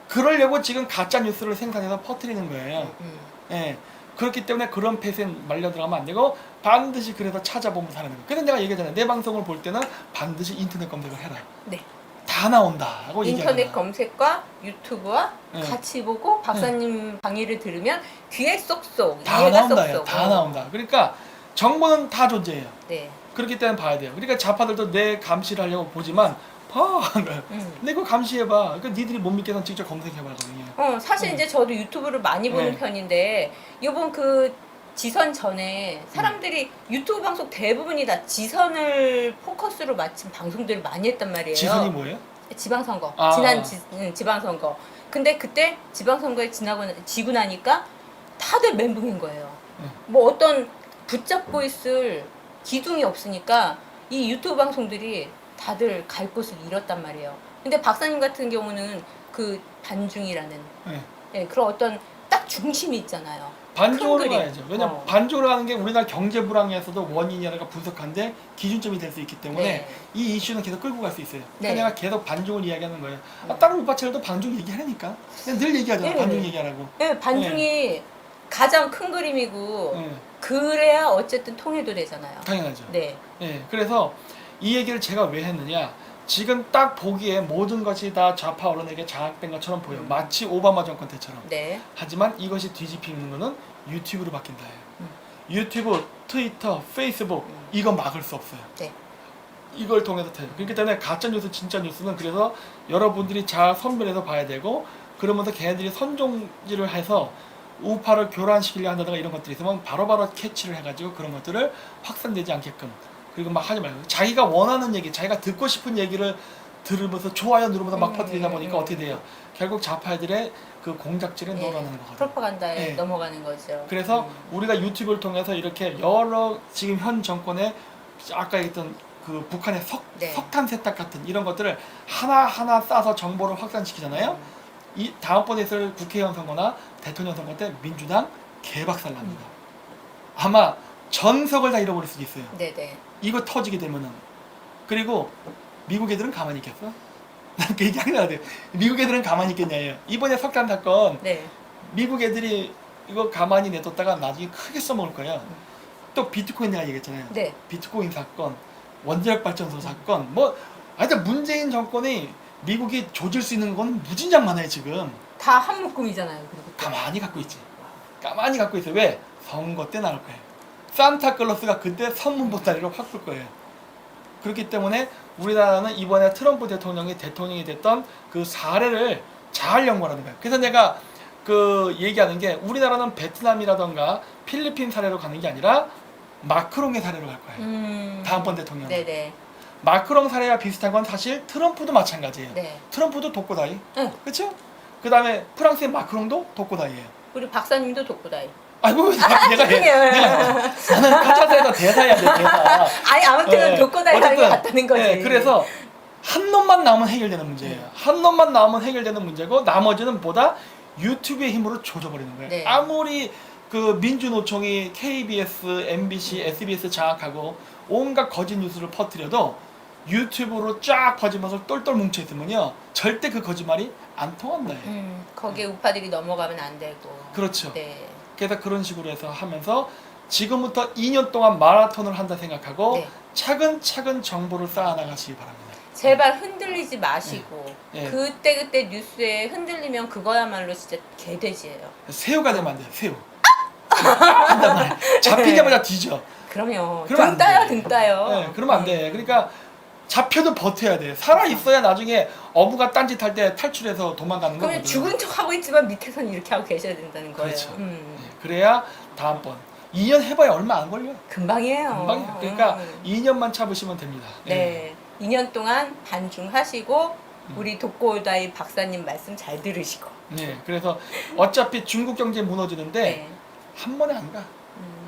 Speaker 2: 그러려고 지금 가짜 뉴스를 생산해서 퍼뜨리는 거예요. 예. 그렇기 때문에 그런 폐쇄에 말려 들어가면 안 되고 반드시 그래서 찾아보면서 하는 거예요. 그래서 내가 얘기하잖아요. 내 방송을 볼 때는 반드시 인터넷 검색을 해라.
Speaker 1: 네.
Speaker 2: 다 나온다 하고
Speaker 1: 인터넷
Speaker 2: 얘기하잖아요.
Speaker 1: 검색과 유튜브와
Speaker 2: 네.
Speaker 1: 같이 보고 박사님 강의를 들으면 귀에 쏙쏙
Speaker 2: 다
Speaker 1: 이해가
Speaker 2: 나온다.
Speaker 1: 쏙쏙.
Speaker 2: 다 나온다. 그러니까 정보는 다 존재해요.
Speaker 1: 네.
Speaker 2: 그렇기 때문에 봐야 돼요. 그러니까 좌파들도 내 감시를 하려고 보지만 봐. 근데 그거 감시해봐. 그러니까 니들이 못 믿겠으면 직접 검색해봐거든요.
Speaker 1: 사실 이제 저도 유튜브를 많이 보는
Speaker 2: 네.
Speaker 1: 편인데 이번 그 지선 전에 사람들이 유튜브 방송 대부분이 다 지선을 포커스로 맞춘 방송들을 많이 했단 말이에요.
Speaker 2: 지선이 뭐예요?
Speaker 1: 지방선거.
Speaker 2: 아.
Speaker 1: 지난 지방선거. 근데 그때 지방선거에 지고 나니까 다들 멘붕인 거예요. 뭐 어떤 붙잡고 있을 기둥이 없으니까 이 유튜브 방송들이 다들 갈 곳을 잃었단 말이에요. 근데 박사님 같은 경우는 그 반중이라는
Speaker 2: 네.
Speaker 1: 예, 그런 어떤 딱 중심이 있잖아요.
Speaker 2: 반중으로
Speaker 1: 큰 그림.
Speaker 2: 가야죠. 왜냐면 반중으로 가는 게 우리나라 경제 불황에서도 원인이라가 분석한데 기준점이 될 수 있기 때문에
Speaker 1: 네.
Speaker 2: 이 이슈는 계속 끌고 갈 수 있어요.
Speaker 1: 네.
Speaker 2: 그러니까 내가 계속 반중을 이야기하는 거예요. 다른 오빠처럼도 반중 얘기하니까 그냥 늘 얘기하잖아.
Speaker 1: 네.
Speaker 2: 반중 얘기하라고.
Speaker 1: 예, 반중이 가장 큰 그림이고
Speaker 2: 네.
Speaker 1: 그래야 어쨌든 통일도 되잖아요.
Speaker 2: 당연하죠.
Speaker 1: 네.
Speaker 2: 네, 그래서 이 얘기를 제가 왜 했느냐. 지금 딱 보기에 모든 것이 다 좌파 언론에게 장악된 것처럼 보여. 마치 오바마 정권 때처럼.
Speaker 1: 네.
Speaker 2: 하지만 이것이 뒤집히는 거는 유튜브로 바뀐다 해요.
Speaker 1: 음.
Speaker 2: 유튜브, 트위터, 페이스북 이거 막을 수 없어요.
Speaker 1: 네.
Speaker 2: 이걸 통해서 돼요. 그렇기 때문에 가짜 뉴스, 진짜 뉴스는 그래서 여러분들이 잘 선별해서 봐야 되고 그러면서 걔네들이 선종질을 해서 우파를 교란시키려 한다든가 이런 것들이 있으면 바로바로 캐치를 해가지고 그런 것들을 확산되지 않게끔 그리고 막 하지 말고 자기가 원하는 얘기, 자기가 듣고 싶은 얘기를 들으면서 좋아요 누르면서 막 퍼뜨리다 보니까 어떻게 돼요? 결국 좌파들의 그 공작질에 놀아나는 거거든요.
Speaker 1: 프로파간다에
Speaker 2: 네.
Speaker 1: 넘어가는 거죠.
Speaker 2: 그래서 우리가 유튜브를 통해서 이렇게 여러 지금 현 정권의 아까 얘기했던 그 북한의
Speaker 1: 네.
Speaker 2: 석탄 세탁 같은 이런 것들을 하나하나 싸서 정보를 확산시키잖아요. 이 다음번에 있을 국회의원 선거나 대통령 선거 때 민주당 개박살 납니다. 아마 전석을 다 잃어버릴 수도 있어요.
Speaker 1: 네네.
Speaker 2: 이거 터지게 되면은. 그리고 미국 애들은 가만히 있겠어? 난 그 얘기 하려고 해요. 미국 애들은 가만히 있겠냐예요. 이번에 석탄 사건
Speaker 1: 네.
Speaker 2: 미국 애들이 이거 가만히 내뒀다가 나중에 크게 써먹을 거예요. 또 비트코인 내가 얘기했잖아요.
Speaker 1: 네.
Speaker 2: 비트코인 사건, 원자력 발전소 사건, 뭐 하여튼 문재인 정권이 미국이 조질 수 있는 건 무진장 많아요 지금.
Speaker 1: 다 한 묶음이잖아요. 그리고 또.
Speaker 2: 가만히 갖고 있지. 가만히 갖고 있어요. 왜? 선거 때 나올 거예요. 산타클로스가 그때 선문 보따리로 확 풀 거예요. 그렇기 때문에 우리나라는 이번에 트럼프 대통령이 됐던 그 사례를 잘 연구하는 거예요. 그래서 내가 그 얘기하는 게 우리나라는 베트남이라던가 필리핀 사례로 가는 게 아니라 마크롱의 사례로 갈 거예요. 다음번 대통령.
Speaker 1: 네네.
Speaker 2: 마크롱 사례와 비슷한 건 사실 트럼프도 마찬가지예요.
Speaker 1: 네.
Speaker 2: 트럼프도 독고다이.
Speaker 1: 응.
Speaker 2: 그렇죠? 그 다음에 프랑스의 마크롱도 독고다이예요.
Speaker 1: 우리 박사님도 독고다이.
Speaker 2: 아이고 내가
Speaker 1: 죄송해요.
Speaker 2: 나는 카자사에서 대사해야 돼 대사.
Speaker 1: 아니 아무튼
Speaker 2: 네.
Speaker 1: 독고다이 하는 게
Speaker 2: 어쨌든,
Speaker 1: 같다는 거지.
Speaker 2: 네, 그래서 한 놈만 나오면 해결되는 문제예요. 한 놈만 나오면 해결되는 문제고 나머지는 보다 유튜브의 힘으로 조져버리는 거예요.
Speaker 1: 네.
Speaker 2: 아무리 그 민주노총이 KBS, MBC, SBS 장악하고 온갖 거짓 뉴스를 퍼뜨려도 유튜브로 쫙 퍼지면서 똘똘 뭉쳐 있으면요 절대 그 거짓말이 안 통한다.
Speaker 1: 거기에 우파들이 넘어가면 안 되고.
Speaker 2: 그렇죠.
Speaker 1: 네.
Speaker 2: 그래서 그런 식으로 해서 하면서 지금부터 2년 동안 마라톤을 한다 생각하고
Speaker 1: 네.
Speaker 2: 차근차근 정보를 쌓아나가시기 바랍니다.
Speaker 1: 제발 흔들리지 마시고
Speaker 2: 네.
Speaker 1: 그때 뉴스에 흔들리면 그거야말로 진짜 개돼지예요.
Speaker 2: 새우가 되면 안 돼요. 새우. 한단 말이야. 잡히자마자 뒤져.
Speaker 1: 그럼요.
Speaker 2: 그러면
Speaker 1: 등
Speaker 2: 안
Speaker 1: 따요,
Speaker 2: 돼.
Speaker 1: 등 따요.
Speaker 2: 네, 그러면 안 돼. 그러니까 잡혀도 버텨야 돼. 살아 있어야 나중에 어부가 딴짓할 때 탈출해서 도망가는
Speaker 1: 그러면
Speaker 2: 거거든.
Speaker 1: 죽은 척 하고 있지만 밑에서는 이렇게 하고 계셔야 된다는 거예요.
Speaker 2: 그렇죠. 네, 그래야 다음번 2년 해봐야 얼마 안 걸려.
Speaker 1: 금방이에요.
Speaker 2: 금방이야. 그러니까 2년만 참으시면 됩니다.
Speaker 1: 네. 2년 동안 반중하시고 우리 독고다이 박사님 말씀 잘 들으시고.
Speaker 2: 네, 그래서 어차피 중국 경제 무너지는데
Speaker 1: 네.
Speaker 2: 한 번에 안 가.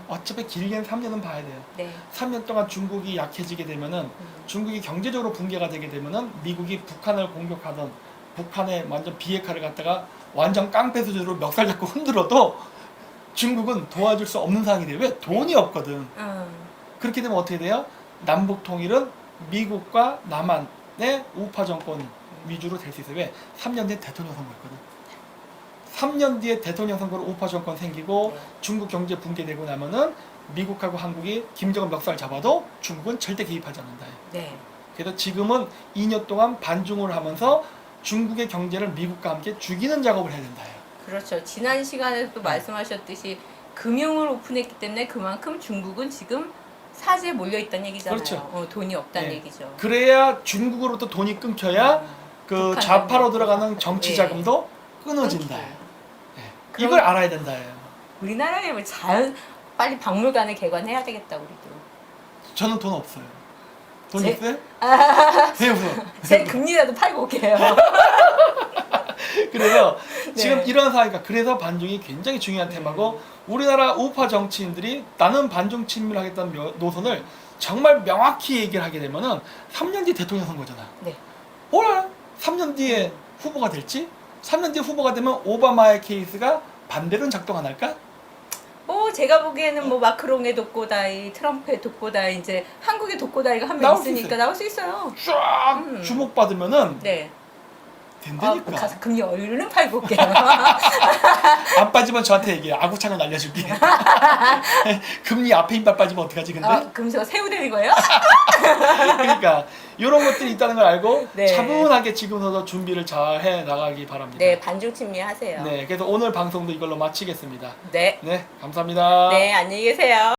Speaker 2: 어차피 길게는 3년은 봐야 돼요.
Speaker 1: 네.
Speaker 2: 3년 동안 중국이 약해지게 되면은 중국이 경제적으로 붕괴가 되게 되면은 미국이 북한을 공격하던 북한에 완전 비핵화를 갖다가 완전 깡패 수준으로 멱살 잡고 흔들어도 중국은 도와줄 수 없는 상황이 돼요. 왜? 돈이 없거든. 그렇게 되면 어떻게 돼요? 남북 통일은 미국과 남한의 우파 정권 위주로 될 수 있어요. 왜? 3년 뒤에 대통령 선거 있거든. 3년 뒤에 대통령 선거로 우파 정권 생기고
Speaker 1: 네.
Speaker 2: 중국 경제 붕괴되고 나면은 미국하고 한국이 김정은 멱살 잡아도 중국은 절대 개입하지 않는다.
Speaker 1: 네.
Speaker 2: 그래서 지금은 2년 동안 반중을 하면서 중국의 경제를 미국과 함께 죽이는 작업을 해야 된다.
Speaker 1: 그렇죠. 지난 시간에도 말씀하셨듯이 금융을 오픈했기 때문에 그만큼 중국은 지금 사지에 몰려 있다는 얘기잖아요.
Speaker 2: 그렇죠.
Speaker 1: 돈이 없다는
Speaker 2: 네.
Speaker 1: 얘기죠.
Speaker 2: 그래야 중국으로부터 돈이 끊겨야 그
Speaker 1: 북한
Speaker 2: 좌파로
Speaker 1: 정부.
Speaker 2: 들어가는 정치
Speaker 1: 네.
Speaker 2: 자금도 끊어진다.
Speaker 1: 끊기고.
Speaker 2: 네.
Speaker 1: 그럼-
Speaker 2: 이걸 알아야 된다.
Speaker 1: 우리나라에 뭐 자연 빨리 박물관을 개관해야 되겠다 우리도.
Speaker 2: 저는 돈 없어요. 돈
Speaker 1: 제-
Speaker 2: 있어요? 왜 웃어?
Speaker 1: 제 금리라도 팔고 올게요.
Speaker 2: 그래서 지금
Speaker 1: 네.
Speaker 2: 이런 상황이니까 그래서 반중이 굉장히 중요한 테마고 우리나라 우파 정치인들이 나는 반중 친밀하겠다는 노선을 정말 명확히 얘기를 하게 되면은 3년 뒤 대통령 선거잖아.
Speaker 1: 네.
Speaker 2: 몰라. 3년 뒤에 후보가 될지? 3년 뒤에 후보가 되면 오바마의 케이스가 반대로는 작동 안 할까?
Speaker 1: 뭐 제가 보기에는 뭐 마크롱의 독고다이, 트럼프의 독고다이, 이제 한국의 독고다이가 한 명
Speaker 2: 나올 수
Speaker 1: 있으니까
Speaker 2: 있어요.
Speaker 1: 나올 수 있어요.
Speaker 2: 쫙 주목받으면은
Speaker 1: 네.
Speaker 2: 된다니까.
Speaker 1: 가서 금리 얼른 팔고 올게요.
Speaker 2: 안 빠지면 저한테 얘기해. 아구창을 날려줄게. 금리 앞에 힘 빠지면 어떡하지 근데?
Speaker 1: 금세가 새우 되는 거예요?
Speaker 2: 그러니까 이런 것들이 있다는 걸 알고
Speaker 1: 네.
Speaker 2: 차분하게 지금부터 준비를 잘 해 나가기 바랍니다.
Speaker 1: 네, 반중 친밀하세요.
Speaker 2: 네, 그래서 오늘 방송도 이걸로 마치겠습니다.
Speaker 1: 네.
Speaker 2: 네, 감사합니다.
Speaker 1: 네, 안녕히 계세요.